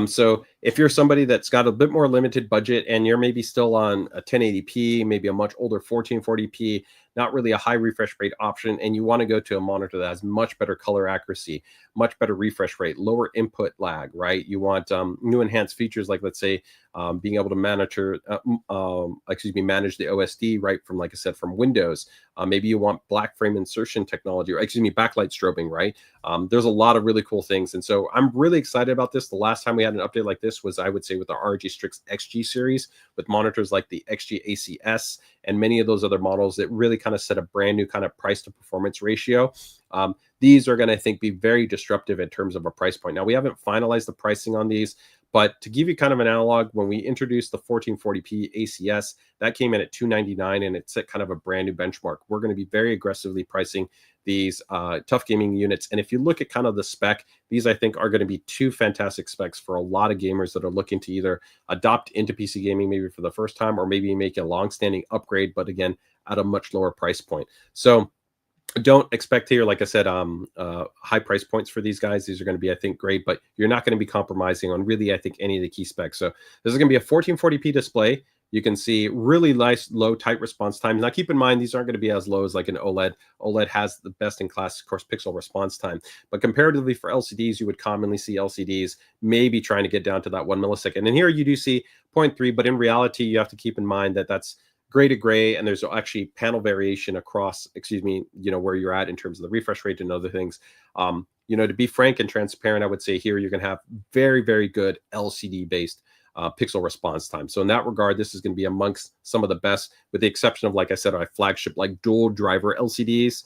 So if you're somebody that's got a bit more limited budget and you're maybe still on a 1080p, maybe a much older 1440p, not really a high refresh rate option, and you want to go to a monitor that has much better color accuracy, much better refresh rate, lower input lag, right? You want new enhanced features like, let's say, being able to manage the OSD right from, like I said, from Windows. Maybe you want black frame insertion technology, or backlight strobing, right? There's a lot of really cool things. And so I'm really excited about this. The last time we had an update like this was, I would say, with the ROG STRIX XG series, with monitors like the XG ACS and many of those other models that really kind of set a brand new kind of price to performance ratio. These are going to, I think, be very disruptive in terms of a price point. Now, we haven't finalized the pricing on these, but to give you kind of an analog, when we introduced the 1440p ACS, that came in at $299, and it set kind of a brand new benchmark. We're going to be very aggressively pricing these TUF Gaming units. And if you look at kind of the spec, these I think are going to be two fantastic specs for a lot of gamers that are looking to either adopt into PC gaming maybe for the first time, or maybe make a long-standing upgrade, but again, at a much lower price point. So don't expect here, like I said, high price points for these guys. These are going to be, I think, great, but you're not going to be compromising on really, I think, any of the key specs. So this is going to be a 1440p display. You can see really nice, low, tight response times. Now, keep in mind, these aren't going to be as low as like an OLED. OLED has the best-in-class, of course, pixel response time. But comparatively for LCDs, you would commonly see LCDs maybe trying to get down to that 1 millisecond. And here you do see 0.3, but in reality, you have to keep in mind that that's gray to gray, and there's actually panel variation across, where you're at in terms of the refresh rate and other things. To be frank and transparent, I would say here you're going to have very, very good LCD-based pixel response time. So in that regard, this is going to be amongst some of the best, with the exception of, like I said, our flagship like dual driver LCDs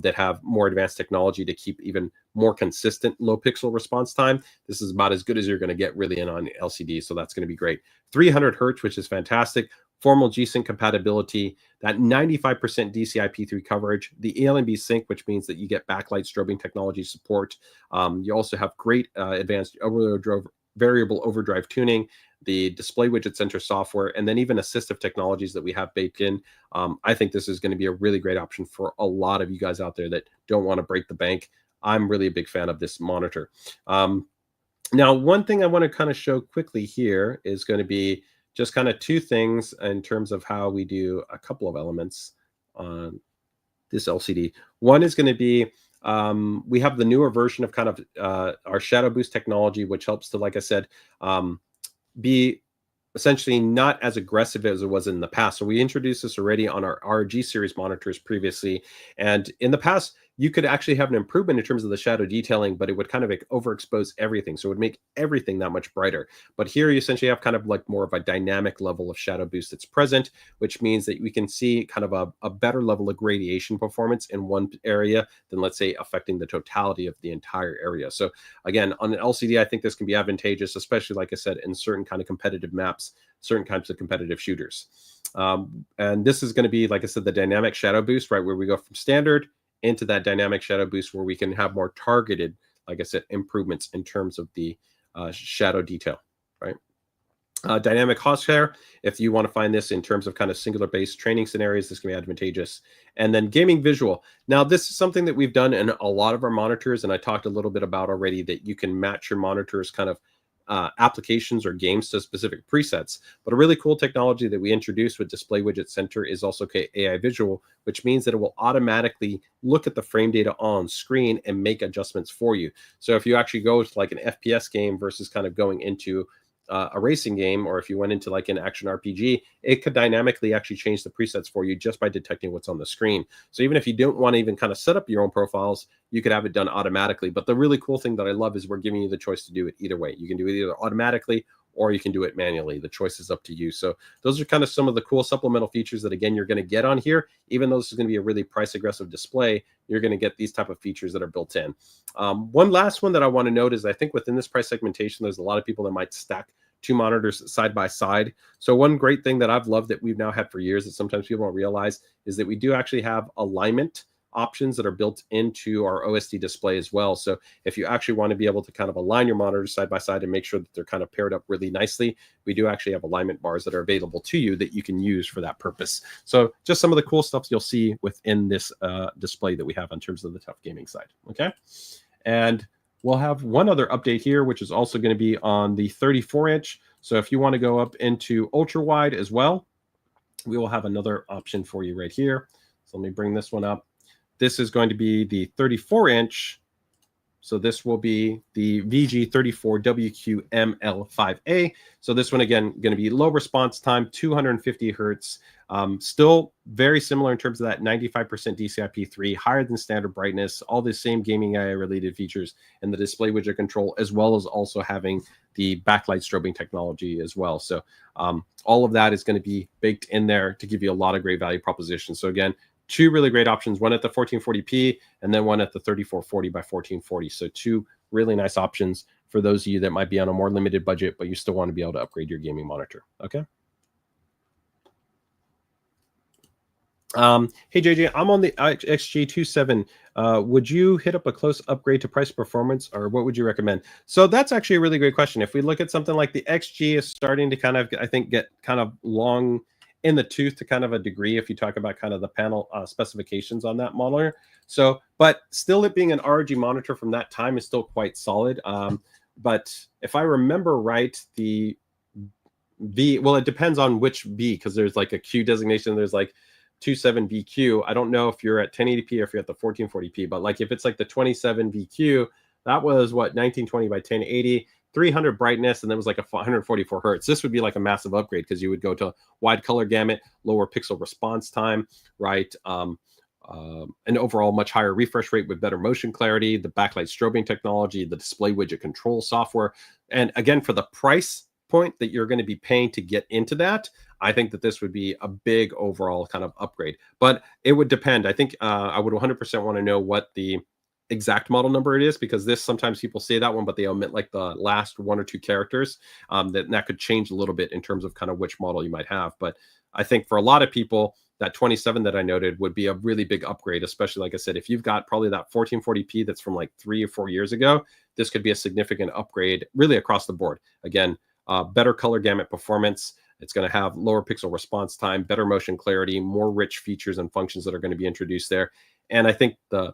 that have more advanced technology to keep even more consistent low pixel response time. This is about as good as you're going to get really in on LCD. So that's going to be great. 300 hertz, which is fantastic. Formal G-Sync compatibility, that 95% DCI-P3 coverage, the ALNB sync, which means that you get backlight strobing technology support. You also have great advanced variable overdrive tuning, the display widget center software, and then even assistive technologies that we have baked in. I think this is going to be a really great option for a lot of you guys out there that don't want to break the bank. I'm really a big fan of this monitor. Now, one thing I want to kind of show quickly here is going to be just kind of two things in terms of how we do a couple of elements on this LCD. One is going to be, we have the newer version of kind of our shadow boost technology, which helps to, like I said, be essentially not as aggressive as it was in the past. So we introduced this already on our ROG series monitors previously. And in the past, you could actually have an improvement in terms of the shadow detailing, but it would kind of overexpose everything. So it would make everything that much brighter. But here you essentially have kind of like more of a dynamic level of shadow boost that's present, which means that we can see kind of a better level of gradation performance in one area than, let's say, affecting the totality of the entire area. So again, on an LCD, I think this can be advantageous, especially, like I said, in certain kind of competitive maps, certain types of competitive shooters. And this is going to be, like I said, the dynamic shadow boost, right, where we go from standard into that dynamic shadow boost, where we can have more targeted, like I said, improvements in terms of the shadow detail, right? Dynamic crosshair, if you want to find this in terms of kind of singular based training scenarios, this can be advantageous. And then gaming visual. Now, this is something that we've done in a lot of our monitors, and I talked a little bit about already, that you can match your monitors kind of applications or games to specific presets. But a really cool technology that we introduced with Display Widget Center is also AI Visual, which means that it will automatically look at the frame data on screen and make adjustments for you. So if you actually go to like an FPS game versus kind of going into a racing game, or if you went into like an action RPG, it could dynamically actually change the presets for you just by detecting what's on the screen. So even if you don't want to even kind of set up your own profiles, you could have it done automatically. But the really cool thing that I love is we're giving you the choice to do it either way. You can do it either automatically or you can do it manually. The choice is up to you. So those are kind of some of the cool supplemental features that, again, you're going to get on here. Even though this is going to be a really price aggressive display, you're going to get these type of features that are built in. One last one that I want to note is I think within this price segmentation, there's a lot of people that might stack two monitors side by side. So one great thing that I've loved that we've now had for years that sometimes people don't realize is that we do actually have alignment options that are built into our OSD display as well. So if you actually want to be able to kind of align your monitors side by side and make sure that they're kind of paired up really nicely, we do actually have alignment bars that are available to you that you can use for that purpose. So just some of the cool stuff you'll see within this display that we have in terms of the TUF Gaming side. Okay. And we'll have one other update here, which is also going to be on the 34-inch. So if you want to go up into ultra wide as well, we will have another option for you right here. So let me bring this one up. This is going to be the 34-inch. So this will be the VG34WQML5A. So this one, again, going to be low response time, 250 hertz. Still very similar in terms of that 95% DCI-P3, higher than standard brightness, all the same gaming AI related features and the display widget control, as well as also having the backlight strobing technology as well. So all of that is going to be baked in there to give you a lot of great value propositions. So again, two really great options, one at the 1440p and then one at the 3440 by 1440. So two really nice options for those of you that might be on a more limited budget, but you still want to be able to upgrade your gaming monitor. Okay. Hey JJ, I'm on the XG27. Would you hit up a close upgrade to price performance, or what would you recommend? So that's actually a really great question. If we look at something like the XG is starting to kind of, I think, get kind of long in the tooth to kind of a degree if you talk about kind of the panel specifications on that monitor. So, but still it being an ROG monitor from that time is still quite solid. But if I remember right, the V, well, it depends on which V, because there's like a Q designation. There's like 27VQ. I don't know if you're at 1080p or if you're at the 1440p, but like if it's like the 27VQ, that was what, 1920 by 1080. 300 brightness, and then it was like a 144 hertz. This would be like a massive upgrade because you would go to wide color gamut, lower pixel response time, right? An overall much higher refresh rate with better motion clarity, the backlight strobing technology, the display widget control software. And again, for the price point that you're going to be paying to get into that, I think that this would be a big overall kind of upgrade. But it would depend. I think I would 100% want to know what the exact model number it is, because this, sometimes people say that one, but they omit like the last one or two characters. That could change a little bit in terms of kind of which model you might have. But I think for a lot of people, that 27 that I noted would be a really big upgrade, especially, like I said, if you've got probably that 1440p that's from like 3 or 4 years ago, this could be a significant upgrade really across the board. Again, better color gamut performance. It's going to have lower pixel response time, better motion clarity, more rich features and functions that are going to be introduced there. And I think the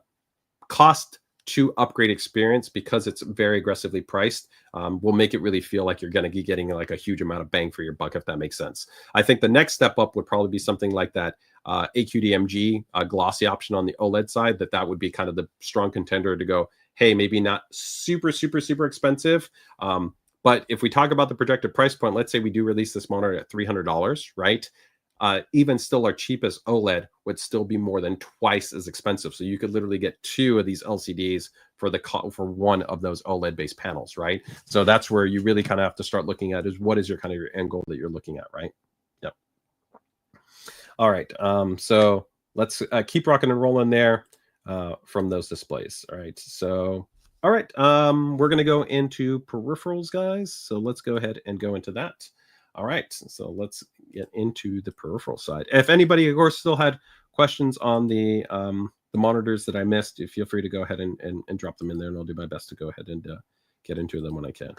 cost to upgrade experience, because it's very aggressively priced, will make it really feel like you're going to be getting like a huge amount of bang for your buck, if that makes sense. I think the next step up would probably be something like that AQDMG glossy option on the OLED side. That would be kind of the strong contender to go, hey, maybe not super expensive. But if we talk about the projected price point, let's say we do release this monitor at $300, right? Even still, our cheapest OLED would still be more than twice as expensive. So you could literally get 2 of these LCDs for one of those OLED-based panels, right? So that's where you really kind of have to start looking at is what is your kind of your end goal that you're looking at, right? Yep. All right. So let's keep rocking and rolling there from those displays. All right. So, all right. We're going to go into peripherals, guys. So let's go ahead and go into that. All right, so let's get into the peripheral side. If anybody, of course, still had questions on the monitors that I missed, feel free to go ahead and drop them in there, and I'll do my best to go ahead and get into them when I can.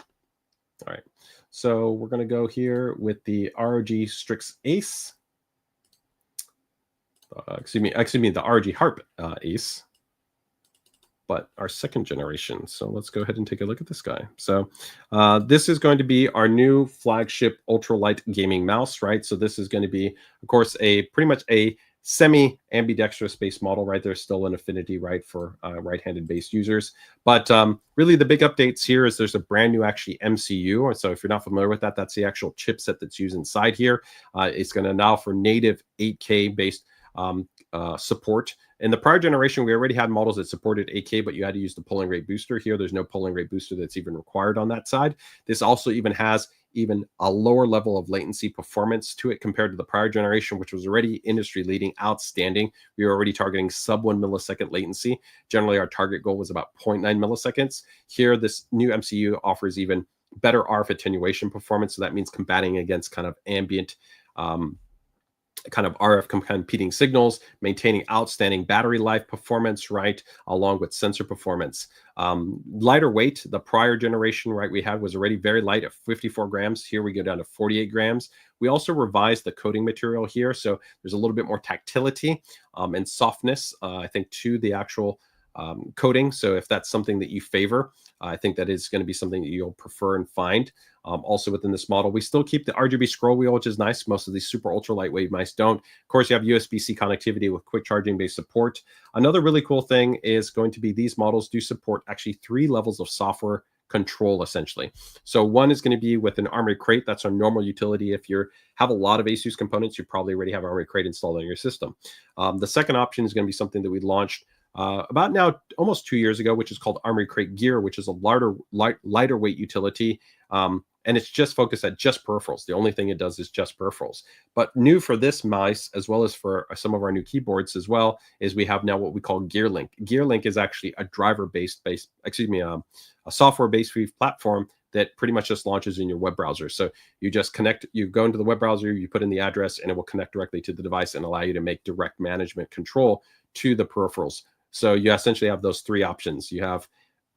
All right, so we're going to go here with the ROG STRIX ACE. Excuse me, the ROG HARPE ACE. But our second generation. So let's go ahead and take a look at this guy. So this is going to be our new flagship ultralight gaming mouse, right? So this is going to be, of course, pretty much a semi-ambidextrous based model, right? There's still an affinity, right, for right-handed based users. But really the big updates here is there's a brand new actually MCU. So if you're not familiar with that, that's the actual chipset that's used inside here. It's going to allow for native 8K based support. In the prior generation, we already had models that supported 8K, but you had to use the polling rate booster. Here, there's no polling rate booster that's even required on that side. This also even has a lower level of latency performance to it compared to the prior generation, which was already industry leading, outstanding. We were already targeting sub 1 millisecond latency. Generally, our target goal was about 0.9 milliseconds. Here, this new MCU offers even better RF attenuation performance. So that means combating against kind of ambient kind of RF competing signals, maintaining outstanding battery life performance, right, along with sensor performance. Lighter weight, the prior generation, right, we had was already very light at 54 grams. Here we go down to 48 grams. We also revised the coating material here, so there's a little bit more tactility and softness, I think, to the actual coating. So if that's something that you favor, I think that is going to be something that you'll prefer and find. Also within this model, we still keep the RGB scroll wheel, which is nice. Most of these super ultra lightweight mice don't. Of course, you have USB-C connectivity with quick charging based support. Another really cool thing is going to be these models do support actually 3 levels of software control, essentially. So one is going to be with an Armory Crate. That's our normal utility. If you have a lot of ASUS components, you probably already have Armory Crate installed on your system. The second option is going to be something that we launched about now almost 2 years ago, which is called Armory Crate Gear, which is a lighter weight utility. And it's just focused at just peripherals. The only thing it does is just peripherals. But new for this mouse, as well as for some of our new keyboards as well, is we have now what we call GearLink. GearLink is actually a driver-based, a software-based platform that pretty much just launches in your web browser. So you just connect, you go into the web browser, you put in the address, and it will connect directly to the device and allow you to make direct management control to the peripherals. So you essentially have those 3 options. You have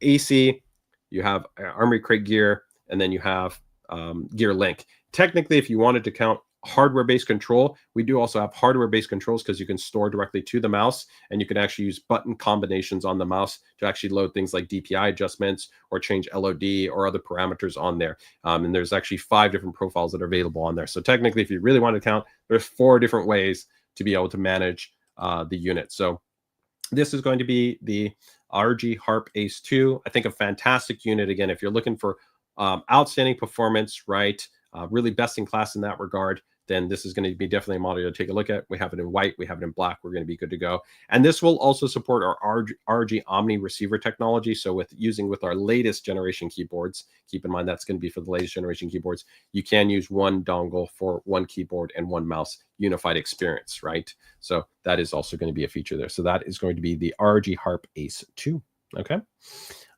AC, you have Armory Crate Gear, and then you have GearLink. Technically, if you wanted to count hardware-based control, we do also have hardware-based controls because you can store directly to the mouse, and you can actually use button combinations on the mouse to actually load things like DPI adjustments or change LOD or other parameters on there. And there's actually 5 different profiles that are available on there. So technically, if you really want to count, there's 4 different ways to be able to manage the unit. So this is going to be the ROG HARPE ACE II. I think a fantastic unit. Again, if you're looking for outstanding performance, right, really best in class in that regard, then this is going to be definitely a model to take a look at. We have it in white, we have it in black. We're going to be good to go. And this will also support our ROG Omni receiver technology. So with our latest generation keyboards, keep in mind that's going to be for the latest generation keyboards, you can use one dongle for one keyboard and one mouse unified experience, right? So that is also going to be a feature there. So that is going to be the ROG HARPE ACE II. Okay.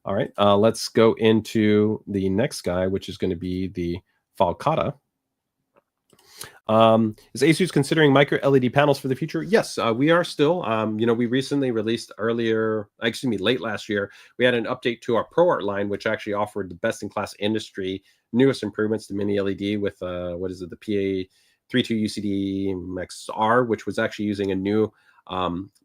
All right. Let's go into the next guy, which is going to be the Falcata. Is ASUS considering micro LED panels for the future? Yes, we are still. We recently released late last year, we had an update to our ProArt line, which actually offered the best-in-class industry newest improvements to mini LED with the PA32 UCD XR, which was actually using a new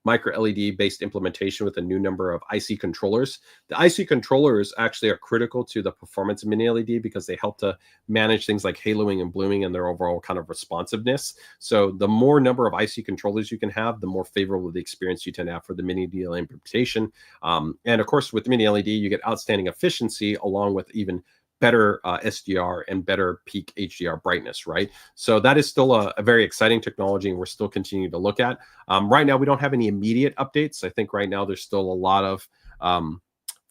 micro LED based implementation with a new number of IC controllers. The IC controllers actually are critical to the performance of mini LED because they help to manage things like haloing and blooming and their overall kind of responsiveness. So the more number of IC controllers you can have, the more favorable the experience you tend to have for the mini LED implementation. And of course, with mini LED, you get outstanding efficiency along with even better SDR and better peak HDR brightness, right? So that is still a very exciting technology, and we're still continuing to look at. Right now, we don't have any immediate updates. I think right now there's still a lot of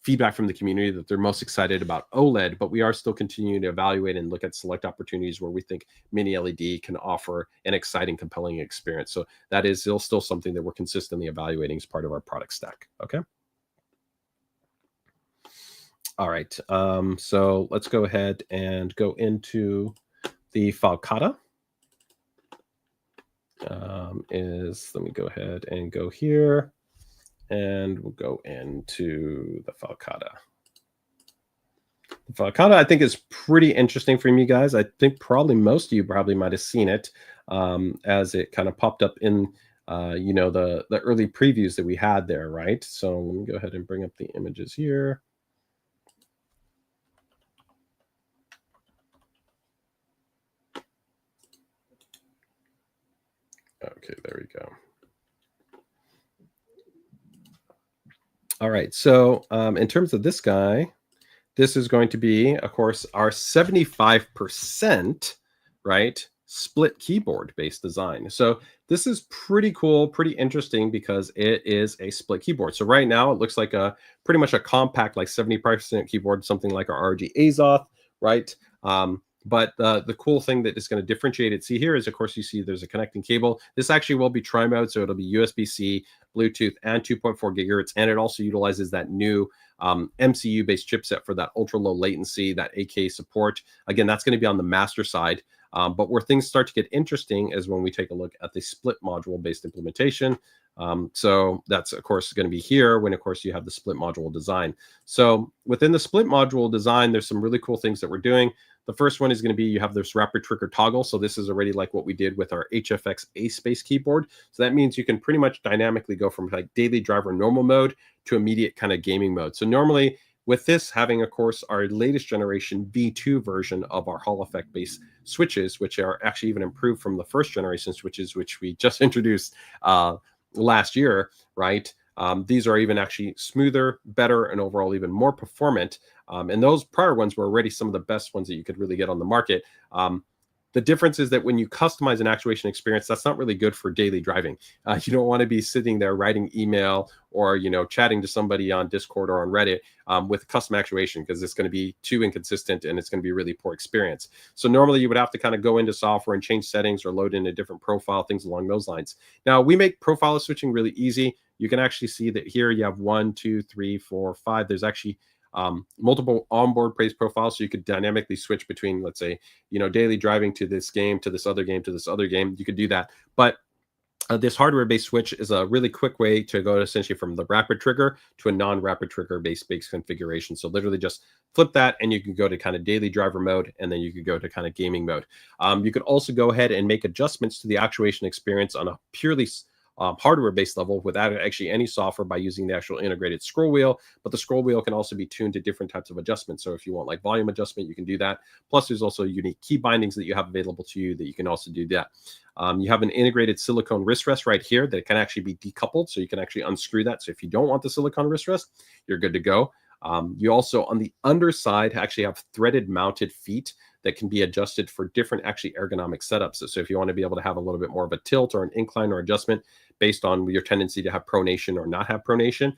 feedback from the community that they're most excited about OLED, but we are still continuing to evaluate and look at select opportunities where we think mini LED can offer an exciting, compelling experience. So that is still something that we're consistently evaluating as part of our product stack, okay? All right, so let's go ahead and go into the Falcata. Let me go ahead and go here, and we'll go into the Falcata. The Falcata, I think, is pretty interesting for you guys. I think probably most of you might have seen it as it kind of popped up in the early previews that we had there, right? So let me go ahead and bring up the images here. Okay, there we go. All right, so in terms of this guy, this is going to be, of course, our 75%, right, split keyboard-based design. So this is pretty cool, pretty interesting because it is a split keyboard. So right now it looks like pretty much a compact, like 70% keyboard, something like our ROG Azoth, right? But the cool thing that is going to differentiate it, see here, is, of course, you see there's a connecting cable. This actually will be tri-mode, so it'll be USB-C, Bluetooth, and 2.4 gigahertz, and it also utilizes that new MCU-based chipset for that ultra-low latency, that 8K support. Again, that's going to be on the master side. But where things start to get interesting is when we take a look at the split module-based implementation. So that's, of course, going to be here when, of course, you have the split module design. So within the split module design, there's some really cool things that we're doing. The first one is going to be you have this rapid trigger toggle. So this is already like what we did with our HFX ACE-based keyboard. So that means you can pretty much dynamically go from like daily driver normal mode to immediate kind of gaming mode. So normally with this having, of course, our latest generation V2 version of our Hall effect-based switches, which are actually even improved from the first generation switches, which we just introduced last year, right? These are even actually smoother, better, and overall even more performant. And those prior ones were already some of the best ones that you could really get on the market. The difference is that when you customize an actuation experience, that's not really good for daily driving. You don't want to be sitting there writing email or chatting to somebody on Discord or on Reddit with custom actuation, because it's going to be too inconsistent and it's going to be a really poor experience. So normally you would have to kind of go into software and change settings or load in a different profile, things along those lines. Now we make profile switching really easy. You can actually see that here you have 1, 2, 3, 4, 5. There's actually multiple onboard praise profiles, so you could dynamically switch between, let's say, daily driving to this game, to this other game, to this other game. You could do that. But this hardware-based switch is a really quick way to go essentially from the rapid trigger to a non-rapid trigger based configuration. So literally just flip that and you can go to kind of daily driver mode, and then you could go to kind of gaming mode. You could also go ahead and make adjustments to the actuation experience on a purely hardware-based level without actually any software by using the actual integrated scroll wheel. But the scroll wheel can also be tuned to different types of adjustments. So if you want like volume adjustment, you can do that. Plus, there's also unique key bindings that you have available to you that you can also do that. You have an integrated silicone wrist rest right here that can actually be decoupled, so you can actually unscrew that. So if you don't want the silicone wrist rest, you're good to go. You also, on the underside, actually have threaded mounted feet that can be adjusted for different actually ergonomic setups. So if you want to be able to have a little bit more of a tilt or an incline or adjustment based on your tendency to have pronation or not have pronation,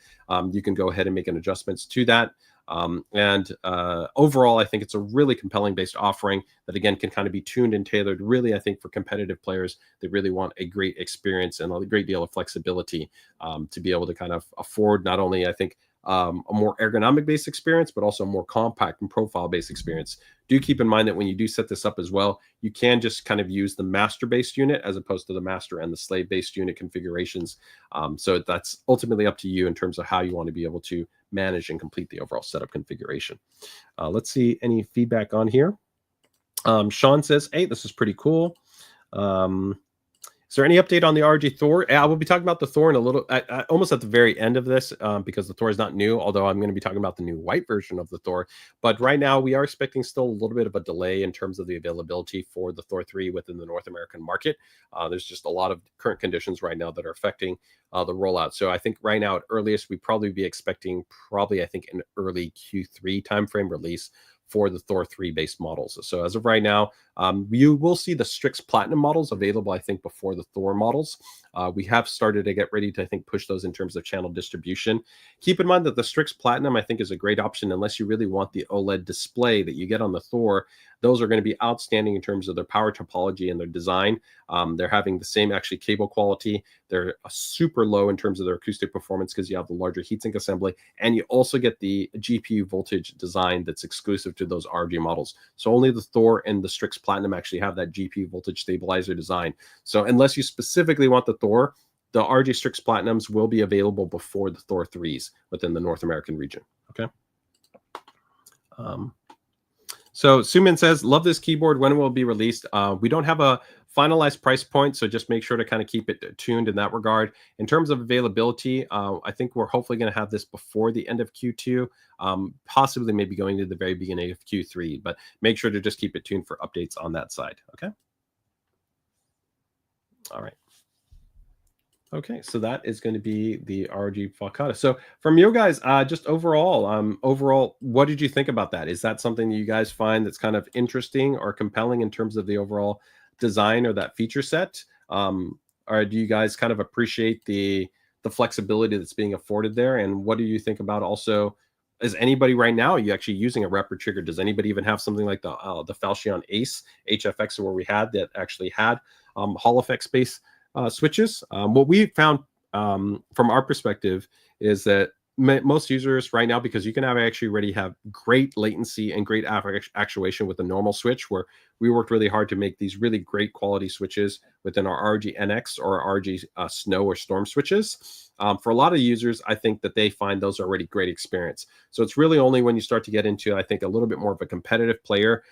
you can go ahead and make an adjustments to that. Overall, I think it's a really compelling based offering that, again, can kind of be tuned and tailored really, I think, for competitive players that really want a great experience and a great deal of flexibility to be able to kind of afford not only, I think, a more ergonomic based experience, but also a more compact and profile based experience. Do keep in mind that when you do set this up as well, you can just kind of use the master based unit as opposed to the master and the slave based unit configurations. So that's ultimately up to you in terms of how you want to be able to manage and complete the overall setup configuration. Let's see any feedback on here. Sean says, hey, this is pretty cool. Is there any update on the ROG Thor? I will be talking about the Thor in a little, almost at the very end of this, because the Thor is not new, although I'm going to be talking about the new white version of the Thor. But right now, we are expecting still a little bit of a delay in terms of the availability for the Thor 3 within the North American market. There's just a lot of current conditions right now that are affecting the rollout. So I think right now, at earliest, we'd probably be expecting I think, an early Q3 timeframe release for the Thor 3 based models. So as of right now, you will see the Strix Platinum models available, I think, before the Thor models. We have started to get ready to, I think, push those in terms of channel distribution. Keep in mind that the Strix Platinum, I think, is a great option unless you really want the OLED display that you get on the Thor. Those are going to be outstanding in terms of their power topology and their design. They're having the same actually cable quality. They're super low in terms of their acoustic performance because you have the larger heatsink assembly, and you also get the GPU voltage design that's exclusive to those ROG models. So only the Thor and the Strix Platinum actually have that GPU voltage stabilizer design. So unless you specifically want the Thor, the ROG Strix Platinums will be available before the Thor 3s within the North American region. Okay. So Suman says, love this keyboard. When will it be released? We don't have a finalized price point, so just make sure to kind of keep it tuned in that regard. In terms of availability, I think we're hopefully going to have this before the end of Q2, possibly maybe going to the very beginning of Q3, but make sure to just keep it tuned for updates on that side. Okay. All right. Okay, so that is going to be the ROG Falcata. So from you guys, just overall, what did you think about that? Is that something that you guys find that's kind of interesting or compelling in terms of the overall design or that feature set? Or do you guys kind of appreciate the flexibility that's being afforded there? And what do you think about also, is anybody right now, are you actually using a rapid trigger? Does anybody even have something like the Falcata Ace HFX, where we had that actually had Hall effect space switches? What we found from our perspective is that most users right now, because you can actually already have great latency and great actuation with a normal switch, where we worked really hard to make these really great quality switches within our ROG NX or ROG Snow or Storm switches. For a lot of users, I think that they find those already great experience. So it's really only when you start to get into, I think, a little bit more of a competitive player,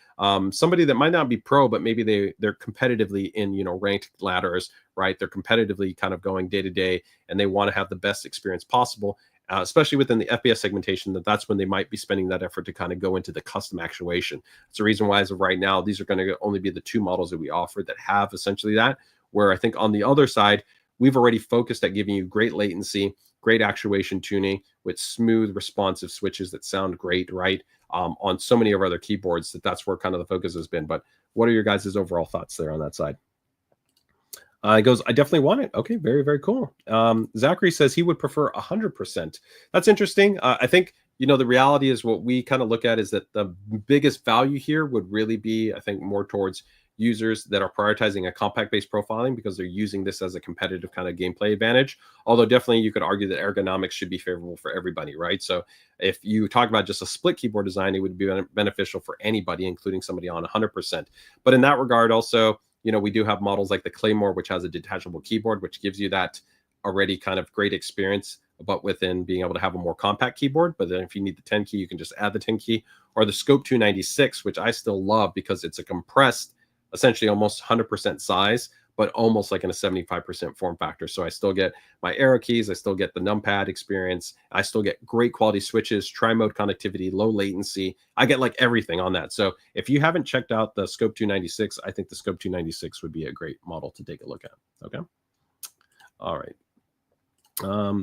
somebody that might not be pro, but maybe they're competitively in, ranked ladders, right? They're competitively kind of going day to day, and they want to have the best experience possible. Especially within the FPS segmentation, that's when they might be spending that effort to kind of go into the custom actuation. It's the reason why, as of right now, these are going to only be the 2 models that we offer that have essentially that. Where I think on the other side, we've already focused at giving you great latency, great actuation tuning with smooth, responsive switches that sound great, right? On so many of our other keyboards, that's where kind of the focus has been. But what are your guys' overall thoughts there on that side? He goes, I definitely want it. Okay, very, very cool. Zachary says he would prefer 100%. That's interesting. I think, the reality is what we kind of look at is that the biggest value here would really be, I think, more towards users that are prioritizing a compact-based profiling because they're using this as a competitive kind of gameplay advantage. Although definitely you could argue that ergonomics should be favorable for everybody, right? So if you talk about just a split keyboard design, it would be beneficial for anybody, including somebody on 100%. But in that regard, also, we do have models like the Claymore, which has a detachable keyboard, which gives you that already kind of great experience, but within being able to have a more compact keyboard. But then if you need the 10 key, you can just add the 10 key, or the Scope 296, which I still love because it's a compressed, essentially almost 100% size, but almost like in a 75% form factor. So I still get my arrow keys, I still get the numpad experience, I still get great quality switches, tri-mode connectivity, low latency. I get like everything on that. So if you haven't checked out the Scope 296, I think the Scope 296 would be a great model to take a look at. Okay. All right.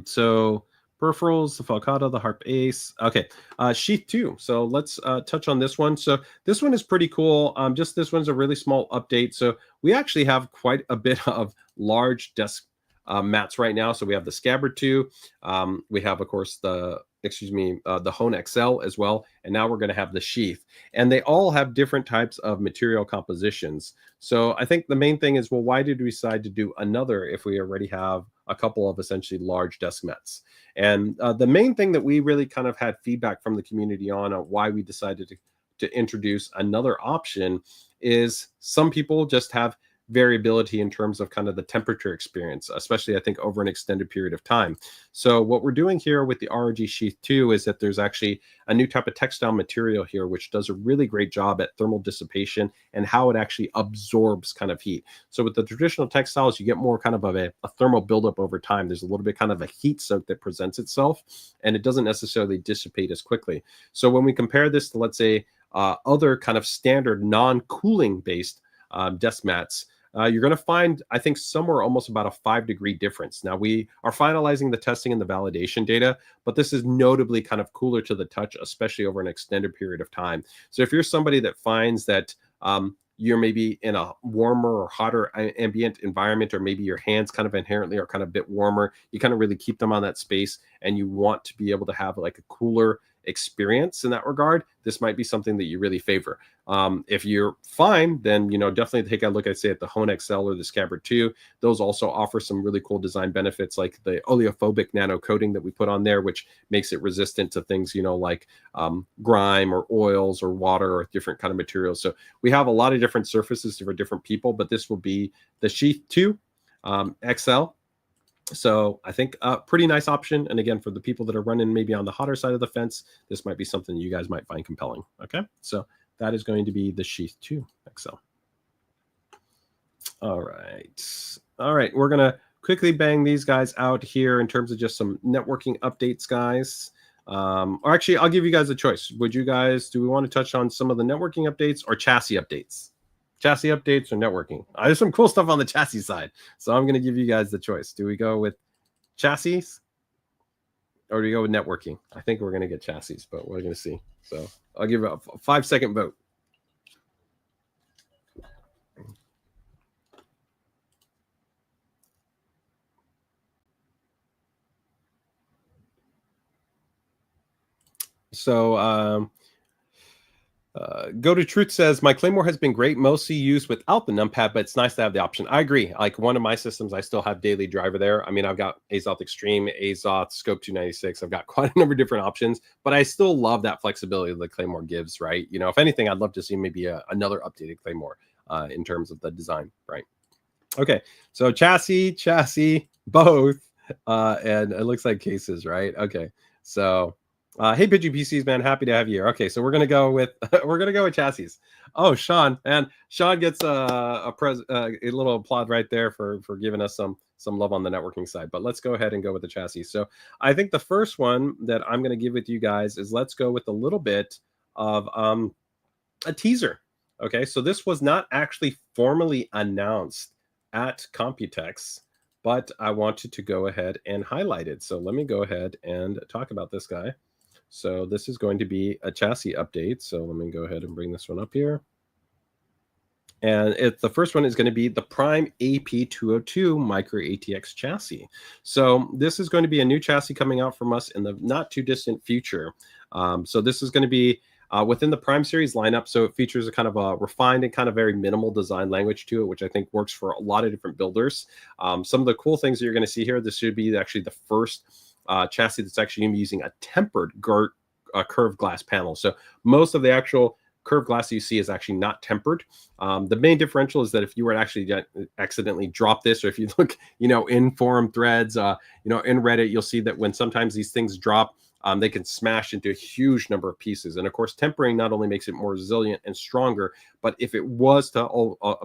So peripherals, the Falcata, the Harpe Ace. Okay, Sheath 2. So let's touch on this one. So this one is pretty cool. Just this one's a really small update. So we actually have quite a bit of large desk mats right now. So we have the Scabbard 2. We have, of course, the Hone XL as well. And now we're going to have the Sheath. And they all have different types of material compositions. So I think the main thing is, well, why did we decide to do another if we already have a couple of essentially large desk mats? And the main thing that we really kind of had feedback from the community on why we decided to introduce another option is some people just have variability in terms of kind of the temperature experience, especially I think over an extended period of time. So what we're doing here with the ROG Sheath 2 is that there's actually a new type of textile material here, which does a really great job at thermal dissipation and how it actually absorbs kind of heat. So with the traditional textiles, you get more kind of a thermal buildup over time. There's a little bit kind of a heat soak that presents itself, and it doesn't necessarily dissipate as quickly. So when we compare this to, let's say, other kind of standard non-cooling based desk mats, you're going to find, I think, somewhere almost about a 5-degree difference. Now, we are finalizing the testing and the validation data, but this is notably kind of cooler to the touch, especially over an extended period of time. So if you're somebody that finds that you're maybe in a warmer or hotter ambient environment, or maybe your hands kind of inherently are kind of a bit warmer, you kind of really keep them on that space, and you want to be able to have like a cooler experience in that regard, this might be something that you really favor. If you're fine, then definitely take a look at, say, at the Hone XL or the Scabbard 2. Those also offer some really cool design benefits, like the oleophobic nano coating that we put on there, which makes it resistant to things like grime or oils or water or different kind of materials. So we have a lot of different surfaces for different people, but this will be the Sheath 2 XL. So I think a pretty nice option. And again, for the people that are running maybe on the hotter side of the fence, this might be something you guys might find compelling. Okay, so that is going to be the Sheath 2 XL. All right. We're going to quickly bang these guys out here in terms of just some networking updates, guys. Or actually, I'll give you guys a choice. Do we want to touch on some of the networking updates or chassis updates? Chassis updates or networking? There's some cool stuff on the chassis side, so I'm going to give you guys the choice. Do we go with chassis or do we go with networking? I think we're going to get chassis, but we're going to see. So I'll give a 5-second vote. So Go to Truth says, my Claymore has been great, mostly used without the numpad, but it's nice to have the option. I agree. Like one of my systems, I still have daily driver there. I mean, I've got Azoth Extreme, Azoth, Scope 296. I've got quite a number of different options, but I still love that flexibility that Claymore gives, right? You know, if anything, I'd love to see maybe another updated Claymore in terms of the design, right? Okay, so chassis, both, and it looks like cases, right? Okay, so hey Pidgey PCs, man, happy to have you here. Okay, so we're gonna go with we're gonna go with chassis. Oh, Sean, and Sean gets a little applaud right there for giving us some love on the networking side. But let's go ahead and go with the chassis. So I think the first one that I'm gonna give with you guys is let's go with a little bit of a teaser. Okay, so this was not actually formally announced at Computex, but I wanted to go ahead and highlight it. So let me go ahead and talk about this guy. So this is going to be a chassis update. So let me go ahead and bring this one up here. And the first one is going to be the Prime AP202 Micro ATX chassis. So this is going to be a new chassis coming out from us in the not too distant future. So this is going to be within the Prime series lineup. So it features a kind of a refined and kind of very minimal design language to it, which I think works for a lot of different builders. Some of the cool things that you're going to see here, this should be actually the first chassis that's actually going to be using a tempered curved glass panel. So most of the actual curved glass you see is actually not tempered. The main differential is that if you were to actually accidentally drop this, or if you look, you know, in forum threads, you know, in Reddit, you'll see that when sometimes these things drop, they can smash into a huge number of pieces. And of course, tempering not only makes it more resilient and stronger, but if it was to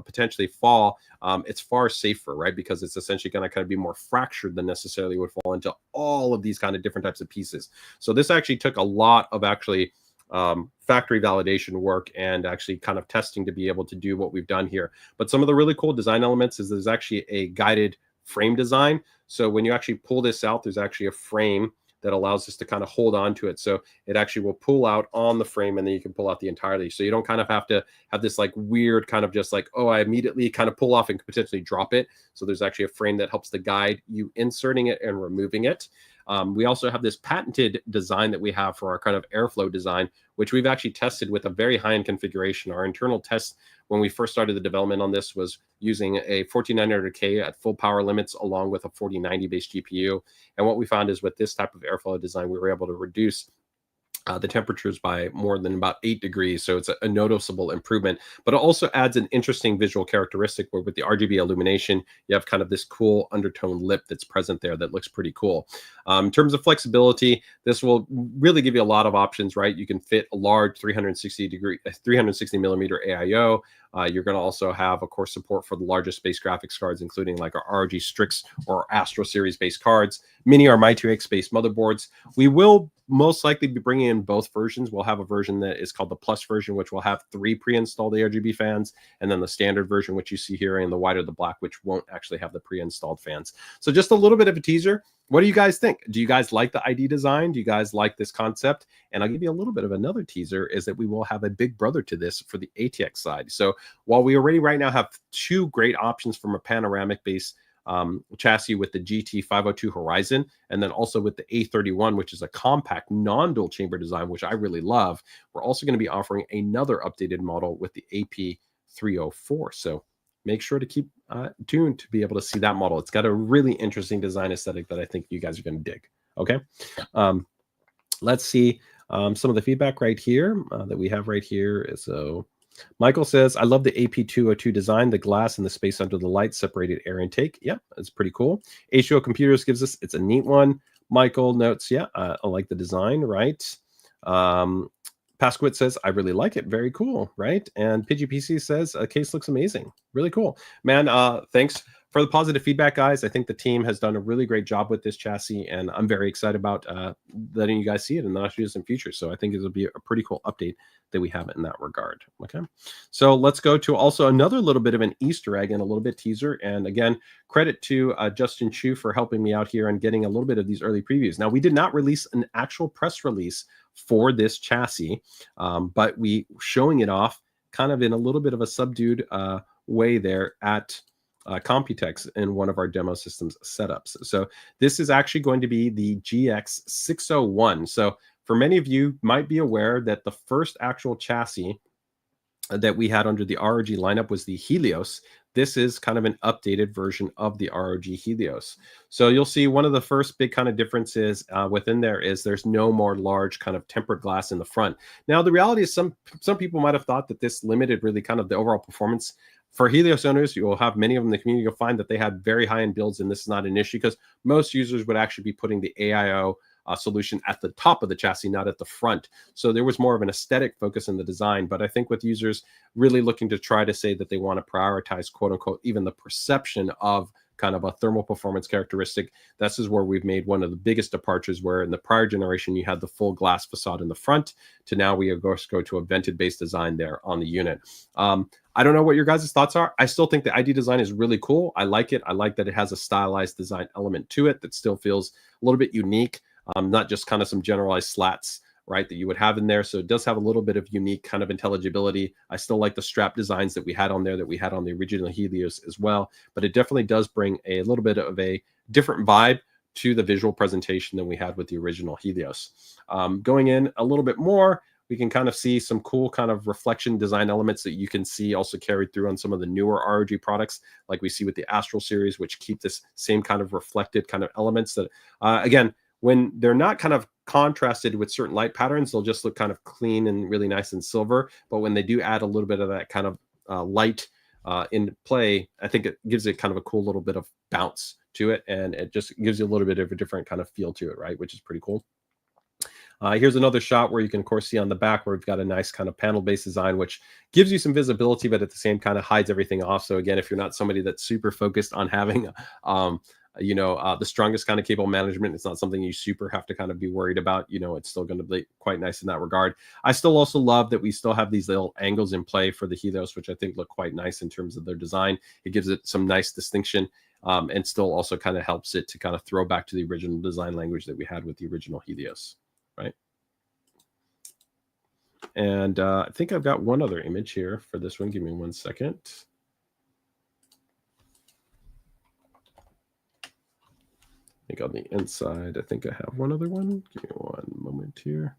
potentially fall, it's far safer, right? Because it's essentially going to kind of be more fractured than necessarily would fall into all of these kind of different types of pieces. So this actually took a lot of actually factory validation work and actually kind of testing to be able to do what we've done here. But some of the really cool design elements is there's actually a guided frame design. So when you actually pull this out, there's actually a frame that allows us to kind of hold on to it. So it actually will pull out on the frame, and then you can pull out the entirety. So you don't kind of have to have this like weird kind of just like, oh, I immediately kind of pull off and potentially drop it. So there's actually a frame that helps to guide you inserting it and removing it. We also have this patented design that we have for our kind of airflow design, which we've actually tested with a very high-end configuration. Our internal test when we first started the development on this was using a 14900K at full power limits along with a 4090 based GPU. And what we found is with this type of airflow design, we were able to reduce the temperatures by more than about 8 degrees. So it's a noticeable improvement, but it also adds an interesting visual characteristic where with the RGB illumination, you have kind of this cool undertone lip that's present there that looks pretty cool. In terms of flexibility, this will really give you a lot of options, right? You can fit a large 360 millimeter AIO. You're going to also have, of course, support for the largest space graphics cards, including like our ROG STRIX or Astro series based cards, mini or My2X based motherboards. We will most likely be bringing in both versions. We'll have a version that is called the Plus version, which will have 3 pre-installed ARGB fans, and then the standard version, which you see here, and the white or the black, which won't actually have the pre-installed fans. So just a little bit of a teaser. What do you guys think? Do you guys like the ID design? Do you guys like this concept? And I'll give you a little bit of another teaser is that we will have a big brother to this for the ATX side. So while we already right now have 2 great options from a panoramic base chassis with the GT502 Horizon, and then also with the A31, which is a compact non-dual chamber design, which I really love. We're also going to be offering another updated model with the AP304. So make sure to keep tuned to be able to see that model. It's got a really interesting design aesthetic that I think you guys are going to dig. Okay. Let's see some of the feedback right here that we have right here. So Michael says, I love the AP202 design, the glass and the space under the light, separated air intake. Yeah, it's pretty cool. HO Computers gives us, it's a neat one. Michael notes, yeah, I like the design, right? Pasquit says, I really like it. Very cool, right? And PGPC says, a case looks amazing. Really cool. Man, thanks for the positive feedback, guys. I think the team has done a really great job with this chassis, and I'm very excited about letting you guys see it in the not too distant future. So I think it'll be a pretty cool update that we have in that regard. Okay, so let's go to also another little bit of an Easter egg and a little bit teaser. And again, credit to Justin Chu for helping me out here and getting a little bit of these early previews. Now, we did not release an actual press release for this chassis, but we showing it off kind of in a little bit of a subdued way there at Computex in one of our demo systems setups. So this is actually going to be the GX601. So for many of you might be aware that the first actual chassis that we had under the ROG lineup was the Helios. This is kind of an updated version of the ROG Helios. So you'll see one of the first big kind of differences within there is there's no more large kind of tempered glass in the front. Now, the reality is some people might have thought that this limited really kind of the overall performance. For Helios owners, you will have many of them in the community. You'll find that they had very high-end builds, and this is not an issue because most users would actually be putting the AIO solution at the top of the chassis, not at the front. So there was more of an aesthetic focus in the design. But I think with users really looking to try to say that they want to prioritize, quote unquote, even the perception of kind of a thermal performance characteristic, this is where we've made one of the biggest departures, where in the prior generation you had the full glass facade in the front, to now we of course go to a vented based design there on the unit. I don't know what your guys' thoughts are. I still think the ID design is really cool. I like it. I like that it has a stylized design element to it that still feels a little bit unique. Not just kind of some generalized slats, right, that you would have in there. So it does have a little bit of unique kind of intelligibility. I still like the strap designs that we had on there, that we had on the original Helios as well. But it definitely does bring a little bit of a different vibe to the visual presentation than we had with the original Helios. Going in a little bit more, we can kind of see some cool kind of reflection design elements that you can see also carried through on some of the newer ROG products, like we see with the Astral series, which keep this same kind of reflected kind of elements that, again, when they're not kind of contrasted with certain light patterns, they'll just look kind of clean and really nice and silver. But when they do add a little bit of that kind of light in play, I think it gives it kind of a cool little bit of bounce to it. And it just gives you a little bit of a different kind of feel to it, right? Which is pretty cool. Here's another shot where you can, of course, see on the back where we've got a nice kind of panel-based design, which gives you some visibility, but at the same kind of hides everything off. So again, if you're not somebody that's super focused on having the strongest kind of cable management, it's not something you super have to kind of be worried about. It's still going to be quite nice in that regard. I still also love that we still have these little angles in play for the Helios, which I think look quite nice in terms of their design. It gives it some nice distinction, and still also kind of helps it to kind of throw back to the original design language that we had with the original Helios, right? And I think I've got one other image here for this one. Give me 1 second. I think on the inside, I think I have one other one. Give me one moment here.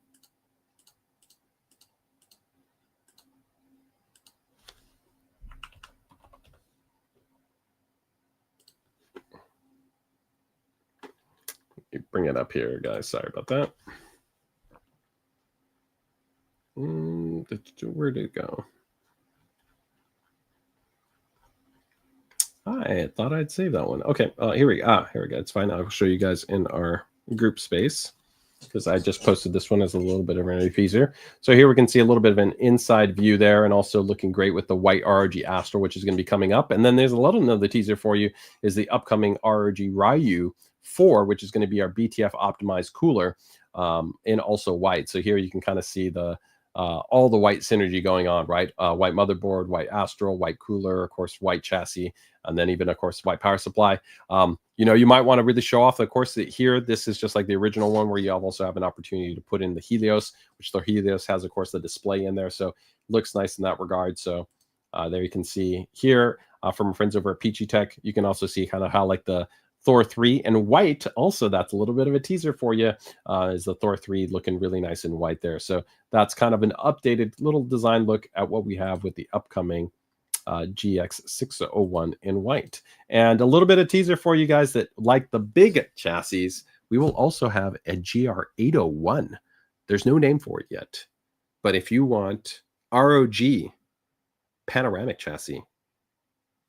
Bring it up here, guys. Sorry about that. Where did it go? I thought I'd save that one. Okay, here we go. It's fine. I'll show you guys in our group space, because I just posted this one as a little bit of an teaser. So here we can see a little bit of an inside view there, and also looking great with the white ROG Astral, which is going to be coming up. And then there's a little another teaser for you is the upcoming ROG RYOU 4, which is going to be our BTF optimized cooler, in also white. So here you can kind of see the all the white synergy going on, right? White motherboard, white Astral, white cooler, of course, white chassis, and then even, of course, white power supply. You might want to really show off, of course, that here, this is just like the original one, where you also have an opportunity to put in the Helios, which the Helios has, of course, the display in there. So it looks nice in that regard. So there you can see here from friends over at Peachy Tech, you can also see kind of how like the Thor 3 in white, also that's a little bit of a teaser for you, is the Thor 3 looking really nice in white there. So that's kind of an updated little design look at what we have with the upcoming GX601 in white. And a little bit of teaser for you guys that like the big chassis, we will also have a GR801. There's no name for it yet, but if you want ROG panoramic chassis,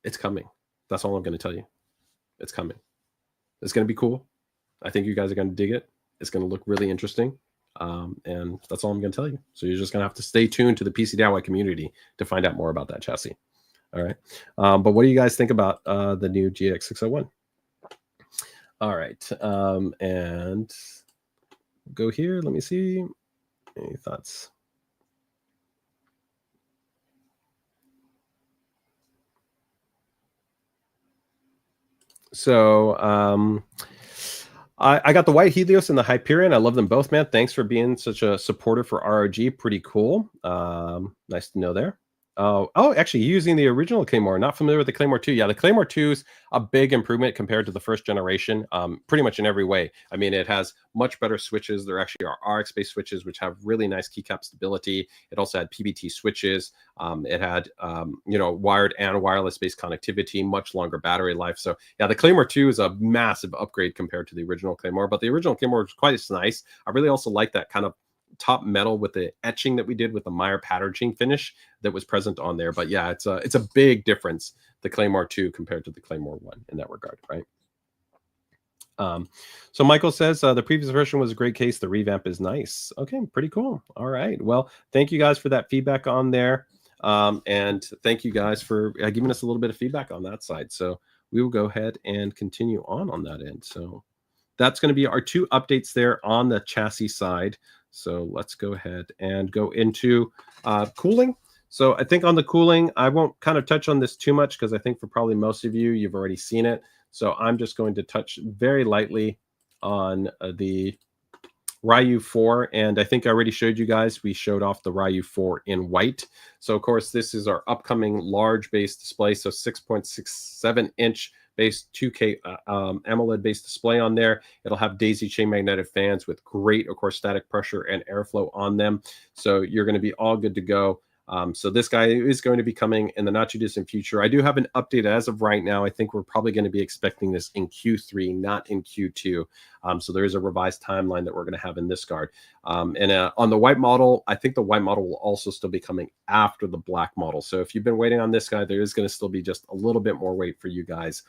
it's coming. That's all I'm going to tell you. It's coming. It's going to be cool. I think you guys are going to dig it. It's going to look really interesting. And that's all I'm going to tell you. So you're just going to have to stay tuned to the PC DIY community to find out more about that chassis. All right. But what do you guys think about the new GX601? All right. And go here. Let me see. Any thoughts? So I got the white Helios and the Hyperion. I love them both, man. Thanks for being such a supporter for ROG. Pretty cool. Nice to know there. Oh, actually using the original Claymore, not familiar with the Claymore 2. Yeah, the Claymore 2 is a big improvement compared to the first generation, pretty much in every way. I mean, it has much better switches. There actually are RX-based switches, which have really nice keycap stability. It also had PBT switches. It had, you know, wired and wireless-based connectivity, much longer battery life. So yeah, the Claymore 2 is a massive upgrade compared to the original Claymore, but the original Claymore was quite nice. I really also like that kind of top metal with the etching that we did with the Meyer patterning finish that was present on there. But yeah, it's a big difference, the Claymore 2 compared to the Claymore 1 in that regard, right? So Michael says the previous version was a great case. The revamp is nice. Okay, pretty cool. All right. Well, thank you guys for that feedback on there. And thank you guys for giving us a little bit of feedback on that side. So we will go ahead and continue on that end. So that's going to be our 2 updates there on the chassis side. So let's go ahead and go into cooling. So I think on the cooling, I won't kind of touch on this too much because I think for probably most of you, you've already seen it. So I'm just going to touch very lightly on the RYOU 4. And I think I already showed you guys, we showed off the RYOU 4 in white. So of course, this is our upcoming large base display. So 6.67 inch base 2K AMOLED based display on there. It'll have daisy chain magnetic fans with great, of course, static pressure and airflow on them. So you're going to be all good to go. So this guy is going to be coming in the not too distant future. I do have an update as of right now. I think we're probably going to be expecting this in Q3, not in Q2. So there is a revised timeline that we're going to have in this card. And on the white model, I think the white model will also still be coming after the black model. So if you've been waiting on this guy, there is going to still be just a little bit more wait for you guys.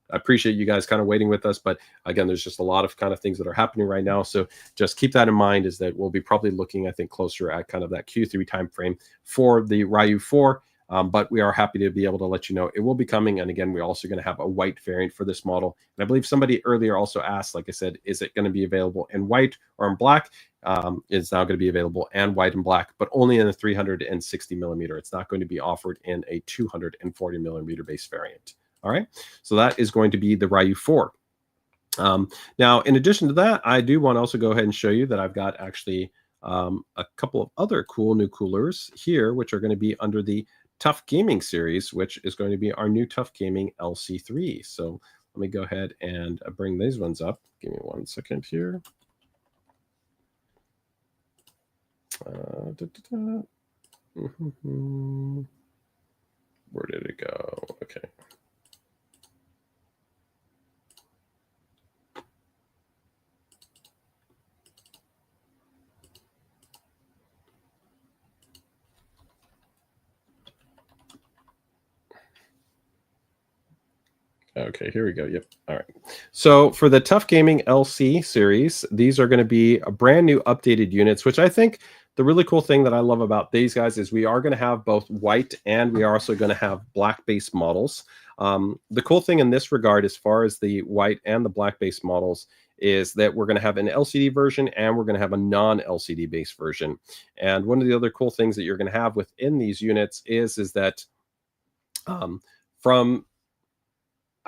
I appreciate you guys kind of waiting with us, but again, there's just a lot of kind of things that are happening right now. So just keep that in mind, is that we'll be probably looking, I think, closer at kind of that Q3 timeframe for the RYOU 4. But we are happy to be able to let you know it will be coming. And again, we're also going to have a white variant for this model. And I believe somebody earlier also asked, like I said, is it going to be available in white or in black? It's now going to be available in white and black, but only in a 360 millimeter. It's not going to be offered in a 240 millimeter base variant. All right, so that is going to be the RYOU 4. Now, in addition to that, I do want to also go ahead and show you that I've got actually a couple of other cool new coolers here, which are going to be under the TUF Gaming series, which is going to be our new TUF Gaming LC3. So let me go ahead and bring these ones up. Give me 1 second here. Where did it go? Okay. Okay, here we go. Yep. All right. So for the TUF Gaming LC series, these are going to be a brand new updated units, which I think the really cool thing that I love about these guys is we are going to have both white and we are also going to have black base models. The cool thing in this regard, as far as the white and the black base models, is that we're going to have an LCD version and we're going to have a non-LCD base version. And one of the other cool things that you're going to have within these units is that from,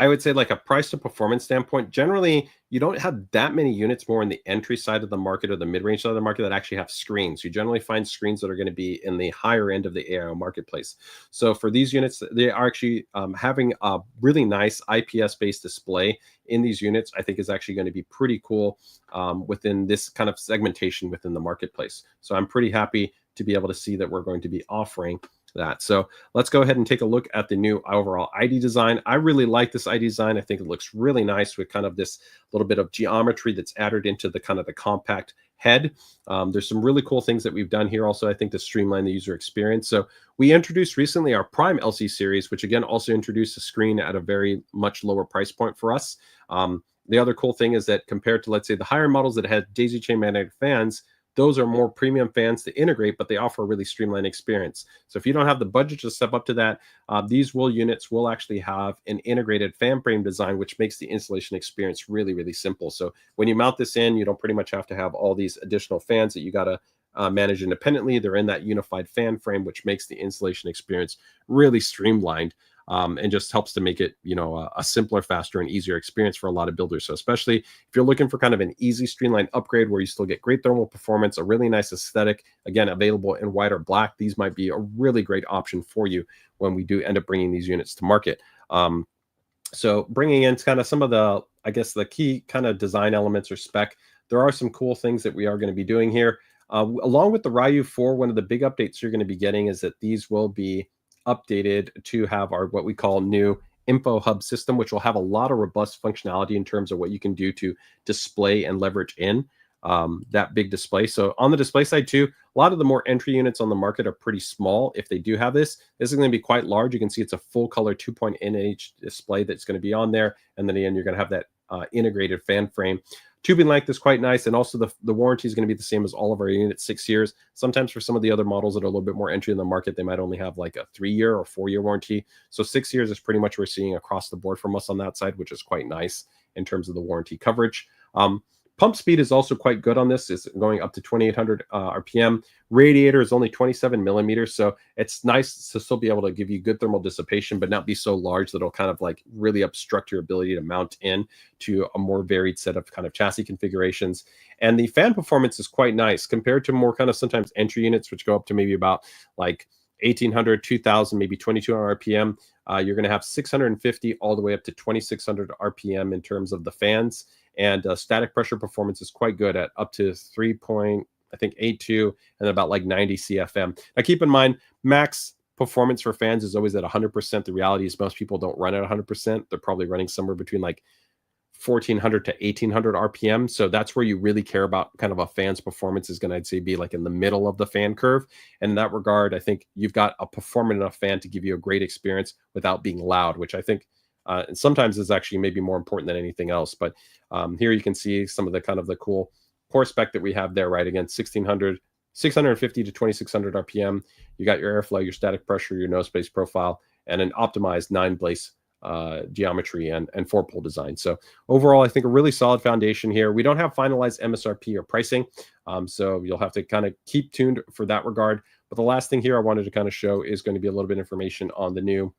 I would say, like a price to performance standpoint, generally you don't have that many units more in the entry side of the market or the mid-range side of the market that actually have screens. You generally find screens that are going to be in the higher end of the AIO marketplace. So for these units, they are actually having a really nice IPS-based display in these units. I think is actually going to be pretty cool within this kind of segmentation within the marketplace. So I'm pretty happy to be able to see that we're going to be offering that. So let's go ahead and take a look at the new overall ID design. I really like this ID design. I think it looks really nice with kind of this little bit of geometry that's added into the kind of the compact head. There's some really cool things that we've done here also, I think, to streamline the user experience. So we introduced recently our Prime LC series, which again also introduced a screen at a very much lower price point for us. The other cool thing is that compared to, let's say, the higher models that had daisy chain magnetic fans, those are more premium fans to integrate, but they offer a really streamlined experience. So if you don't have the budget to step up to that, these units will actually have an integrated fan frame design, which makes the installation experience really, really simple. So when you mount this in, you don't pretty much have to have all these additional fans that you got to manage independently. They're in that unified fan frame, which makes the installation experience really streamlined. and just helps to make it, you know, a simpler, faster, and easier experience for a lot of builders. So especially if you're looking for kind of an easy streamlined upgrade where you still get great thermal performance, a really nice aesthetic, again, available in white or black, these might be a really great option for you when we do end up bringing these units to market. So bringing in kind of some of the, I guess, the key kind of design elements or spec, there are some cool things that we are going to be doing here. Along with the RYOU 4, one of the big updates you're going to be getting is that these will be updated to have our what we call new info hub system, which will have a lot of robust functionality in terms of what you can do to display and leverage in that big display. So on the display side too, a lot of the more entry units on the market are pretty small. If they do have this is going to be quite large. You can see it's a full color 2.9 display that's going to be on there. And then again, you're going to have that integrated fan frame. Tubing length is quite nice, and also the warranty is going to be the same as all of our units, 6 years. Sometimes for some of the other models that are a little bit more entry in the market, they might only have like a 3-year or 4-year warranty. So 6 years is pretty much what we're seeing across the board from us on that side, which is quite nice in terms of the warranty coverage. Pump speed is also quite good on this. It's going up to 2,800 RPM. Radiator is only 27 millimeters, so it's nice to still be able to give you good thermal dissipation, but not be so large that it'll kind of like really obstruct your ability to mount in to a more varied set of kind of chassis configurations. And the fan performance is quite nice compared to more kind of sometimes entry units, which go up to maybe about like 1,800, 2,000, maybe 2,200 RPM. You're going to have 650 all the way up to 2,600 RPM in terms of the fans. And static pressure performance is quite good at up to 3.82 and about like 90 CFM. Now keep in mind, max performance for fans is always at 100%. The reality is most people don't run at 100%. They're probably running somewhere between like 1,400 to 1,800 RPM. So that's where you really care about kind of a fan's performance is going to, I'd say, be like in the middle of the fan curve. And in that regard, I think you've got a performant enough fan to give you a great experience without being loud, which I think and sometimes is actually maybe more important than anything else. But here you can see some of the kind of the cool core spec that we have there, right? Again, 650 to 2,600 RPM. You got your airflow, your static pressure, your nose space profile, and an optimized 9-blaze geometry and 4-pole design. So overall, I think a really solid foundation here. We don't have finalized MSRP or pricing, so you'll have to kind of keep tuned for that regard. But the last thing here I wanted to kind of show is going to be a little bit of information on the new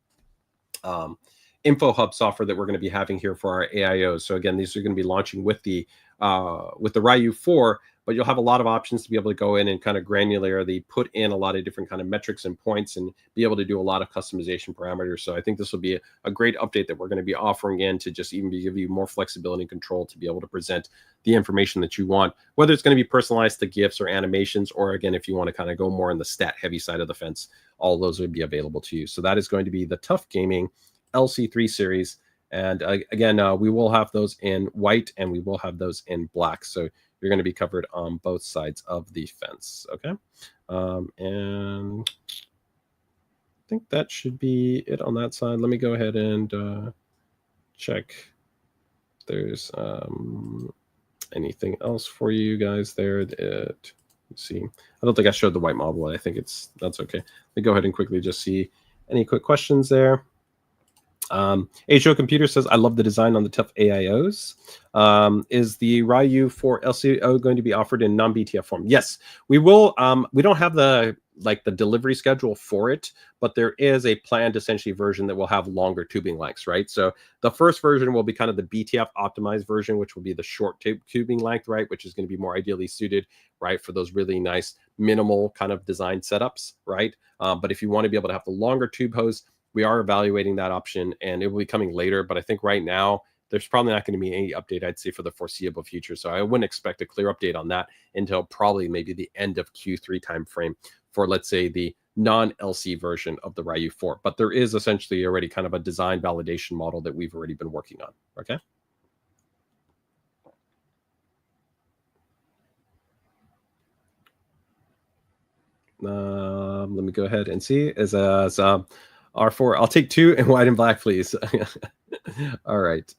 Info Hub software that we're going to be having here for our AIOs. So again, these are going to be launching with the RYOU 4, but you'll have a lot of options to be able to go in and kind of granularly put in a lot of different kind of metrics and points and be able to do a lot of customization parameters. So I think this will be a great update that we're going to be offering in to just even give you more flexibility and control to be able to present the information that you want, whether it's going to be personalized to GIFs or animations, or again, if you want to kind of go more on the stat heavy side of the fence, all those would be available to you. So that is going to be the TUF Gaming LC3 series. And again, we will have those in white and we will have those in black. So you're going to be covered on both sides of the fence. Okay. And I think that should be it on that side. Let me go ahead and check if there's anything else for you guys there. Let's see. I don't think I showed the white model. I think that's okay. Let me go ahead and quickly just see any quick questions there. HO Computer says, I love the design on the TUF AIOs. Is the RYOU 4 LCO going to be offered in non-BTF form? Yes, we will. We don't have the delivery schedule for it, but there is a planned essentially version that will have longer tubing lengths, right? So the first version will be kind of the BTF optimized version, which will be the short tubing length, right? Which is going to be more ideally suited, right, for those really nice minimal kind of design setups, right? But if you want to be able to have the longer tube hose, we are evaluating that option and it will be coming later. But I think right now, there's probably not going to be any update, I'd say, for the foreseeable future. So I wouldn't expect a clear update on that until probably maybe the end of Q3 timeframe for, let's say, the non-LC version of the RYOU 4. But there is essentially already kind of a design validation model that we've already been working on. Okay. Let me go ahead and see. As R4, I'll take 2 in white and black, please. All right.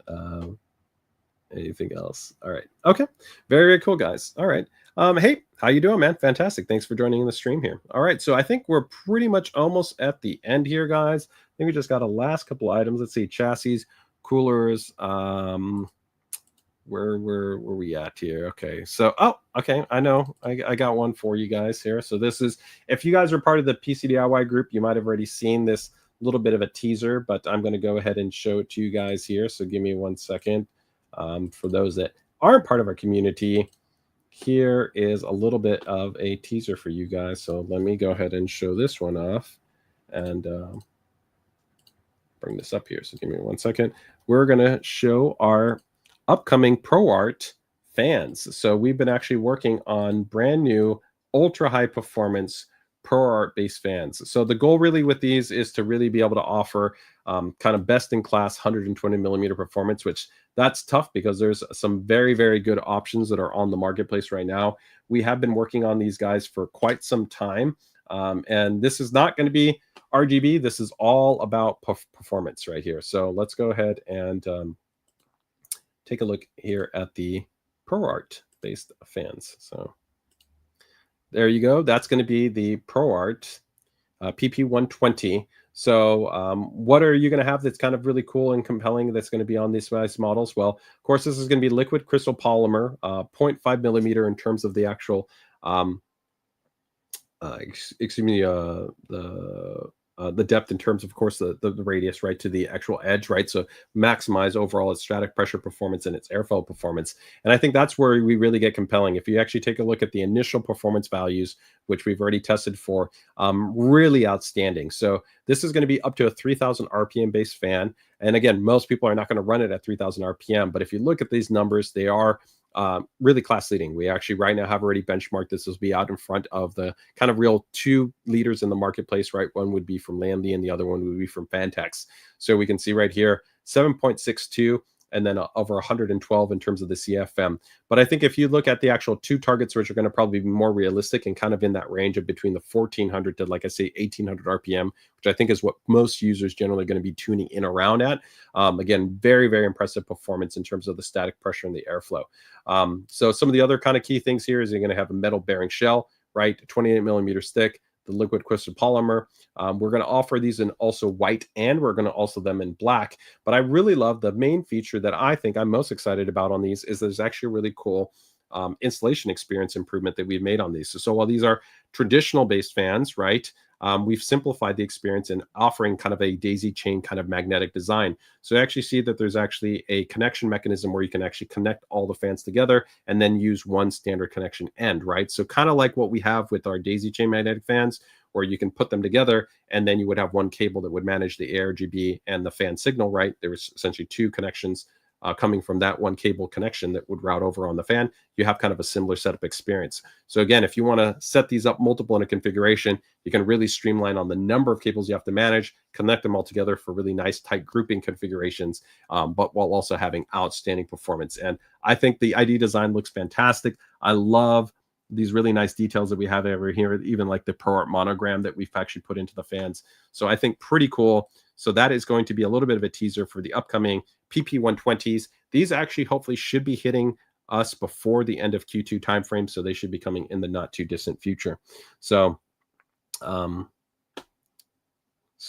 Anything else? All right. Okay. Very, very cool, guys. All right. Hey, how you doing, man? Fantastic. Thanks for joining in the stream here. All right. So I think we're pretty much almost at the end here, guys. I think we just got a last couple items. Let's see. Chassis, coolers. Where were we at here? Okay. So, okay. I know. I got one for you guys here. So this is, if you guys are part of the PC DIY group, you might have already seen this little bit of a teaser, but I'm going to go ahead and show it to you guys here. So give me 1 second. For those that aren't part of our community, here is a little bit of a teaser for you guys. So let me go ahead and show this one off and bring this up here. So give me 1 second. We're going to show our upcoming ProArt fans. So we've been actually working on brand new ultra high performance ProArt based fans. So the goal really with these is to really be able to offer kind of best in class 120 millimeter performance, which that's tough because there's some very, very good options that are on the marketplace right now. We have been working on these guys for quite some time. And this is not going to be RGB. This is all about performance right here. So let's go ahead and take a look here at the ProArt based fans. So there you go. That's going to be the ProArt PP120. So what are you going to have that's kind of really cool and compelling that's going to be on these nice models? Well, of course, this is going to be liquid crystal polymer, 0.5 millimeter in terms of the actual, excuse me, the depth in terms of course, the radius, right, to the actual edge, right? So maximize overall its static pressure performance and its airflow performance. And I think that's where we really get compelling. If you actually take a look at the initial performance values, which we've already tested for, really outstanding. So this is going to be up to a 3,000 RPM based fan. And again, most people are not going to run it at 3,000 RPM, but if you look at these numbers, they are really class leading. We actually right now have already benchmarked this. This will be out in front of the kind of real two leaders in the marketplace, right? One would be from Lamdy and the other one would be from Fantex. So we can see right here, 7.62 and then over 112 in terms of the CFM. But I think if you look at the actual two targets, which are going to probably be more realistic and kind of in that range of between the 1400 to, like I say, 1800 RPM, which I think is what most users generally going to be tuning in around at. Again, very, very impressive performance in terms of the static pressure and the airflow. So some of the other kind of key things here is you're going to have a metal bearing shell, right? 28 millimeters thick, the liquid crystal polymer. We're going to offer these in also white, and we're going to also them in black. But I really love the main feature that I think I'm most excited about on these is there's actually a really cool installation experience improvement that we've made on these. So while these are traditional based fans, right, we've simplified the experience in offering kind of a daisy chain kind of magnetic design. So you actually see that there's actually a connection mechanism where you can actually connect all the fans together and then use one standard connection end, right? So kind of like what we have with our daisy chain magnetic fans, where you can put them together and then you would have one cable that would manage the ARGB and the fan signal, right? There was essentially two connections coming from that one cable connection that would route over on the fan. You have kind of a similar setup experience. So again, if you want to set these up multiple in a configuration, you can really streamline on the number of cables you have to manage, connect them all together for really nice tight grouping configurations, but while also having outstanding performance. And I think the ID design looks fantastic. I love these really nice details that we have over here, even like the ProArt monogram that we've actually put into the fans. So I think pretty cool. So that is going to be a little bit of a teaser for the upcoming PP120s. These actually hopefully should be hitting us before the end of Q2 timeframe. So they should be coming in the not too distant future. So, so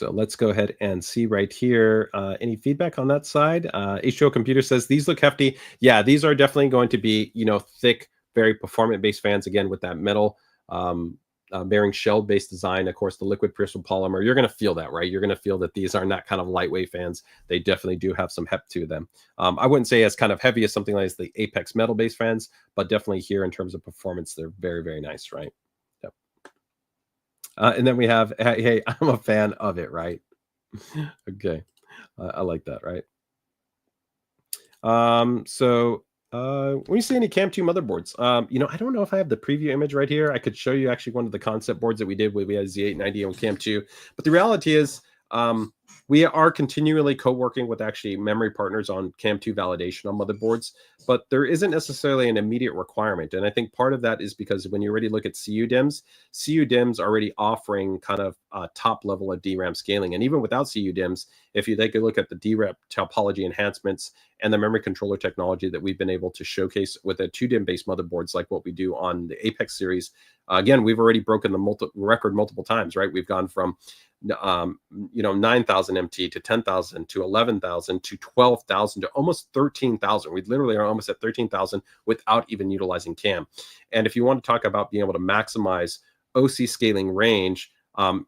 let's go ahead and see right here. Any feedback on that side? H2O Computer says, these look hefty. Yeah, these are definitely going to be, you know, thick, very performant-based fans, again, with that metal bearing shell-based design. Of course, the liquid crystal polymer, you're going to feel that, right? You're going to feel that these are not kind of lightweight fans. They definitely do have some heft to them. I wouldn't say as kind of heavy as something like the Apex metal-based fans, but definitely here in terms of performance, they're very, very nice, right? Yep. And then we have, hey, I'm a fan of it, right? Okay. I like that, right? When you see any Cam 2 motherboards, you know, I don't know if I have the preview image right here. I could show you actually one of the concept boards that we did where we had Z890 on Cam 2. But the reality is, we are continually co-working with actually memory partners on Cam 2 validation on motherboards, but there isn't necessarily an immediate requirement. And I think part of that is because when you already look at CU DIMMs are already offering kind of top level of DRAM scaling. And even without CU DIMMs, if you take a look at the DRAM topology enhancements and the memory controller technology that we've been able to showcase with a 2DIMM based motherboards like what we do on the Apex series, again, we've already broken the record multiple times, right? We've gone from 9,000 MT to 10,000 to 11,000 to 12,000 to almost 13,000. We literally are almost at 13,000 without even utilizing CAM. And if you want to talk about being able to maximize OC scaling range,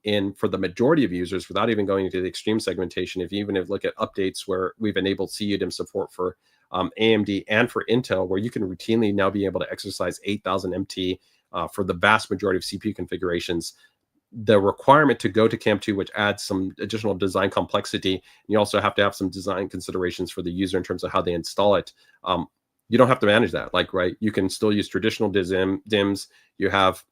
in for the majority of users, without even going into the extreme segmentation, if you even look at updates where we've enabled CUDIM support for AMD and for Intel, where you can routinely now be able to exercise 8000 MT for the vast majority of CPU configurations. The requirement to go to CAM2, which adds some additional design complexity, and you also have to have some design considerations for the user in terms of how they install it. You don't have to manage that. Like, right, you can still use traditional DIMMs. You have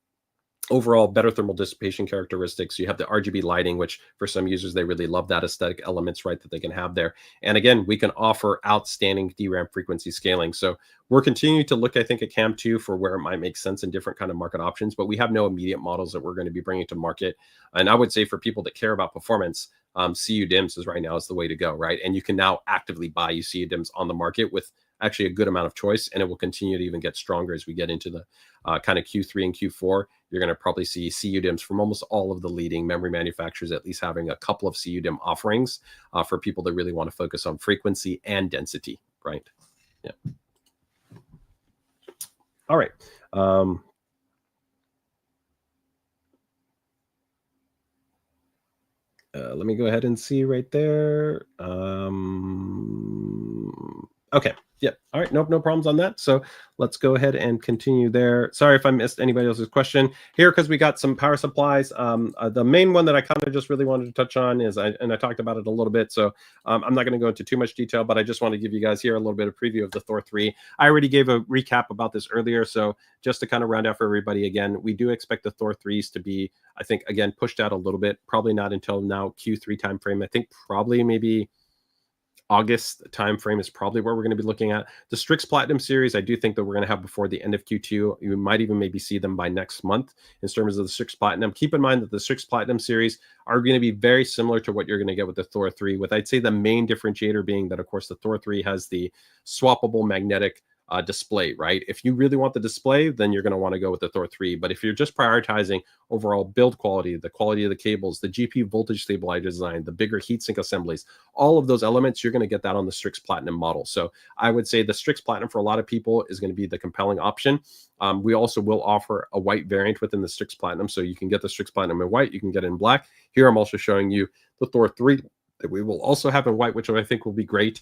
overall better thermal dissipation characteristics. You have the RGB lighting, which for some users, they really love that aesthetic elements, right, that they can have there. And again, we can offer outstanding DRAM frequency scaling. So we're continuing to look, I think, at CAM2 for where it might make sense in different kind of market options, but we have no immediate models that we're going to be bringing to market. And I would say for people that care about performance, CUDIMs is right now is the way to go, right? And you can now actively buy CUDIMs on the market with actually a good amount of choice, and it will continue to even get stronger as we get into the kind of Q3 and Q4. You're going to probably see CUDIMs from almost all of the leading memory manufacturers at least having a couple of CUDIM offerings for people that really want to focus on frequency and density, right? Yeah. All right. Let me go ahead and see right there. Okay. Yep. All right. Nope. No problems on that. So let's go ahead and continue there. Sorry if I missed anybody else's question here, because we got some power supplies. The main one that I kind of just really wanted to touch on is, I talked about it a little bit, so I'm not going to go into too much detail, but I just want to give you guys here a little bit of preview of the Thor 3. I already gave a recap about this earlier, so just to kind of round out for everybody again, we do expect the Thor 3s to be, I think, again, pushed out a little bit, probably not until now Q3 timeframe. I think probably maybe August timeframe is probably where we're going to be looking at. The Strix Platinum series, I do think that we're going to have before the end of Q2. You might even maybe see them by next month in terms of the Strix Platinum. Keep in mind that the Strix Platinum series are going to be very similar to what you're going to get with the Thor 3, with I'd say the main differentiator being that, of course, the Thor 3 has the swappable magnetic display, right? If you really want the display, then you're going to want to go with the Thor 3. But if you're just prioritizing overall build quality, the quality of the cables, the GPU voltage stabilizer design, the bigger heatsink assemblies, all of those elements, you're going to get that on the Strix Platinum model. So I would say the Strix Platinum for a lot of people is going to be the compelling option. We also will offer a white variant within the Strix Platinum. So you can get the Strix Platinum in white, you can get it in black. Here I'm also showing you the Thor 3 that we will also have in white, which I think will be great.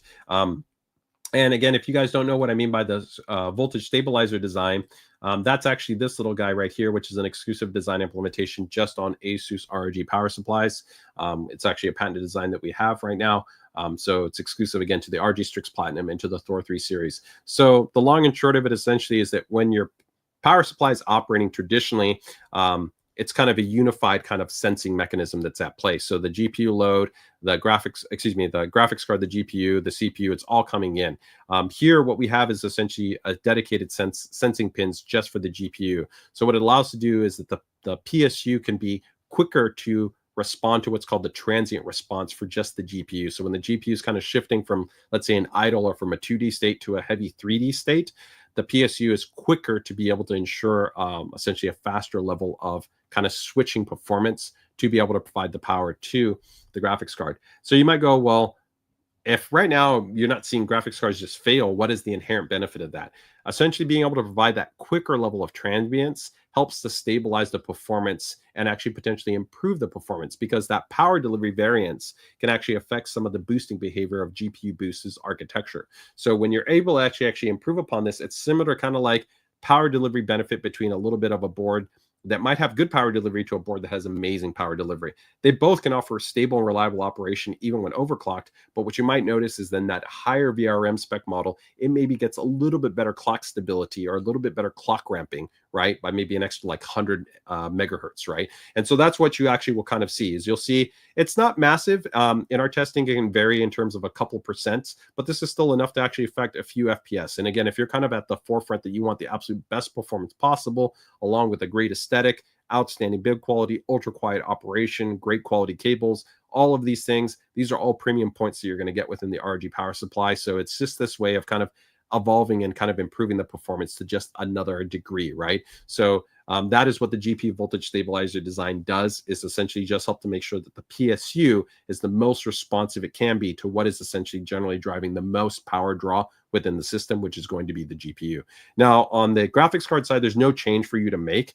And again, if you guys don't know what I mean by the voltage stabilizer design, that's actually this little guy right here, which is an exclusive design implementation just on ASUS ROG power supplies. It's actually a patented design that we have right now. So it's exclusive, again, to the ROG Strix Platinum and to the Thor 3 series. So the long and short of it essentially is that when your power supply is operating traditionally, it's kind of a unified kind of sensing mechanism that's at play. So the GPU load, the graphics card, the GPU, the CPU, it's all coming in. Here, what we have is essentially a dedicated sensing pins just for the GPU. So what it allows to do is that the PSU can be quicker to respond to what's called the transient response for just the GPU. So when the GPU is kind of shifting from, let's say, an idle or from a 2D state to a heavy 3D state, the PSU is quicker to be able to ensure essentially a faster level of kind of switching performance to be able to provide the power to the graphics card. So you might go, well, if right now you're not seeing graphics cards just fail, what is the inherent benefit of that? Essentially, being able to provide that quicker level of transience helps to stabilize the performance and actually potentially improve the performance, because that power delivery variance can actually affect some of the boosting behavior of GPU boost's architecture. So when you're able to actually improve upon this, it's similar kind of like power delivery benefit between a little bit of a board that might have good power delivery to a board that has amazing power delivery. They both can offer stable and reliable operation even when overclocked, but what you might notice is then that higher VRM spec model, it maybe gets a little bit better clock stability or a little bit better clock ramping, right? By maybe an extra like 100 megahertz, right? And so that's what you actually will kind of see is you'll see it's not massive. In our testing, it can vary in terms of a couple percents, but this is still enough to actually affect a few FPS. And again, if you're kind of at the forefront that you want the absolute best performance possible, along with a great aesthetic, outstanding build quality, ultra quiet operation, great quality cables, all of these things, these are all premium points that you're going to get within the ROG power supply. So it's just this way of kind of evolving and kind of improving the performance to just another degree, right? So That is what the GPU voltage stabilizer design does, is essentially just help to make sure that the PSU is the most responsive it can be to what is essentially generally driving the most power draw within the system, which is going to be the GPU. Now, on the graphics card side, there's no change for you to make.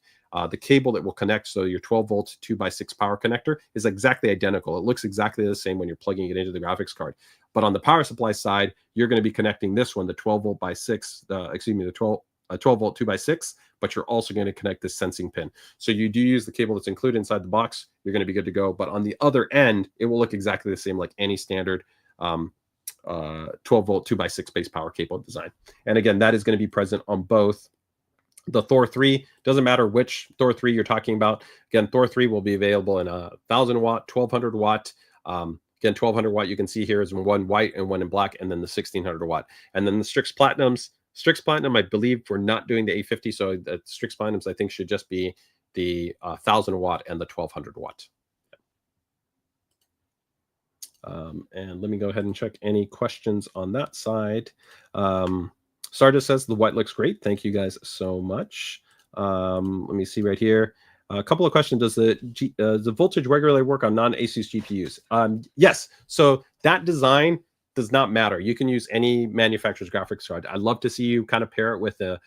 The cable that will connect, so your 12 volt 2x6 power connector, is exactly identical. It looks exactly the same when you're plugging it into the graphics card. But on the power supply side, you're going to be connecting this one, the 12 volt by 6, the 12 volt 2x6, but you're also going to connect this sensing pin. So you do use the cable that's included inside the box, you're going to be good to go. But on the other end, it will look exactly the same like any standard 12 volt 2x6 base power cable design. And again, that is going to be present on both the Thor 3. Doesn't matter which Thor 3 you're talking about. Again, Thor 3 will be available in a 1000 watt, 1200 watt. Again, 1200 watt you can see here is one white and one in black, and then the 1600 watt. And then the Strix Platinums. Strix Platinum, I believe we're not doing the 850, so the Strix Platinums I think should just be the 1000 watt and the 1200 watt. And let me go ahead and check any questions on that side. Stardust says the white looks great. Thank you guys so much. Let me see right here. A couple of questions. Does the voltage regularly work on non-ASUS GPUs? Yes. So that design does not matter. You can use any manufacturer's graphics card. I'd love to see you kind of pair it with a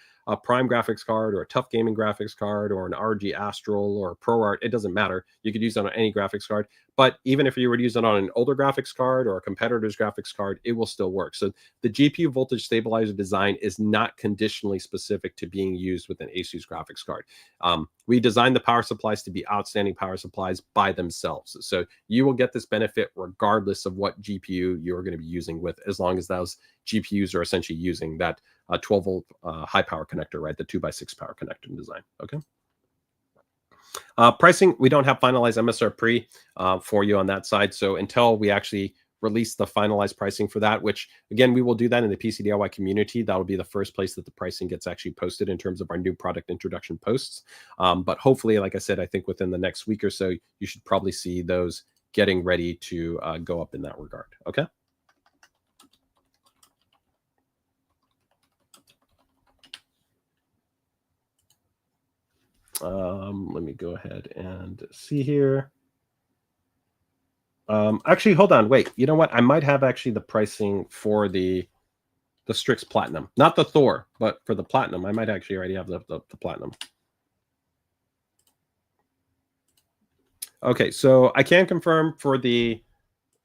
Prime graphics card or a TUF Gaming graphics card or an ROG Astral or ProArt. It doesn't matter. You could use it on any graphics card. But even if you were to use it on an older graphics card or a competitor's graphics card, it will still work. So the GPU voltage stabilizer design is not conditionally specific to being used with an ASUS graphics card. We designed the power supplies to be outstanding power supplies by themselves. So you will get this benefit regardless of what GPU you're going to be using with, as long as those GPUs are essentially using that 12 volt high power connector, right? The 2x6 power connector design. Okay. Pricing, we don't have finalized MSRP for you on that side. So until we actually release the finalized pricing for that, which again, we will do that in the PC DIY community. That will be the first place that the pricing gets actually posted in terms of our new product introduction posts. But hopefully, like I said, I think within the next week or so, you should probably see those getting ready to go up in that regard. Okay. Let me go ahead and see here. Actually, hold on. Wait, you know what? I might have actually the pricing for the Strix Platinum, not the Thor, but for the Platinum. I might actually already have the Platinum. Okay, so I can confirm for the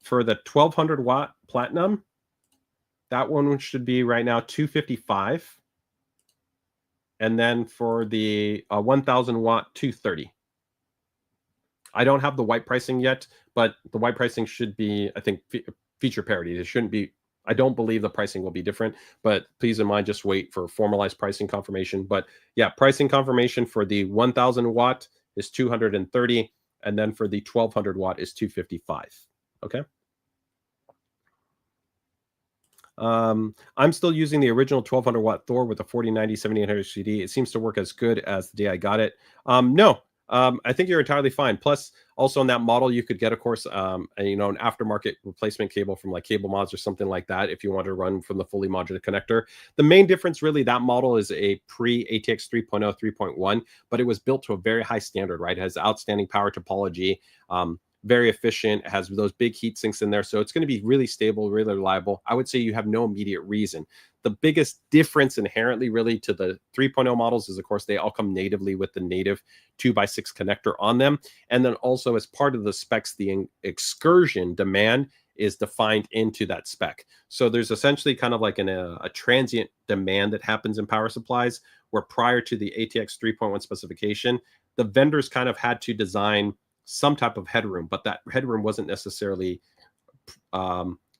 1200 watt Platinum, that one should be right now $255. And then for the 1000 watt, $230. I don't have the white pricing yet, but the white pricing should be, I think, feature parity. It shouldn't be, I don't believe the pricing will be different, but please in mind, just wait for formalized pricing confirmation. But yeah, pricing confirmation for the 1000 watt is $230. And then for the 1200 watt is $255. Okay. I'm still using the original 1200 watt Thor with a 4090 7800 CD. It seems to work as good as the day I got it. No, I think you're entirely fine. Plus, also on that model, you could get, of course, an aftermarket replacement cable from like Cable Mods or something like that if you want to run from the fully modular connector. The main difference, really, that model is a pre-ATX 3.0, 3.1, but it was built to a very high standard, right? It has outstanding power topology. Very efficient, has those big heat sinks in there. So it's going to be really stable, really reliable. I would say you have no immediate reason. The biggest difference inherently really to the 3.0 models is, of course, they all come natively with the native 2x6 connector on them. And then also as part of the specs, the excursion demand is defined into that spec. So there's essentially kind of like a transient demand that happens in power supplies, where prior to the ATX 3.1 specification, the vendors kind of had to design some type of headroom, but that headroom wasn't necessarily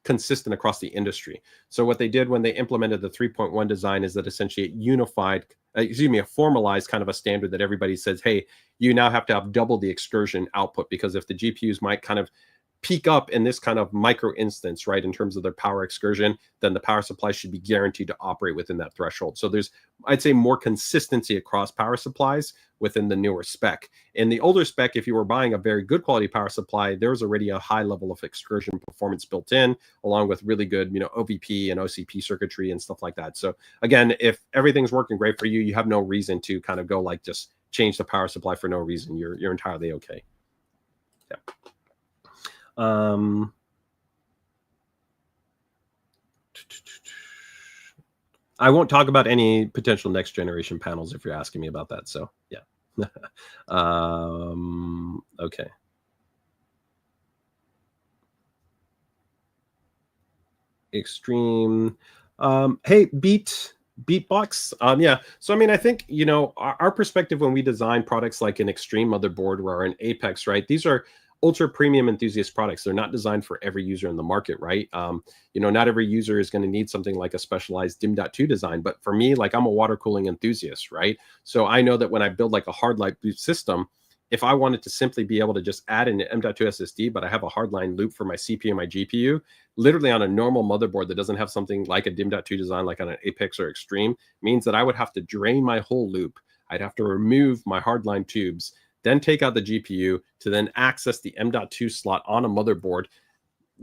consistent across the industry. So what they did when they implemented the 3.1 design is that essentially it unified, a formalized kind of a standard that everybody says, hey, you now have to have double the excursion output, because if the GPUs might kind of peak up in this kind of micro instance, right, in terms of their power excursion, then the power supply should be guaranteed to operate within that threshold. So there's, I'd say, more consistency across power supplies within the newer spec. In the older spec, if you were buying a very good quality power supply, there was already a high level of excursion performance built in, along with really good, OVP and OCP circuitry and stuff like that. So again, if everything's working great for you, you have no reason to kind of go like just change the power supply for no reason. You're entirely okay. Yeah. I won't talk about any potential next generation panels if you're asking me about that. So yeah. Okay. Extreme. Hey, Beatbox. Yeah. So I mean, I think, you know, our perspective when we design products like an Extreme motherboard or an Apex, right? These are ultra premium enthusiast products. They're not designed for every user in the market, right? You know, not every user is going to need something like a specialized DIMM.2 design. But for me, like, I'm a water cooling enthusiast, right? So I know that when I build like a hard light boot system, if I wanted to simply be able to just add an M.2 SSD, but I have a hardline loop for my CPU and my GPU, literally on a normal motherboard that doesn't have something like a DIMM.2 design, like on an Apex or Extreme, means that I would have to drain my whole loop. I'd have to remove my hardline tubes, then take out the GPU to then access the M.2 slot on a motherboard,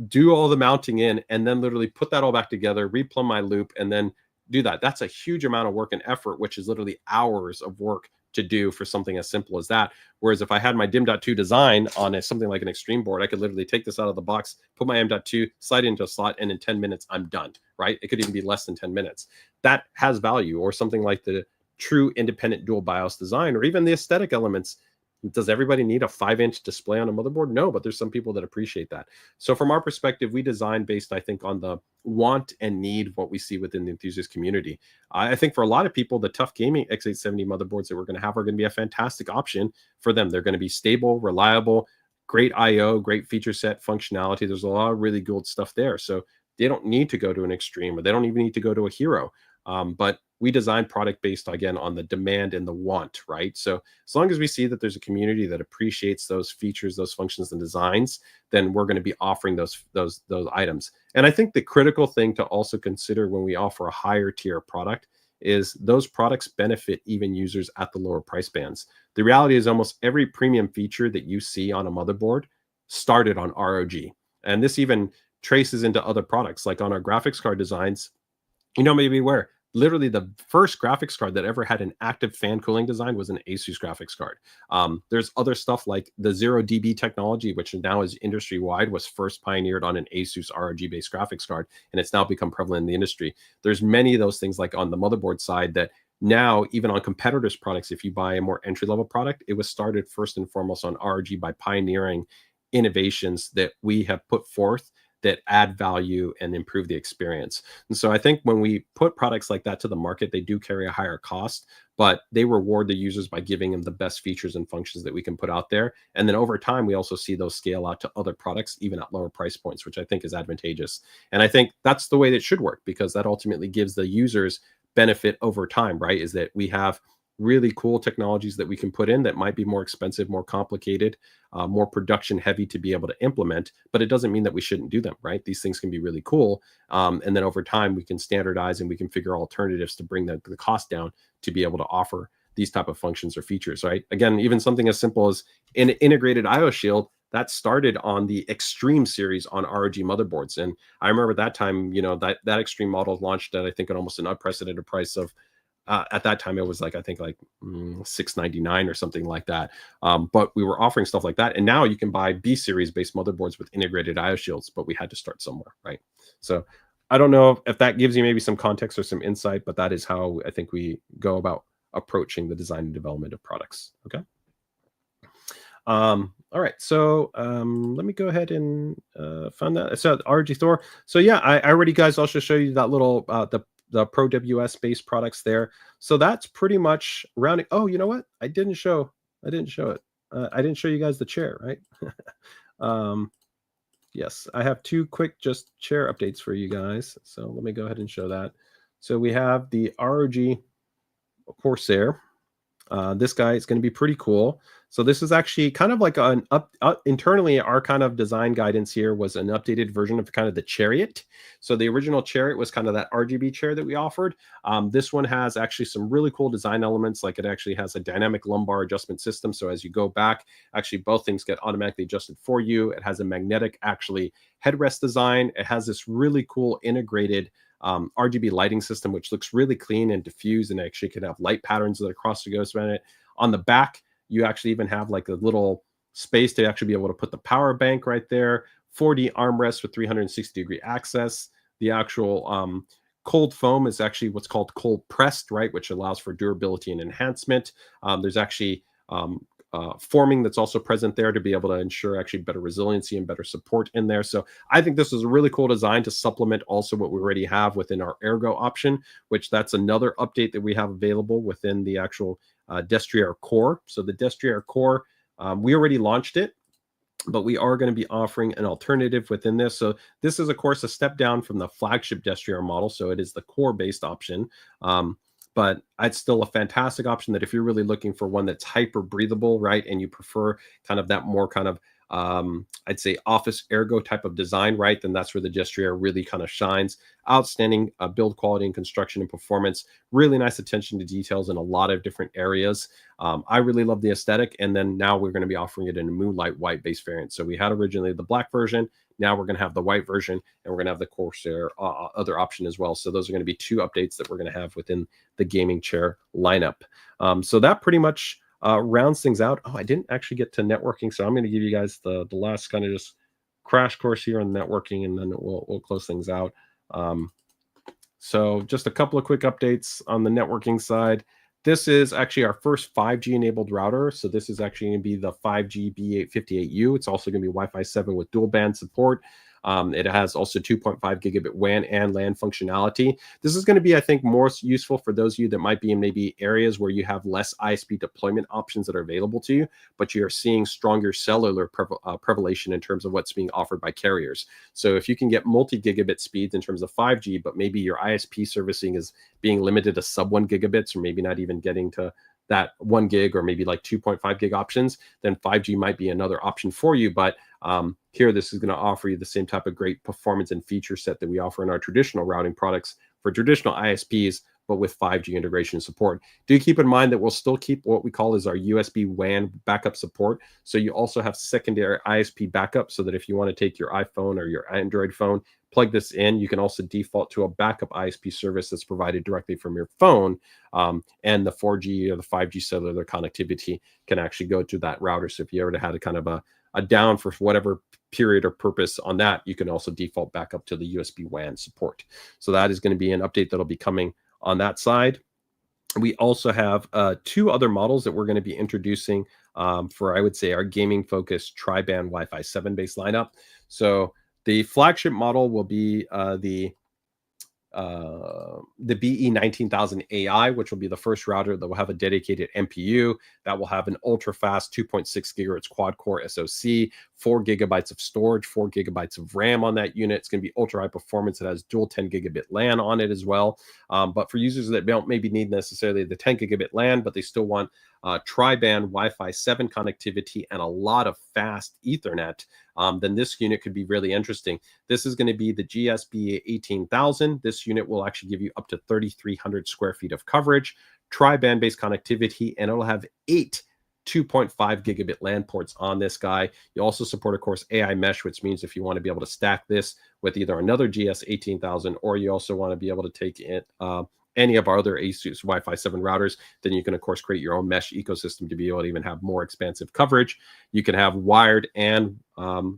do all the mounting in, and then literally put that all back together, replumb my loop, and then do that. That's a huge amount of work and effort, which is literally hours of work to do for something as simple as that. Whereas if I had my DIMM.2 design on something like an Extreme board, I could literally take this out of the box, put my M.2, slide it into a slot, and in 10 minutes, I'm done, right? It could even be less than 10 minutes. That has value. Or something like the true independent dual BIOS design, or even the aesthetic elements. Does everybody need a 5-inch display on a motherboard? No, but there's some people that appreciate that. So from our perspective, we design based, I think, on the want and need, what we see within the enthusiast community. I think for a lot of people, the TUF Gaming X870 motherboards that we're going to have are going to be a fantastic option for them. They're going to be stable, reliable, great I/O, great feature set, functionality. There's a lot of really good stuff there. So they don't need to go to an Extreme, or they don't even need to go to a Hero. But we design product based, again, on the demand and the want, right? So as long as we see that there's a community that appreciates those features, those functions and designs, then we're going to be offering those items. And I think the critical thing to also consider when we offer a higher tier product is those products benefit even users at the lower price bands. The reality is almost every premium feature that you see on a motherboard started on ROG. And this even traces into other products, like on our graphics card designs. You know, maybe where literally the first graphics card that ever had an active fan cooling design was an ASUS graphics card. There's other stuff like the 0dB technology, which now is industry wide, was first pioneered on an ASUS ROG based graphics card, and it's now become prevalent in the industry. There's many of those things like on the motherboard side that now, even on competitors' products, if you buy a more entry level product, it was started first and foremost on ROG by pioneering innovations that we have put forth that add value and improve the experience. And so I think when we put products like that to the market, they do carry a higher cost, but they reward the users by giving them the best features and functions that we can put out there. And then over time, we also see those scale out to other products, even at lower price points, which I think is advantageous. And I think that's the way that it should work, because that ultimately gives the users benefit over time, right? Is that we have really cool technologies that we can put in that might be more expensive, more complicated, more production heavy to be able to implement, but it doesn't mean that we shouldn't do them, right? These things can be really cool. And then over time, we can standardize and we can figure alternatives to bring the cost down to be able to offer these type of functions or features, right? Again, even something as simple as an integrated IO shield that started on the Extreme series on ROG motherboards. And I remember that time, you know, that Extreme model launched at, I think, at almost an unprecedented price of, at that time, it was like, I think like $699 or something like that. But we were offering stuff like that. And now you can buy B series based motherboards with integrated IO shields, but we had to start somewhere, right? So I don't know if that gives you maybe some context or some insight, but that is how I think we go about approaching the design and development of products. Okay. All right. So let me go ahead and find that. So ROG Thor. So yeah, I already, guys, I'll just show you that little, the Pro WS based products there. So that's pretty much rounding. Oh, you know what? I didn't show it. I didn't show you guys the chair, right? Yes, I have two quick just chair updates for you guys. So let me go ahead and show that. So we have the ROG Courser. This guy is going to be pretty cool. So this is actually kind of like an internally, our kind of design guidance here was an updated version of kind of the Chariot. So the original Chariot was kind of that RGB chair that we offered. This one has actually some really cool design elements. Like it actually has a dynamic lumbar adjustment system. So as you go back, actually both things get automatically adjusted for you. It has a magnetic actually headrest design. It has this really cool integrated RGB lighting system, which looks really clean and diffused, and actually can have light patterns that are across the ghost around it. On the back, you actually even have like a little space to actually be able to put the power bank right there. 4D armrest with 360-degree access. The actual cold foam is actually what's called cold pressed, right, which allows for durability and enhancement. There's actually forming that's also present there to be able to ensure actually better resiliency and better support in there. So I think this is a really cool design to supplement also what we already have within our Ergo option, which that's another update that we have available within the actual Destrier Core. So the Destrier Core, we already launched it, but we are going to be offering an alternative within this. So this is, of course, a step down from the flagship Destrier model. So it is the core-based option. But it's still a fantastic option that if you're really looking for one that's hyper breathable, right, and you prefer kind of that more kind of I'd say office ergo type of design, right, then that's where the Destrier really kind of shines. Outstanding build quality and construction and performance, really nice attention to details in a lot of different areas. I really love the aesthetic, and then now we're going to be offering it in a moonlight white base variant. So we had originally the black version, now we're going to have the white version, and we're going to have the Corsair other option as well. So those are going to be two updates that we're going to have within the gaming chair lineup. So that pretty much rounds things out. Oh, I didn't actually get to networking, so I'm going to give you guys the last kind of just crash course here on networking, and then we'll close things out. So just a couple of quick updates on the networking side. This is actually our first 5G enabled router. So this is actually going to be the 5G B858U. It's also going to be Wi-Fi 7 with dual band support. It has also 2.5 gigabit WAN and LAN functionality. This is going to be, I think, more useful for those of you that might be in maybe areas where you have less ISP deployment options that are available to you, but you're seeing stronger cellular prevalation in terms of what's being offered by carriers. So if you can get multi-gigabit speeds in terms of 5G, but maybe your ISP servicing is being limited to sub 1 gigabits, or maybe not even getting to that 1 gig or maybe like 2.5 gig options, then 5G might be another option for you. But here, this is going to offer you the same type of great performance and feature set that we offer in our traditional routing products for traditional ISPs, but with 5G integration support. Do keep in mind that we'll still keep what we call as our USB WAN backup support. So you also have secondary ISP backup, so that if you want to take your iPhone or your Android phone, plug this in, you can also default to a backup ISP service that's provided directly from your phone. And the 4G or the 5G cellular connectivity can actually go to that router. So if you ever had a kind of a down for whatever period or purpose on that, you can also default back up to the USB WAN support. So that is going to be an update that'll be coming on that side. We also have two other models that we're going to be introducing for, I would say, our gaming focused tri-band Wi-Fi 7 based lineup. So the flagship model will be the BE19000 AI, which will be the first router that will have a dedicated MPU, that will have an ultra fast 2.6 gigahertz quad core SoC, 4 gigabytes of storage, 4 gigabytes of RAM on that unit. It's going to be ultra high performance. It has dual 10 gigabit LAN on it as well. But for users that don't maybe need necessarily the 10 gigabit LAN, but they still want tri-band Wi-Fi 7 connectivity and a lot of fast Ethernet, then this unit could be really interesting. This is going to be the GSB 18000. This unit will actually give you up to 3,300 square feet of coverage, tri-band based connectivity, and it'll have 8 2.5 gigabit LAN ports on this guy. You also support, of course, AI mesh, which means if you want to be able to stack this with either another GS 18000, or you also want to be able to take it any of our other ASUS Wi-Fi 7 routers, then you can, of course, create your own mesh ecosystem to be able to even have more expansive coverage. You can have wired and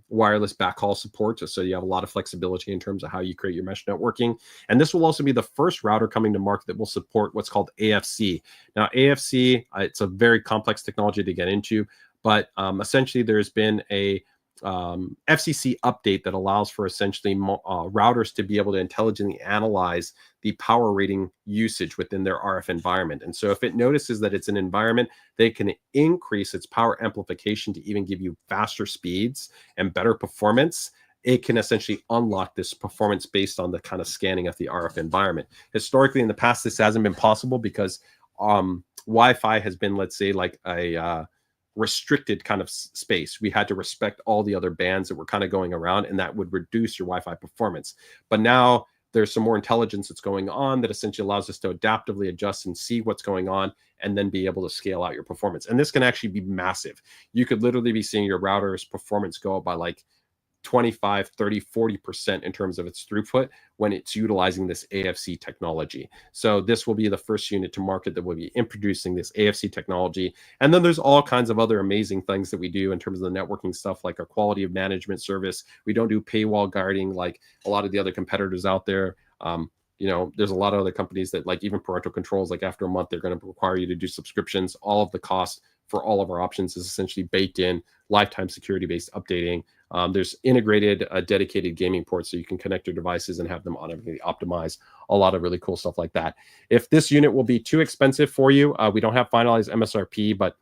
wireless backhaul support, so you have a lot of flexibility in terms of how you create your mesh networking. And this will also be the first router coming to market that will support what's called AFC. Now, AFC, it's a very complex technology to get into, but essentially there's been a FCC update that allows for essentially routers to be able to intelligently analyze the power rating usage within their RF environment. And so if it notices that it's an environment, they can increase its power amplification to even give you faster speeds and better performance. It can essentially unlock this performance based on the kind of scanning of the RF environment. Historically, in the past, this hasn't been possible because Wi-Fi has been, let's say, like a restricted kind of space. We had to respect all the other bands that were kind of going around, and that would reduce your Wi-Fi performance. But now there's some more intelligence that's going on that essentially allows us to adaptively adjust and see what's going on, and then be able to scale out your performance. And this can actually be massive. You could literally be seeing your router's performance go up by like 25, 30, 40% in terms of its throughput when it's utilizing this AFC technology. So this will be the first unit to market that will be introducing this AFC technology. And then there's all kinds of other amazing things that we do in terms of the networking stuff, like our quality of management service. We don't do paywall guarding like a lot of the other competitors out there. You know, there's a lot of other companies that, like even parental controls, like after a month, they're going to require you to do subscriptions. All of the cost for all of our options is essentially baked in, lifetime security-based updating. There's integrated dedicated gaming ports so you can connect your devices and have them automatically optimize. A lot of really cool stuff like that. If this unit will be too expensive for you, we don't have finalized MSRP, but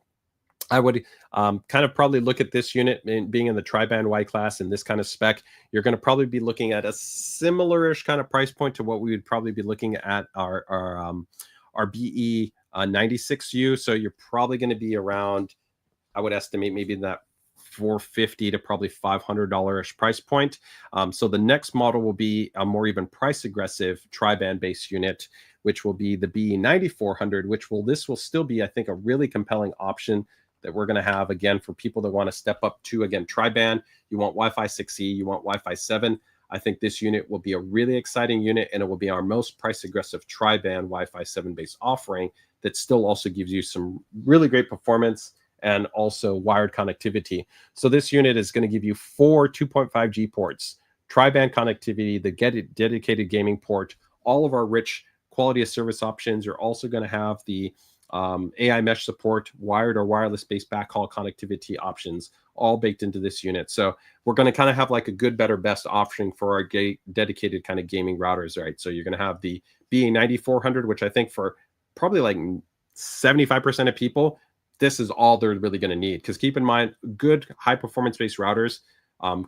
I would kind of probably look at this unit being in the tri-band Y class and this kind of spec. You're going to probably be looking at a similar-ish kind of price point to what we would probably be looking at our BE 96U. So you're probably going to be around, I would estimate maybe in that $450 to probably $500-ish price point. So the next model will be a more even price aggressive tri-band based unit, which will be the BE 9400, this will still be, I think, a really compelling option that we're going to have, again, for people that want to step up to, again, tri-band. You want Wi-Fi 6E, you want Wi-Fi 7. I think this unit will be a really exciting unit, and it will be our most price aggressive tri-band Wi-Fi 7 based offering that still also gives you some really great performance and also wired connectivity. So this unit is going to give you 4 2.5G ports, tri-band connectivity, the dedicated gaming port, all of our rich quality of service options. You're also going to have the AI mesh support, wired or wireless based backhaul connectivity options, all baked into this unit. So we're going to kind of have like a good, better, best option for our dedicated kind of gaming routers, right? So you're going to have the BE 9400, which I think for probably like 75% of people, this is all they're really going to need. Because keep in mind, good high performance based routers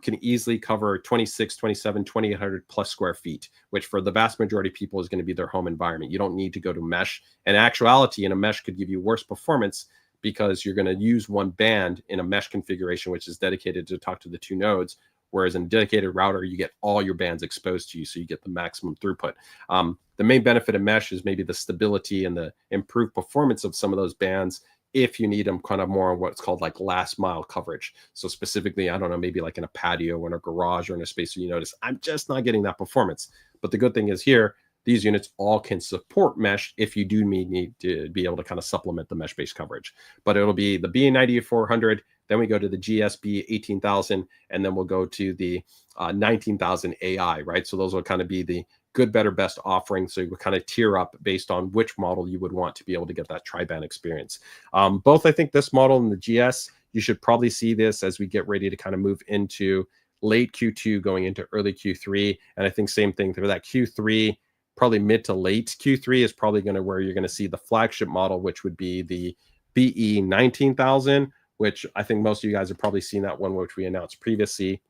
can easily cover 26, 27, 2800 plus square feet, which for the vast majority of people is going to be their home environment. You don't need to go to mesh. And in actuality, in a mesh could give you worse performance because you're going to use one band in a mesh configuration, which is dedicated to talk to the two nodes. Whereas in a dedicated router, you get all your bands exposed to you, so you get the maximum throughput. The main benefit of mesh is maybe the stability and the improved performance of some of those bands if you need them kind of more on what's called like last mile coverage. So specifically, I don't know, maybe like in a patio or in a garage or in a space where you notice, I'm just not getting that performance. But the good thing is here, these units all can support mesh if you do need to be able to kind of supplement the mesh-based coverage. But it'll be the BE 9400, then we go to the GSB 18,000, and then we'll go to the 19,000 AI, right? So those will kind of be the good, better, best offering. So you would kind of tier up based on which model you would want to be able to get that tri-band experience. Both, I think this model and the GS, you should probably see this as we get ready to kind of move into late Q2 going into early Q3. And I think same thing for that Q3, probably mid to late Q3 is probably going to where you're going to see the flagship model, which would be the BE 19,000, which I think most of you guys have probably seen that one, which we announced previously,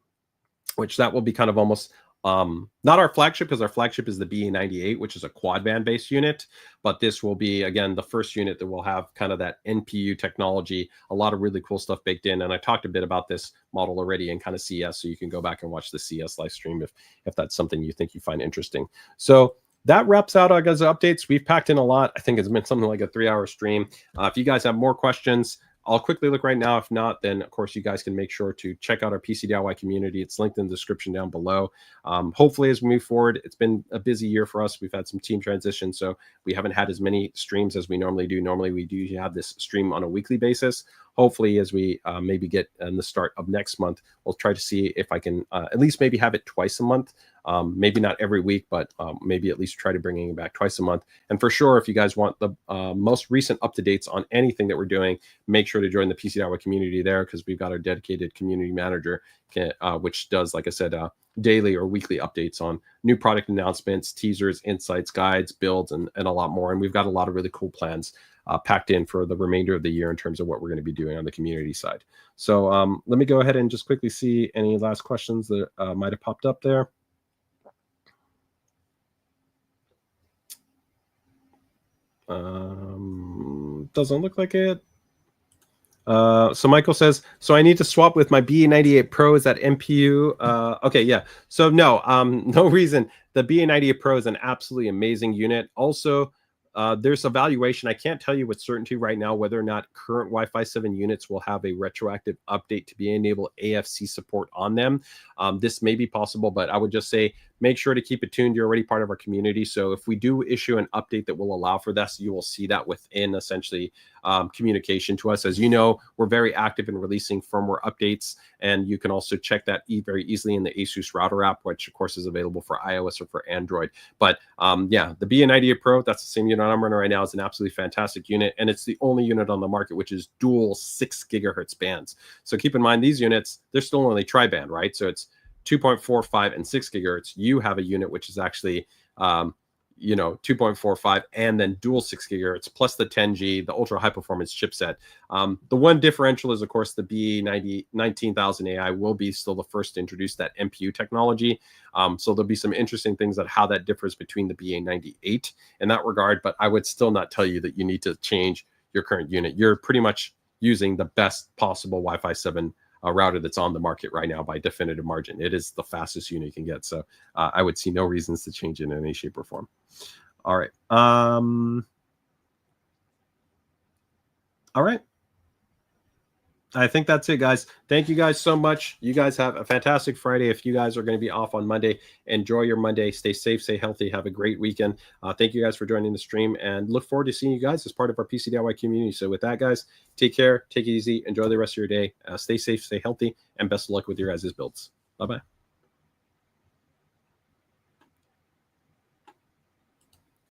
which that will be kind of almost not our flagship, because our flagship is the BE 98, which is a quad band based unit. But this will be, again, the first unit that will have kind of that NPU technology, a lot of really cool stuff baked in. And I talked a bit about this model already in kind of CS, so you can go back and watch the CS live stream if that's something you think you find interesting. So that wraps out our guys' updates. We've packed in a lot. I think it's been something like a 3-hour stream. If you guys have more questions, I'll quickly look right now. If not, then of course you guys can make sure to check out our PC DIY community. It's linked in the description down below. Hopefully as we move forward, it's been a busy year for us. We've had some team transition, so we haven't had as many streams as we normally do. Normally we do have this stream on a weekly basis. Hopefully as we maybe get in the start of next month, we'll try to see if I can at least maybe have it twice a month. Maybe not every week, but maybe at least try to bring it back twice a month. And for sure, if you guys want the most recent up-to-dates on anything that we're doing, make sure to join the PC DIY community there, because we've got our dedicated community manager, which does, like I said, daily or weekly updates on new product announcements, teasers, insights, guides, builds, and a lot more. And we've got a lot of really cool plans packed in for the remainder of the year in terms of what we're going to be doing on the community side. So let me go ahead and just quickly see any last questions that might have popped up there. Doesn't look like it. So Michael says, so I need to swap with my BE 98 Pro. Is that NPU? Okay, yeah. So no, no reason. The BE 98 Pro is an absolutely amazing unit. Also, there's evaluation. I can't tell you with certainty right now whether or not current Wi-Fi 7 units will have a retroactive update to be enable AFC support on them. This may be possible, but I would just say make sure to keep it tuned. You're already part of our community. So if we do issue an update that will allow for this, you will see that within essentially communication to us. As you know, we're very active in releasing firmware updates, and you can also check that very easily in the ASUS router app, which of course is available for iOS or for Android. But yeah, the BA98 Pro, that's the same unit I'm running right now, is an absolutely fantastic unit, and it's the only unit on the market which is dual 6 gigahertz bands. So keep in mind, these units, they're still only tri-band, right? So it's 2.45 and 6 gigahertz. You have a unit which is actually 2.45 and then dual 6 gigahertz plus the 10G, the ultra high performance chipset. The one differential is, of course, the BA19000 AI will be still the first to introduce that NPU technology. So there'll be some interesting things on how that differs between the BA98 in that regard, but I would still not tell you that you need to change your current unit. You're pretty much using the best possible Wi-Fi 7 router that's on the market right now by definitive margin. It is the fastest unit you can get. So I would see no reasons to change it in any shape or form. All right. All right. I think that's it, guys. Thank you guys so much. You guys have a fantastic Friday. If you guys are going to be off on Monday, enjoy your Monday. Stay safe, stay healthy. Have a great weekend. Thank you guys for joining the stream, and look forward to seeing you guys as part of our PC DIY community. So with that, guys, take care, take it easy, enjoy the rest of your day. Stay safe, stay healthy, and best of luck with your guys' builds. Bye-bye.